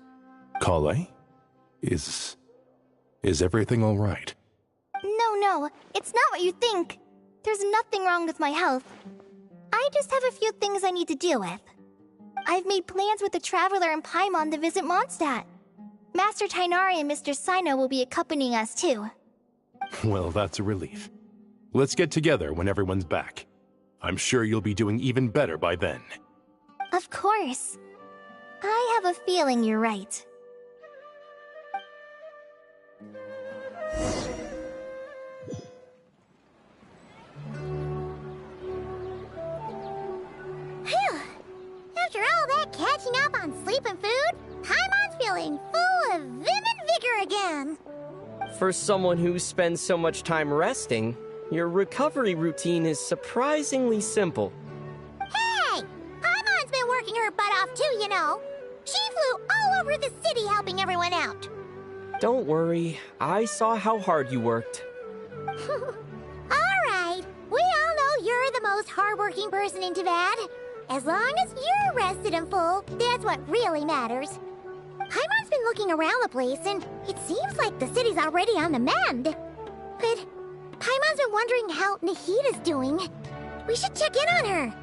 Kale? Is everything all right? No, it's not what you think. There's nothing wrong with my health. I just have a few things I need to deal with. I've made plans with the Traveler and Paimon to visit Mondstadt. Master Tainari and Mr. Sino will be accompanying us too. Well, that's a relief. Let's get together when everyone's back. I'm sure you'll be doing even better by then. Of course. I have a feeling you're right. Phew! After all that catching up on sleep and food, Paimon's feeling full of vim and vigor again. For someone who spends so much time resting, your recovery routine is surprisingly simple. Hey! Paimon's been working her butt off too, you know. She flew all over the city helping everyone out. Don't worry, I saw how hard you worked. Alright, we all know you're the most hardworking person in Tavad. As long as you're rested and full, that's what really matters. Paimon's been looking around the place, and it seems like the city's already on the mend. But Paimon's been wondering how Nahida's doing. We should check in on her.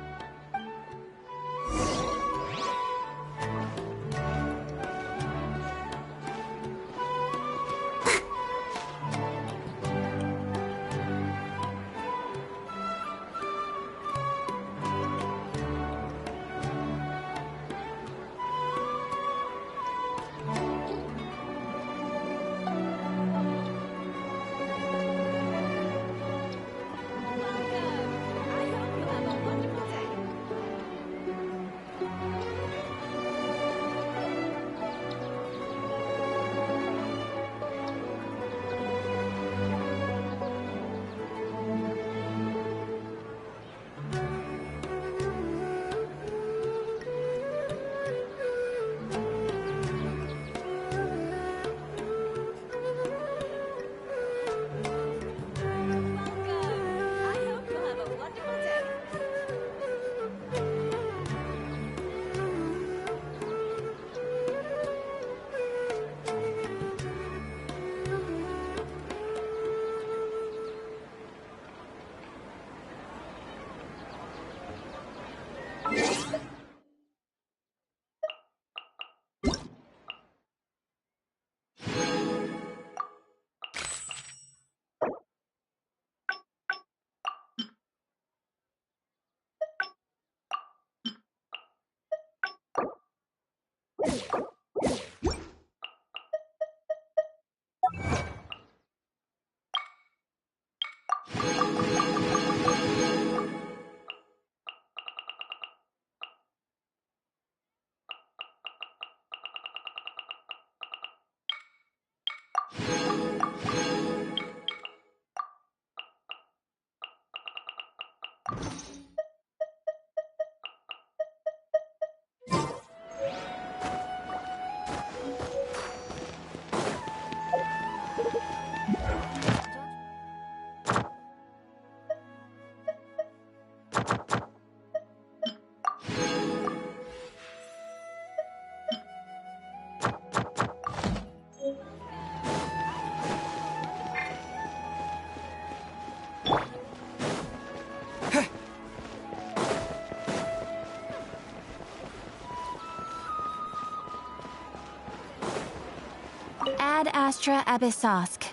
Ad Astra Abyssosk.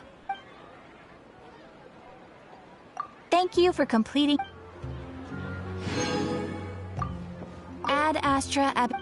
Thank you for completing. Ad Astra Ab.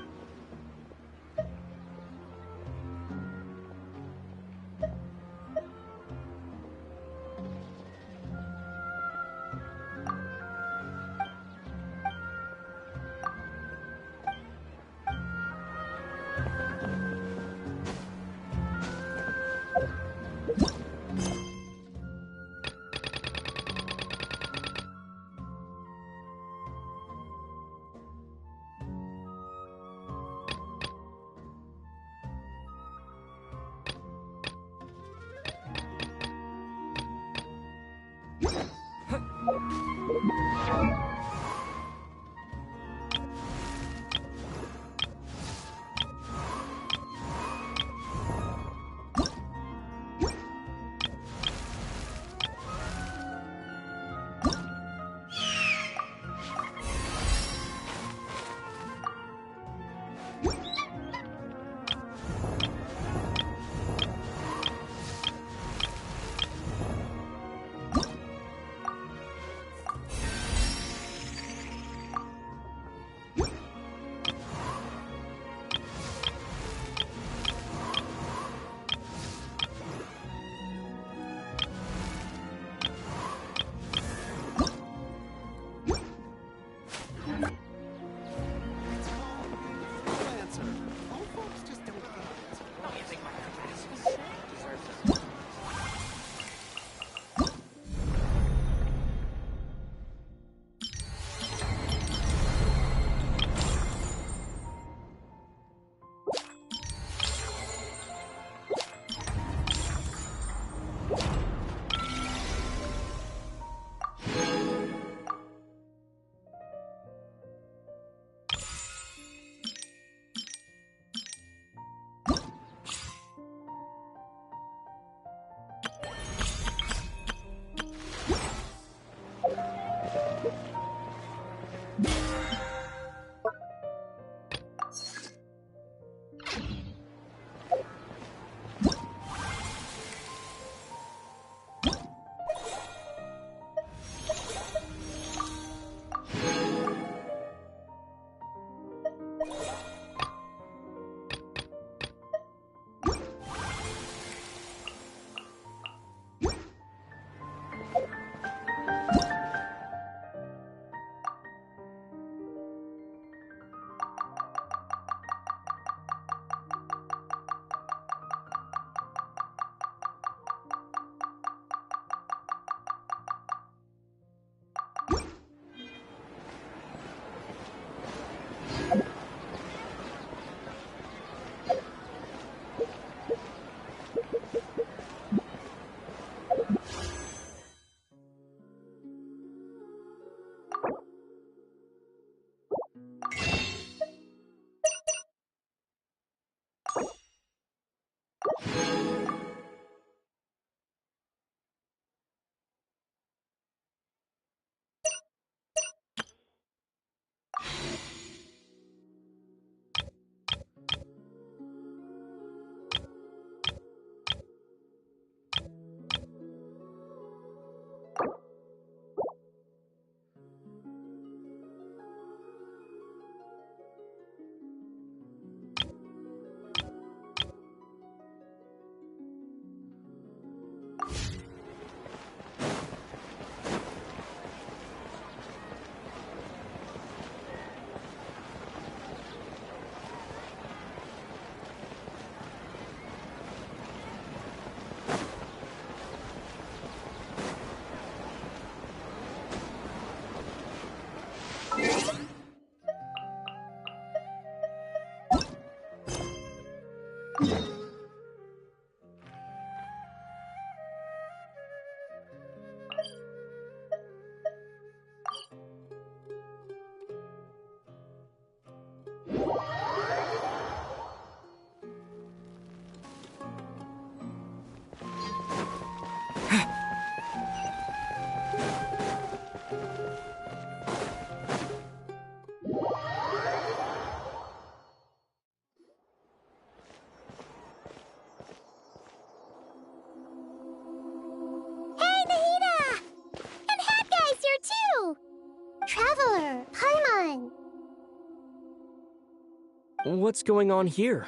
What's going on here?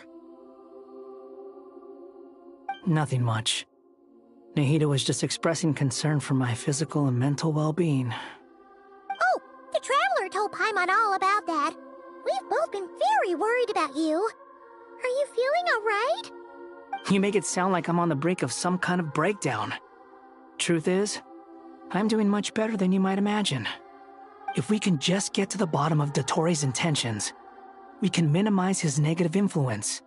Nothing much. Nahida was just expressing concern for my physical and mental well-being. Oh, the Traveler told Paimon all about that. We've both been very worried about you. Are you feeling alright? You make it sound like I'm on the brink of some kind of breakdown. Truth is, I'm doing much better than you might imagine. If we can just get to the bottom of Dottoro's intentions, we can minimize his negative influence.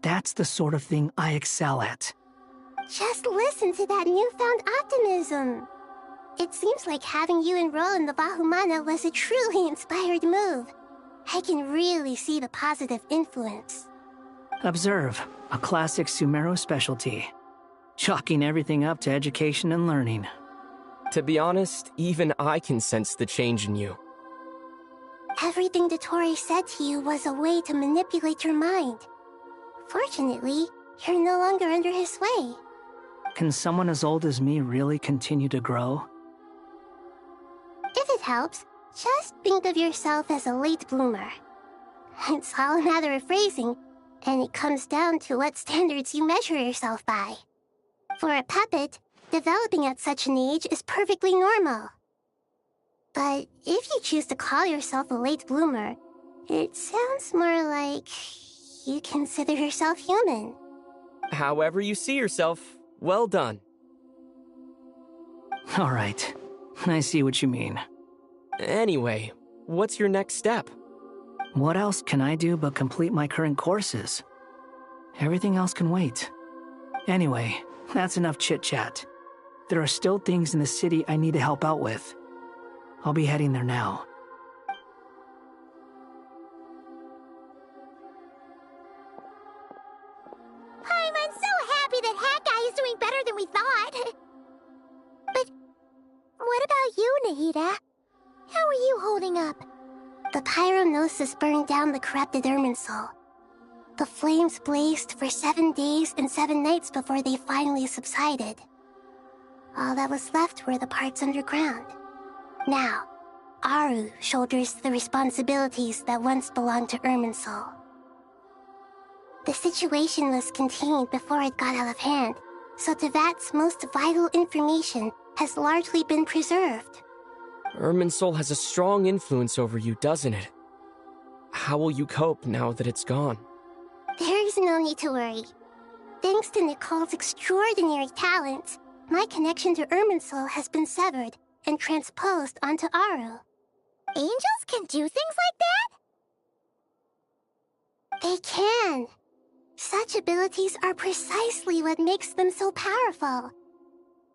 That's the sort of thing I excel at. Just listen to that newfound optimism. It seems like having you enroll in the Vahumana was a truly inspired move. I can really see the positive influence. Observe, a classic Sumeru specialty. Chalking everything up to education and learning. To be honest, even I can sense the change in you. Everything Dottore said to you was a way to manipulate your mind. Fortunately, you're no longer under his sway. Can someone as old as me really continue to grow? If it helps, just think of yourself as a late bloomer. It's all a matter of phrasing, and it comes down to what standards you measure yourself by. For a puppet, developing at such an age is perfectly normal. But if you choose to call yourself a late bloomer, it sounds more like you consider yourself human. However you see yourself, well done. All right, I see what you mean. Anyway, what's your next step? What else can I do but complete my current courses? Everything else can wait. Anyway, that's enough chit-chat. There are still things in the city I need to help out with. I'll be heading there now. I'm so happy that Hat Guy is doing better than we thought. But what about you, Nahida? How are you holding up? The pyronosis burned down the corrupted Irminsul. The flames blazed for 7 days and 7 nights before they finally subsided. All that was left were the parts underground. Now, Aru shoulders the responsibilities that once belonged to Irminsul. The situation was contained before it got out of hand, so Tevat's most vital information has largely been preserved. Irminsul has a strong influence over you, doesn't it? How will you cope now that it's gone? There is no need to worry. Thanks to Nicole's extraordinary talents, my connection to Irminsul has been severed and transposed onto Aru. Angels can do things like that? They can. Such abilities are precisely what makes them so powerful.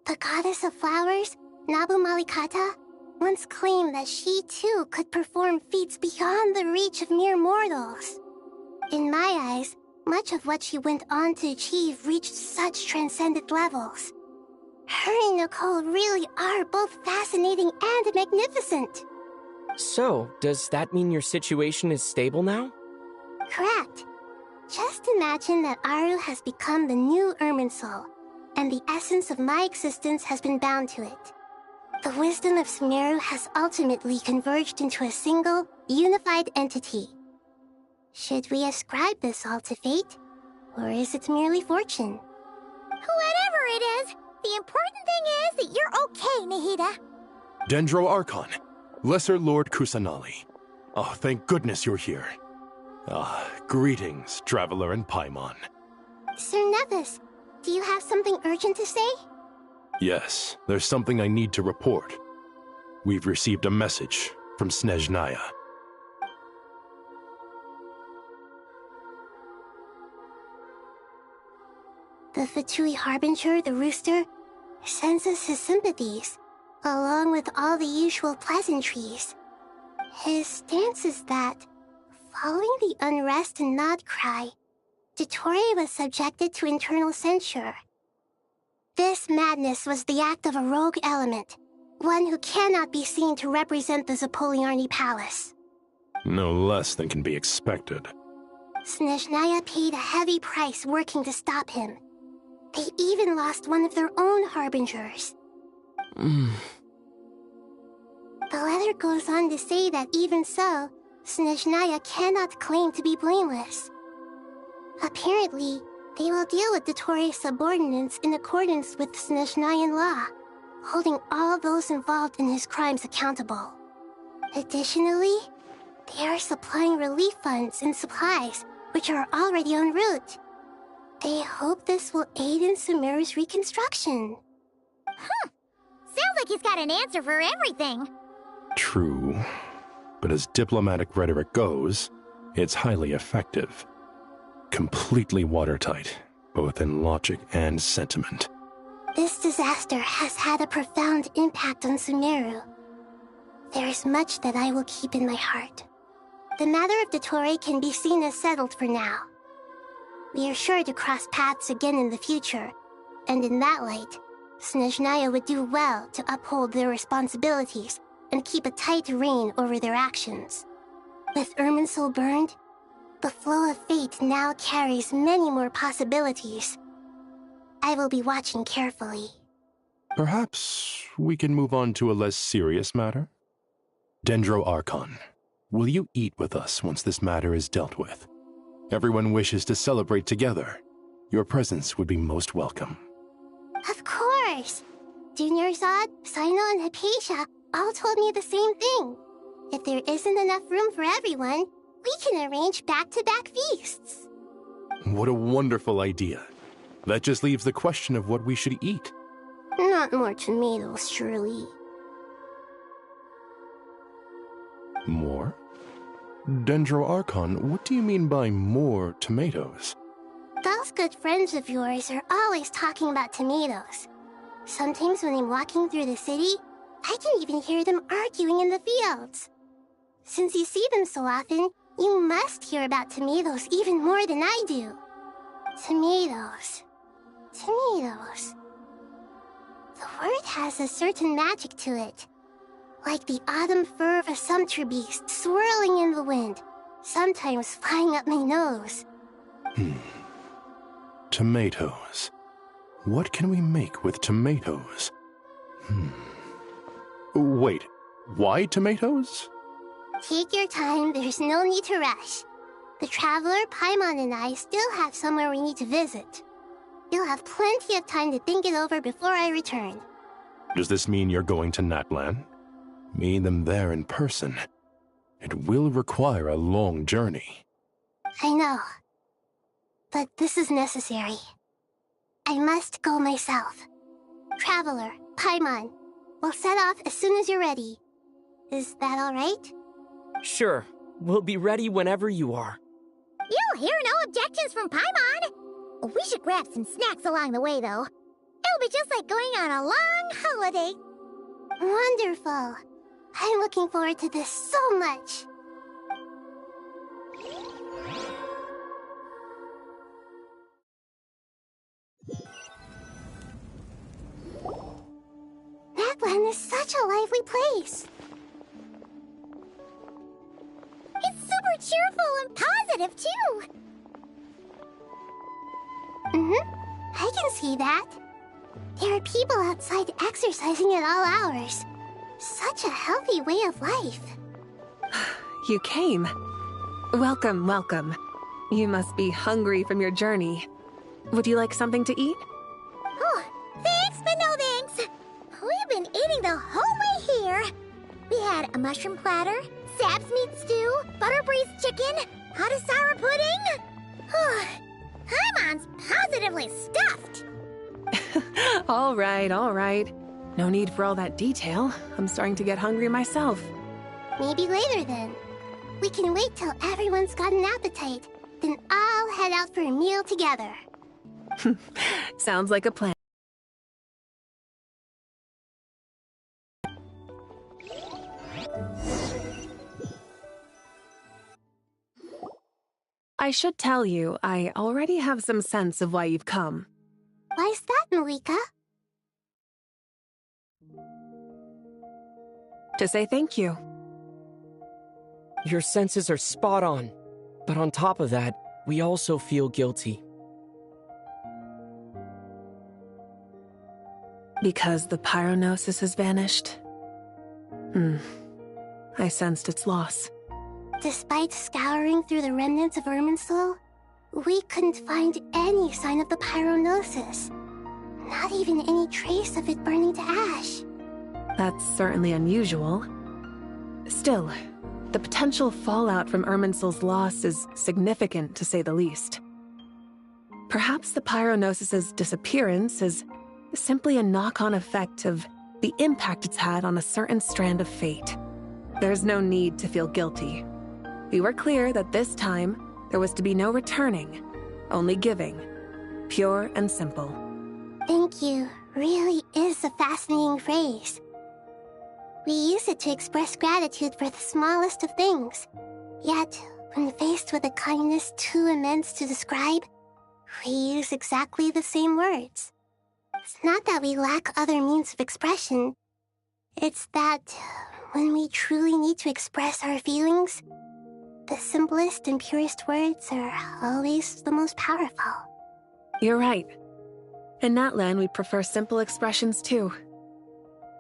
The goddess of flowers, Nabu Malikata, once claimed that she too could perform feats beyond the reach of mere mortals. In my eyes, much of what she went on to achieve reached such transcendent levels. Her and Nicole really are both fascinating and magnificent. So, does that mean your situation is stable now? Correct. Just imagine that Aru has become the new Irminsul, and the essence of my existence has been bound to it. The wisdom of Sumeru has ultimately converged into a single, unified entity. Should we ascribe this all to fate, or is it merely fortune? Whatever it is, the important thing is that you're okay, Nahida. Dendro Archon, Lesser Lord Kusanali. Oh, thank goodness you're here. Greetings, Traveler and Paimon. Sir Nevis, do you have something urgent to say? Yes, there's something I need to report. We've received a message from Snezhnaya. The Fatui Harbinger, the Rooster, sends us his sympathies, along with all the usual pleasantries. His stance is that, following the unrest in Nodcry, Dottore was subjected to internal censure. This madness was the act of a rogue element, one who cannot be seen to represent the Zapoliarni Palace. No less than can be expected. Snezhnaya paid a heavy price working to stop him. They even lost one of their own harbingers. The letter goes on to say that even so, Snezhnaya cannot claim to be blameless. Apparently, they will deal with Dottore's subordinates in accordance with Snezhnayan law, holding all those involved in his crimes accountable. Additionally, they are supplying relief funds and supplies, which are already en route. They hope this will aid in Sumeru's reconstruction. Sounds like he's got an answer for everything. True, but as diplomatic rhetoric goes, it's highly effective. Completely watertight, both in logic and sentiment. This disaster has had a profound impact on Sumeru. There is much that I will keep in my heart. The matter of Dottore can be seen as settled for now. We are sure to cross paths again in the future, and in that light, Snezhnaya would do well to uphold their responsibilities and keep a tight rein over their actions. With Irminsul burned, the flow of fate now carries many more possibilities. I will be watching carefully. Perhaps we can move on to a less serious matter? Dendro Archon, will you eat with us once this matter is dealt with? Everyone wishes to celebrate together. Your presence would be most welcome. Of course! Junior Zod, Sino, and Hypatia all told me the same thing. If there isn't enough room for everyone, we can arrange back-to-back feasts. What a wonderful idea. That just leaves the question of what we should eat. Not more tomatoes, surely. More? Dendro Archon, what do you mean by more tomatoes? Those good friends of yours are always talking about tomatoes. Sometimes when I'm walking through the city, I can even hear them arguing in the fields. Since you see them so often, you must hear about tomatoes even more than I do. Tomatoes. Tomatoes. The word has a certain magic to it. Like the autumn fur of a sumpter beast swirling in the wind, sometimes flying up my nose. Tomatoes. What can we make with tomatoes? Wait, why tomatoes? Take your time, there's no need to rush. The Traveler, Paimon, and I still have somewhere we need to visit. You'll have plenty of time to think it over before I return. Does this mean you're going to Natlan? Meet them there in person. It will require a long journey. I know. But this is necessary. I must go myself. Traveler, Paimon, we'll set off as soon as you're ready. Is that all right? Sure. We'll be ready whenever you are. You'll hear no objections from Paimon. We should grab some snacks along the way, though. It'll be just like going on a long holiday. Wonderful. I'm looking forward to this so much. Natlan is such a lively place. It's super cheerful and positive, too. I can see that. There are people outside exercising at all hours. Such a healthy way of life. You came. Welcome, welcome. You must be hungry from your journey. Would you like something to eat? Oh, thanks, but no thanks. We've been eating the whole way here. We had a mushroom platter, Sab's meat stew, butter braised chicken, Hadasara pudding. Paimon's positively stuffed. All right, all right. No need for all that detail. I'm starting to get hungry myself. Maybe later then. We can wait till everyone's got an appetite, then I'll head out for a meal together. Sounds like a plan. I should tell you, I already have some sense of why you've come. Why's that, Malika? To say thank you. Your senses are spot on. But on top of that, we also feel guilty. Because the pyronosis has vanished? I sensed its loss. Despite scouring through the remnants of Irminsul, we couldn't find any sign of the pyronosis. Not even any trace of it burning to ash. That's certainly unusual. Still, the potential fallout from Irminsul's loss is significant, to say the least. Perhaps the pyronosis's disappearance is simply a knock-on effect of the impact it's had on a certain strand of fate. There's no need to feel guilty. We were clear that this time, there was to be no returning, only giving. Pure and simple. Thank you, really is a fascinating phrase. We use it to express gratitude for the smallest of things. Yet, when faced with a kindness too immense to describe, we use exactly the same words. It's not that we lack other means of expression. It's that when we truly need to express our feelings, the simplest and purest words are always the most powerful. You're right. In Natlan, we prefer simple expressions too.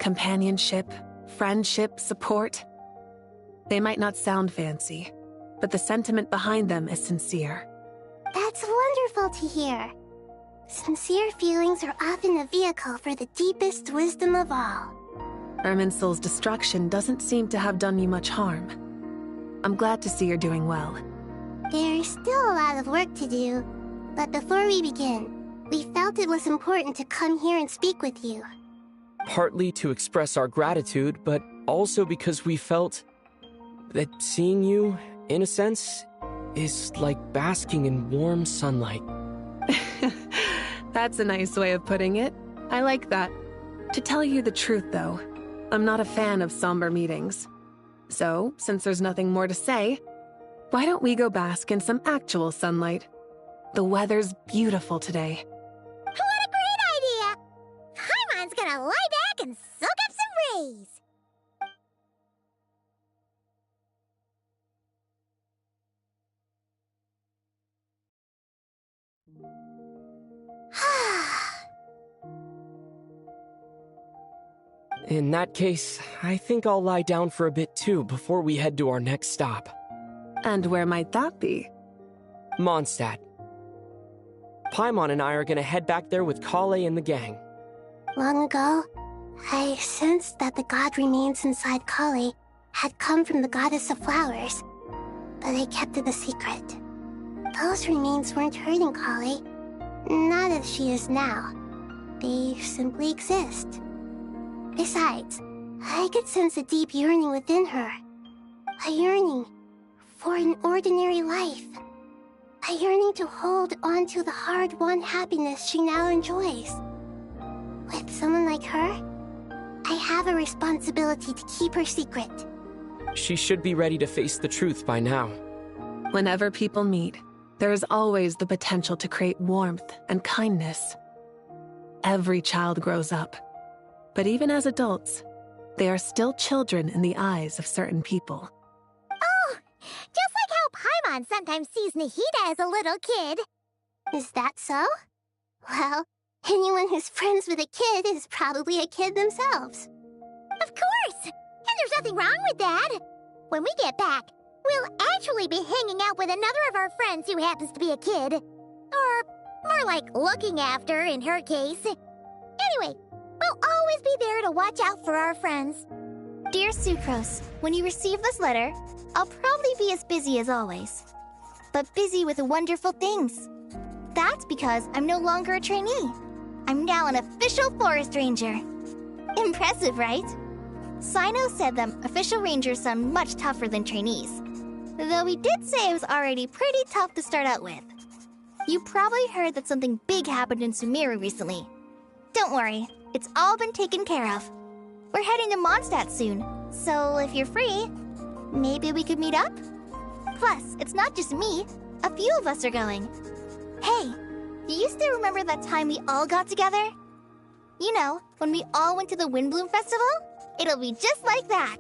Companionship, friendship, support. They might not sound fancy, but the sentiment behind them is sincere. That's wonderful to hear. Sincere feelings are often a vehicle for the deepest wisdom of all. Irminsul's destruction doesn't seem to have done you much harm. I'm glad to see you're doing well. There's still a lot of work to do, but before we begin, we felt it was important to come here and speak with you. Partly to express our gratitude, but also because we felt that seeing you, in a sense, is like basking in warm sunlight. That's a nice way of putting it. I like that. To tell you the truth, though, I'm not a fan of somber meetings. So, since there's nothing more to say, why don't we go bask in some actual sunlight? The weather's beautiful today. What a great idea! Paimon's gonna lie back and soak up some rays! In that case, I think I'll lie down for a bit too before we head to our next stop. And where might that be? Mondstadt. Paimon and I are gonna head back there with Kale and the gang. Long ago, I sensed that the god remains inside Kale had come from the goddess of flowers, but I kept it a secret. Those remains weren't hurting Kale, not as she is now. They simply exist. Besides, I could sense a deep yearning within her. A yearning for an ordinary life. A yearning to hold on to the hard-won happiness she now enjoys. With someone like her, I have a responsibility to keep her secret. She should be ready to face the truth by now. Whenever people meet, there is always the potential to create warmth and kindness. Every child grows up. But even as adults, they are still children in the eyes of certain people. Oh, just like how Paimon sometimes sees Nahida as a little kid. Is that so? Well, anyone who's friends with a kid is probably a kid themselves. Of course! And there's nothing wrong with that. When we get back, we'll actually be hanging out with another of our friends who happens to be a kid. Or more like looking after, in her case. Anyway, we'll always be there to watch out for our friends. Dear Sucrose, when you receive this letter, I'll probably be as busy as always. But busy with wonderful things. That's because I'm no longer a trainee. I'm now an official forest ranger. Impressive, right? Sino said that official rangers sound much tougher than trainees. Though he did say it was already pretty tough to start out with. You probably heard that something big happened in Sumeru recently. Don't worry, it's all been taken care of. We're heading to Mondstadt soon, so if you're free, maybe we could meet up? Plus, it's not just me. A few of us are going. Hey, do you still remember that time we all got together? You know, when we all went to the Windbloom Festival? It'll be just like that.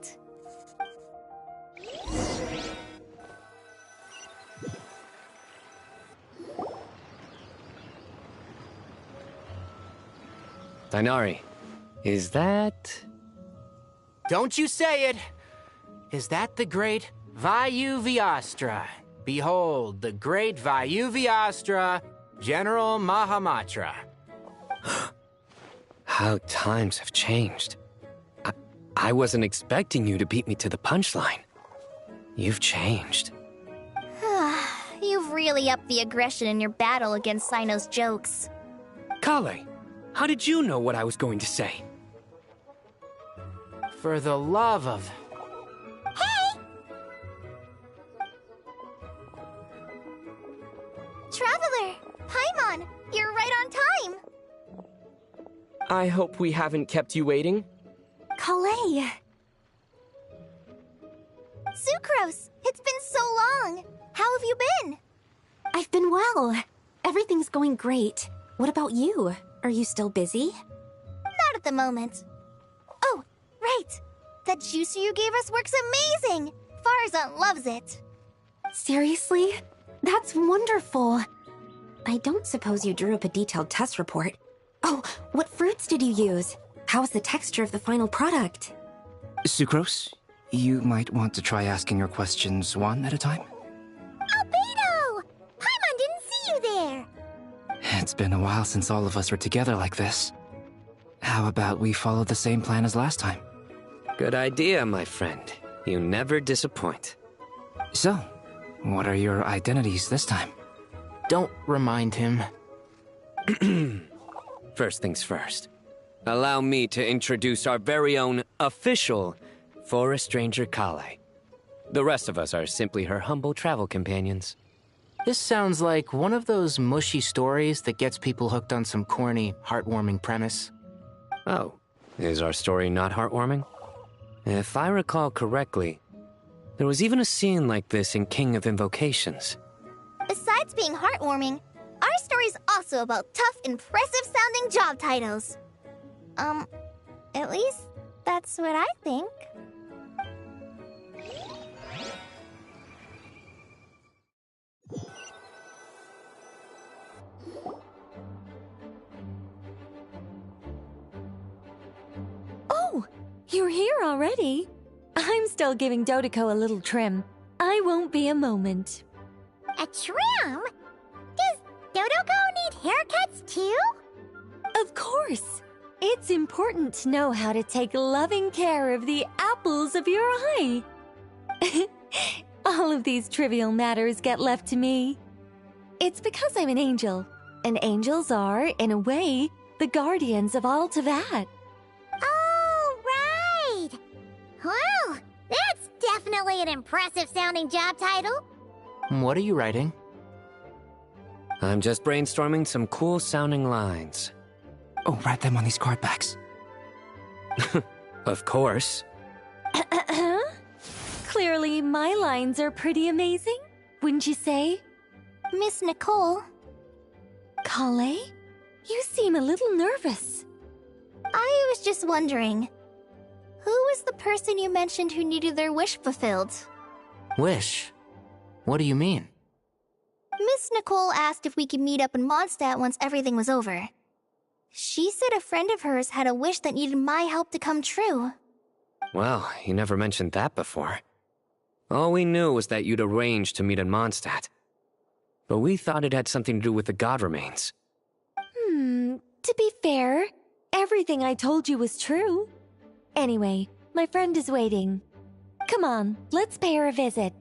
Dainari, is that... Don't you say it! Is that the great Vayu-Vyastra? Behold, the great Vayu-Vyastra, General Mahamatra. How times have changed. I wasn't expecting you to beat me to the punchline. You've changed. You've really upped the aggression in your battle against Sino's jokes. Kale, how did you know what I was going to say? For the love of... Hey! Traveler! Paimon! You're right on time! I hope we haven't kept you waiting. Calais! Sucrose! It's been so long! How have you been? I've been well. Everything's going great. What about you? Are you still busy? Not at the moment. Oh, right! That juicer you gave us works amazing! Farzan loves it. Seriously? That's wonderful. I don't suppose you drew up a detailed test report. Oh, what fruits did you use? How's the texture of the final product? Sucrose, you might want to try asking your questions one at a time. Albedo! Paimon didn't see you there! It's been a while since all of us were together like this. How about we follow the same plan as last time? Good idea, my friend. You never disappoint. So, what are your identities this time? Don't remind him. First things first. Allow me to introduce our very own official Forest Ranger Calais. The rest of us are simply her humble travel companions. This sounds like one of those mushy stories that gets people hooked on some corny, heartwarming premise. Oh, is our story not heartwarming? If I recall correctly, there was even a scene like this in King of Invocations. Besides being heartwarming, our story's also about tough, impressive-sounding job titles. At least that's what I think. Oh, you're here already? I'm still giving Dodoco a little trim. I won't be a moment. A trim? Does Dodoco need haircuts too? Of course. It's important to know how to take loving care of the apples of your eye. All of these trivial matters get left to me. It's because I'm an angel, and angels are, in a way, the guardians of all Teyvat. Oh, right! Well, that's definitely an impressive-sounding job title. What are you writing? I'm just brainstorming some cool-sounding lines. Oh, write them on these card backs. Of course. Clearly, my lines are pretty amazing, wouldn't you say? Miss Nicole. Calais? You seem a little nervous. I was just wondering, who was the person you mentioned who needed their wish fulfilled? Wish? What do you mean? Miss Nicole asked if we could meet up in Mondstadt once everything was over. She said a friend of hers had a wish that needed my help to come true. Well, you never mentioned that before. All we knew was that you'd arranged to meet in Mondstadt. But we thought it had something to do with the god remains. To be fair, everything I told you was true. Anyway, my friend is waiting. Come on, let's pay her a visit.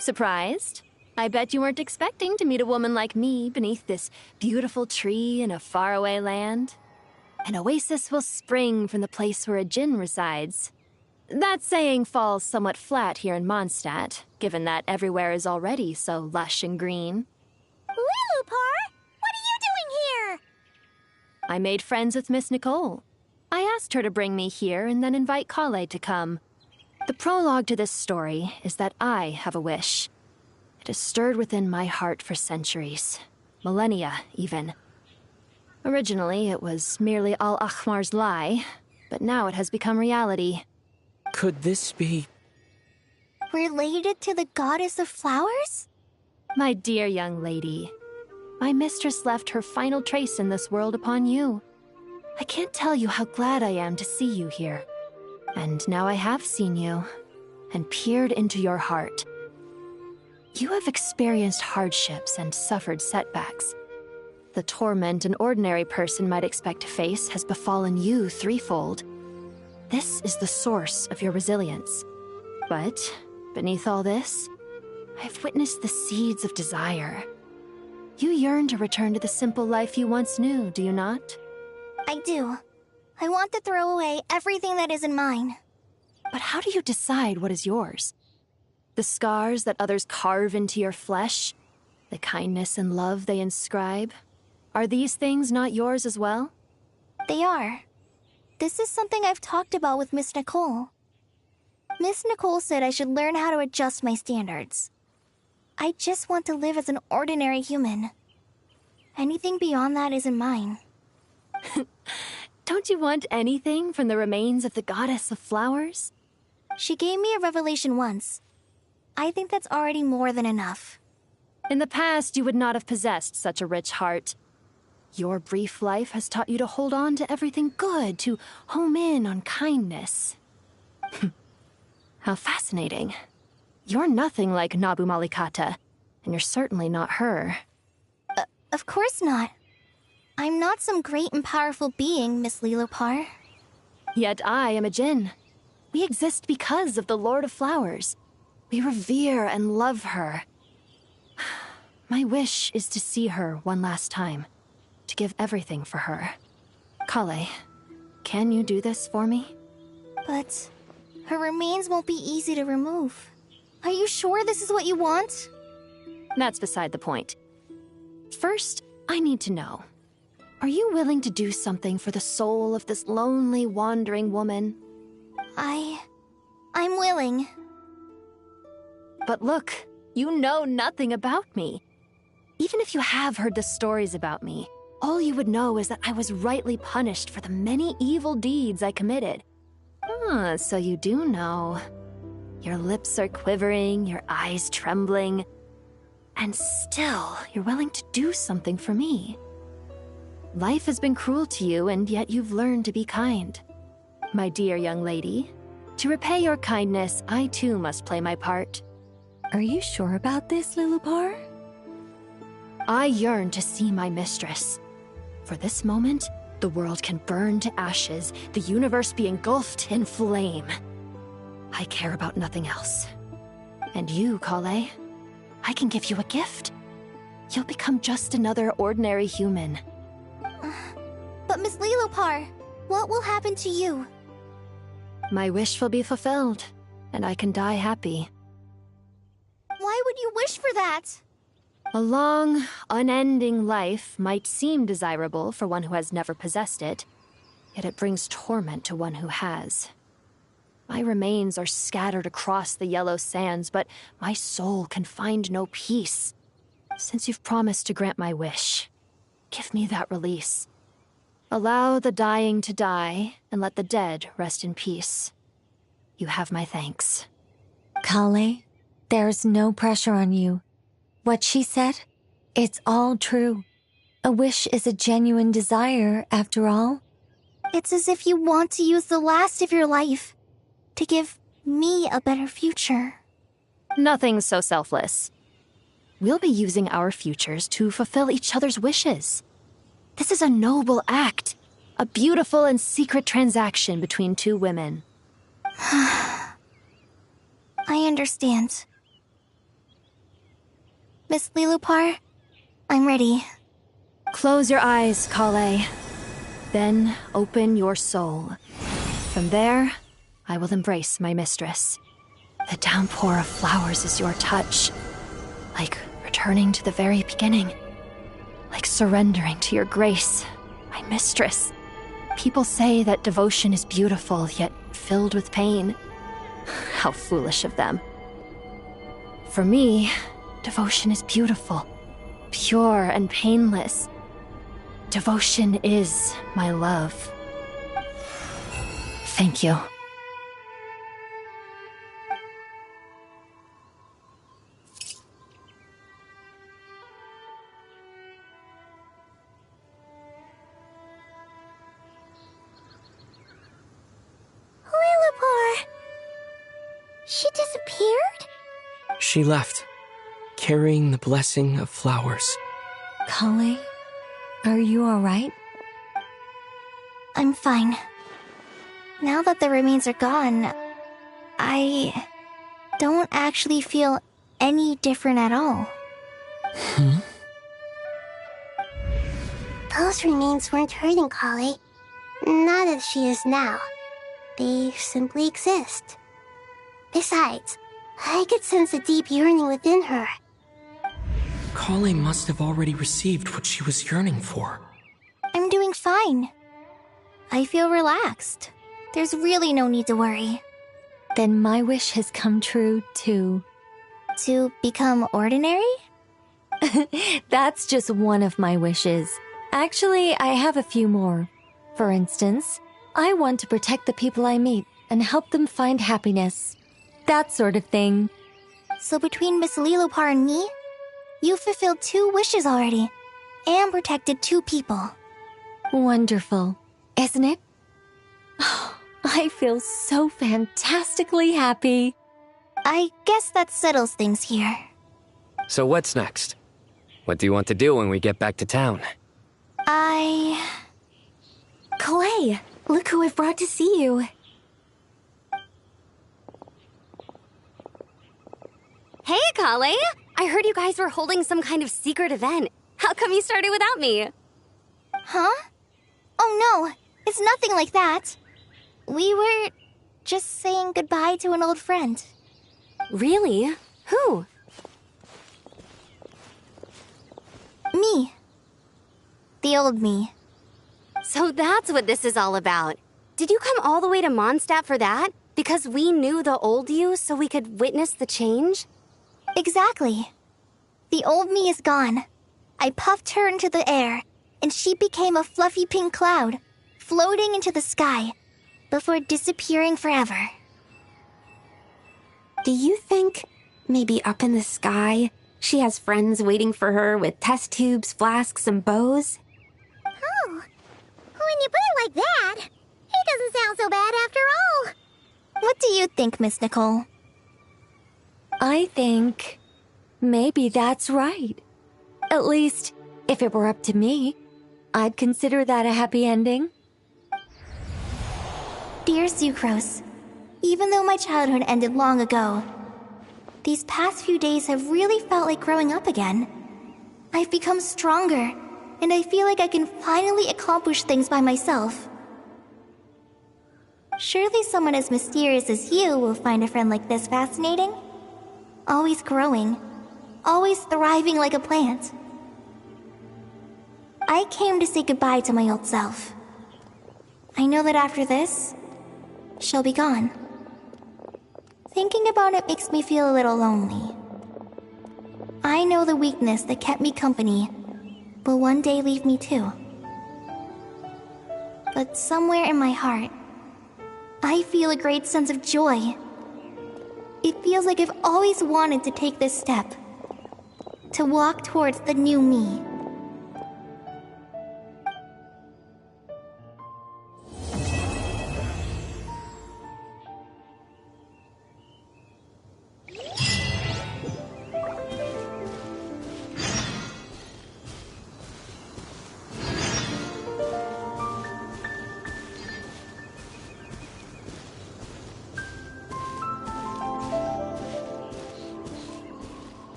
Surprised? I bet you weren't expecting to meet a woman like me beneath this beautiful tree in a faraway land. An oasis will spring from the place where a djinn resides. That saying falls somewhat flat here in Mondstadt, given that everywhere is already so lush and green. Lilupar, what are you doing here? I made friends with Miss Nicole. I asked her to bring me here and then invite Calais to come. The prologue to this story is that I have a wish. It has stirred within my heart for centuries. Millennia, even. Originally, it was merely Al-Ahmar's lie, but now it has become reality. Could this be... Related to the goddess of flowers? My dear young lady, my mistress left her final trace in this world upon you. I can't tell you how glad I am to see you here. And now I have seen you, and peered into your heart. You have experienced hardships and suffered setbacks. The torment an ordinary person might expect to face has befallen you threefold. This is the source of your resilience. But beneath all this, I've witnessed the seeds of desire. You yearn to return to the simple life you once knew, do you not? I do. I want to throw away everything that isn't mine. But how do you decide what is yours? The scars that others carve into your flesh? The kindness and love they inscribe? Are these things not yours as well? They are. This is something I've talked about with Miss Nicole. Miss Nicole said I should learn how to adjust my standards. I just want to live as an ordinary human. Anything beyond that isn't mine. Don't you want anything from the remains of the goddess of flowers? She gave me a revelation once. I think that's already more than enough. In the past, you would not have possessed such a rich heart. Your brief life has taught you to hold on to everything good, to home in on kindness. How fascinating. You're nothing like Nabu Malikata, and you're certainly not her. Of course not. I'm not some great and powerful being, Miss Lilopar. Yet I am a Jinn. We exist because of the Lord of Flowers. We revere and love her. My wish is to see her one last time, to give everything for her. Kale, can you do this for me? But her remains won't be easy to remove. Are you sure this is what you want? That's beside the point. First, I need to know. Are you willing to do something for the soul of this lonely, wandering woman? I'm willing. But look, you know nothing about me. Even if you have heard the stories about me, all you would know is that I was rightly punished for the many evil deeds I committed. Ah, so you do know. Your lips are quivering, your eyes trembling, and still you're willing to do something for me. Life has been cruel to you, and yet you've learned to be kind. My dear young lady, to repay your kindness, I too must play my part. Are you sure about this, Lilopar? I yearn to see my mistress. For this moment, the world can burn to ashes, the universe be engulfed in flame. I care about nothing else. And you, Kale, I can give you a gift. You'll become just another ordinary human. But Miss Lilopar, what will happen to you? My wish will be fulfilled, and I can die happy. Why would you wish for that? A long, unending life might seem desirable for one who has never possessed it, yet it brings torment to one who has. My remains are scattered across the yellow sands, but my soul can find no peace. Since you've promised to grant my wish, give me that release. Allow the dying to die, and let the dead rest in peace. You have my thanks. Kale, there's no pressure on you. What she said, it's all true. A wish is a genuine desire, after all. It's as if you want to use the last of your life to give me a better future. Nothing so selfless. We'll be using our futures to fulfill each other's wishes. This is a noble act, a beautiful and secret transaction between two women. I understand. Miss Lilopar, I'm ready. Close your eyes, Kale. Then open your soul. From there, I will embrace my mistress. The downpour of flowers is your touch. Like returning to the very beginning. Like surrendering to your grace, my mistress. People say that devotion is beautiful, yet filled with pain. How foolish of them. For me, devotion is beautiful, pure and painless. Devotion is my love. Thank you. Lillipore! She disappeared? She left, carrying the blessing of flowers. Kale, are you alright? I'm fine. Now that the remains are gone, I don't actually feel any different at all. Those remains weren't hurting Kale. Not as she is now. They simply exist. Besides, I could sense a deep yearning within her. Kale must have already received what she was yearning for. I'm doing fine. I feel relaxed. There's really no need to worry. Then my wish has come true, too. To become ordinary? That's just one of my wishes. Actually, I have a few more. For instance, I want to protect the people I meet and help them find happiness. That sort of thing. So between Miss Lillipore and me, you've fulfilled 2 wishes already, and protected 2 people. Wonderful, isn't it? I feel so fantastically happy. I guess that settles things here. So what's next? What do you want to do when we get back to town? Kalei, look who I've brought to see you. Hey, Kalei! I heard you guys were holding some kind of secret event. How come you started without me? Huh? Oh no, it's nothing like that. We were just saying goodbye to an old friend. Really? Who? Me. The old me. So that's what this is all about. Did you come all the way to Mondstadt for that? Because we knew the old you so we could witness the change? Exactly. The old me is gone. I puffed her into the air, and she became a fluffy pink cloud, floating into the sky, before disappearing forever. Do you think, maybe up in the sky, she has friends waiting for her with test tubes, flasks, and bows? Oh, when you put it like that, it doesn't sound so bad after all. What do you think, Miss Nicole? I think maybe that's right. At least, if it were up to me, I'd consider that a happy ending. Dear Sucrose, even though my childhood ended long ago, these past few days have really felt like growing up again. I've become stronger, and I feel like I can finally accomplish things by myself. Surely someone as mysterious as you will find a friend like this fascinating? Always growing, always thriving like a plant. I came to say goodbye to my old self. I know that after this, she'll be gone. Thinking about it makes me feel a little lonely. I know the weakness that kept me company will one day leave me too. But somewhere in my heart, I feel a great sense of joy. It feels like I've always wanted to take this step, to walk towards the new me.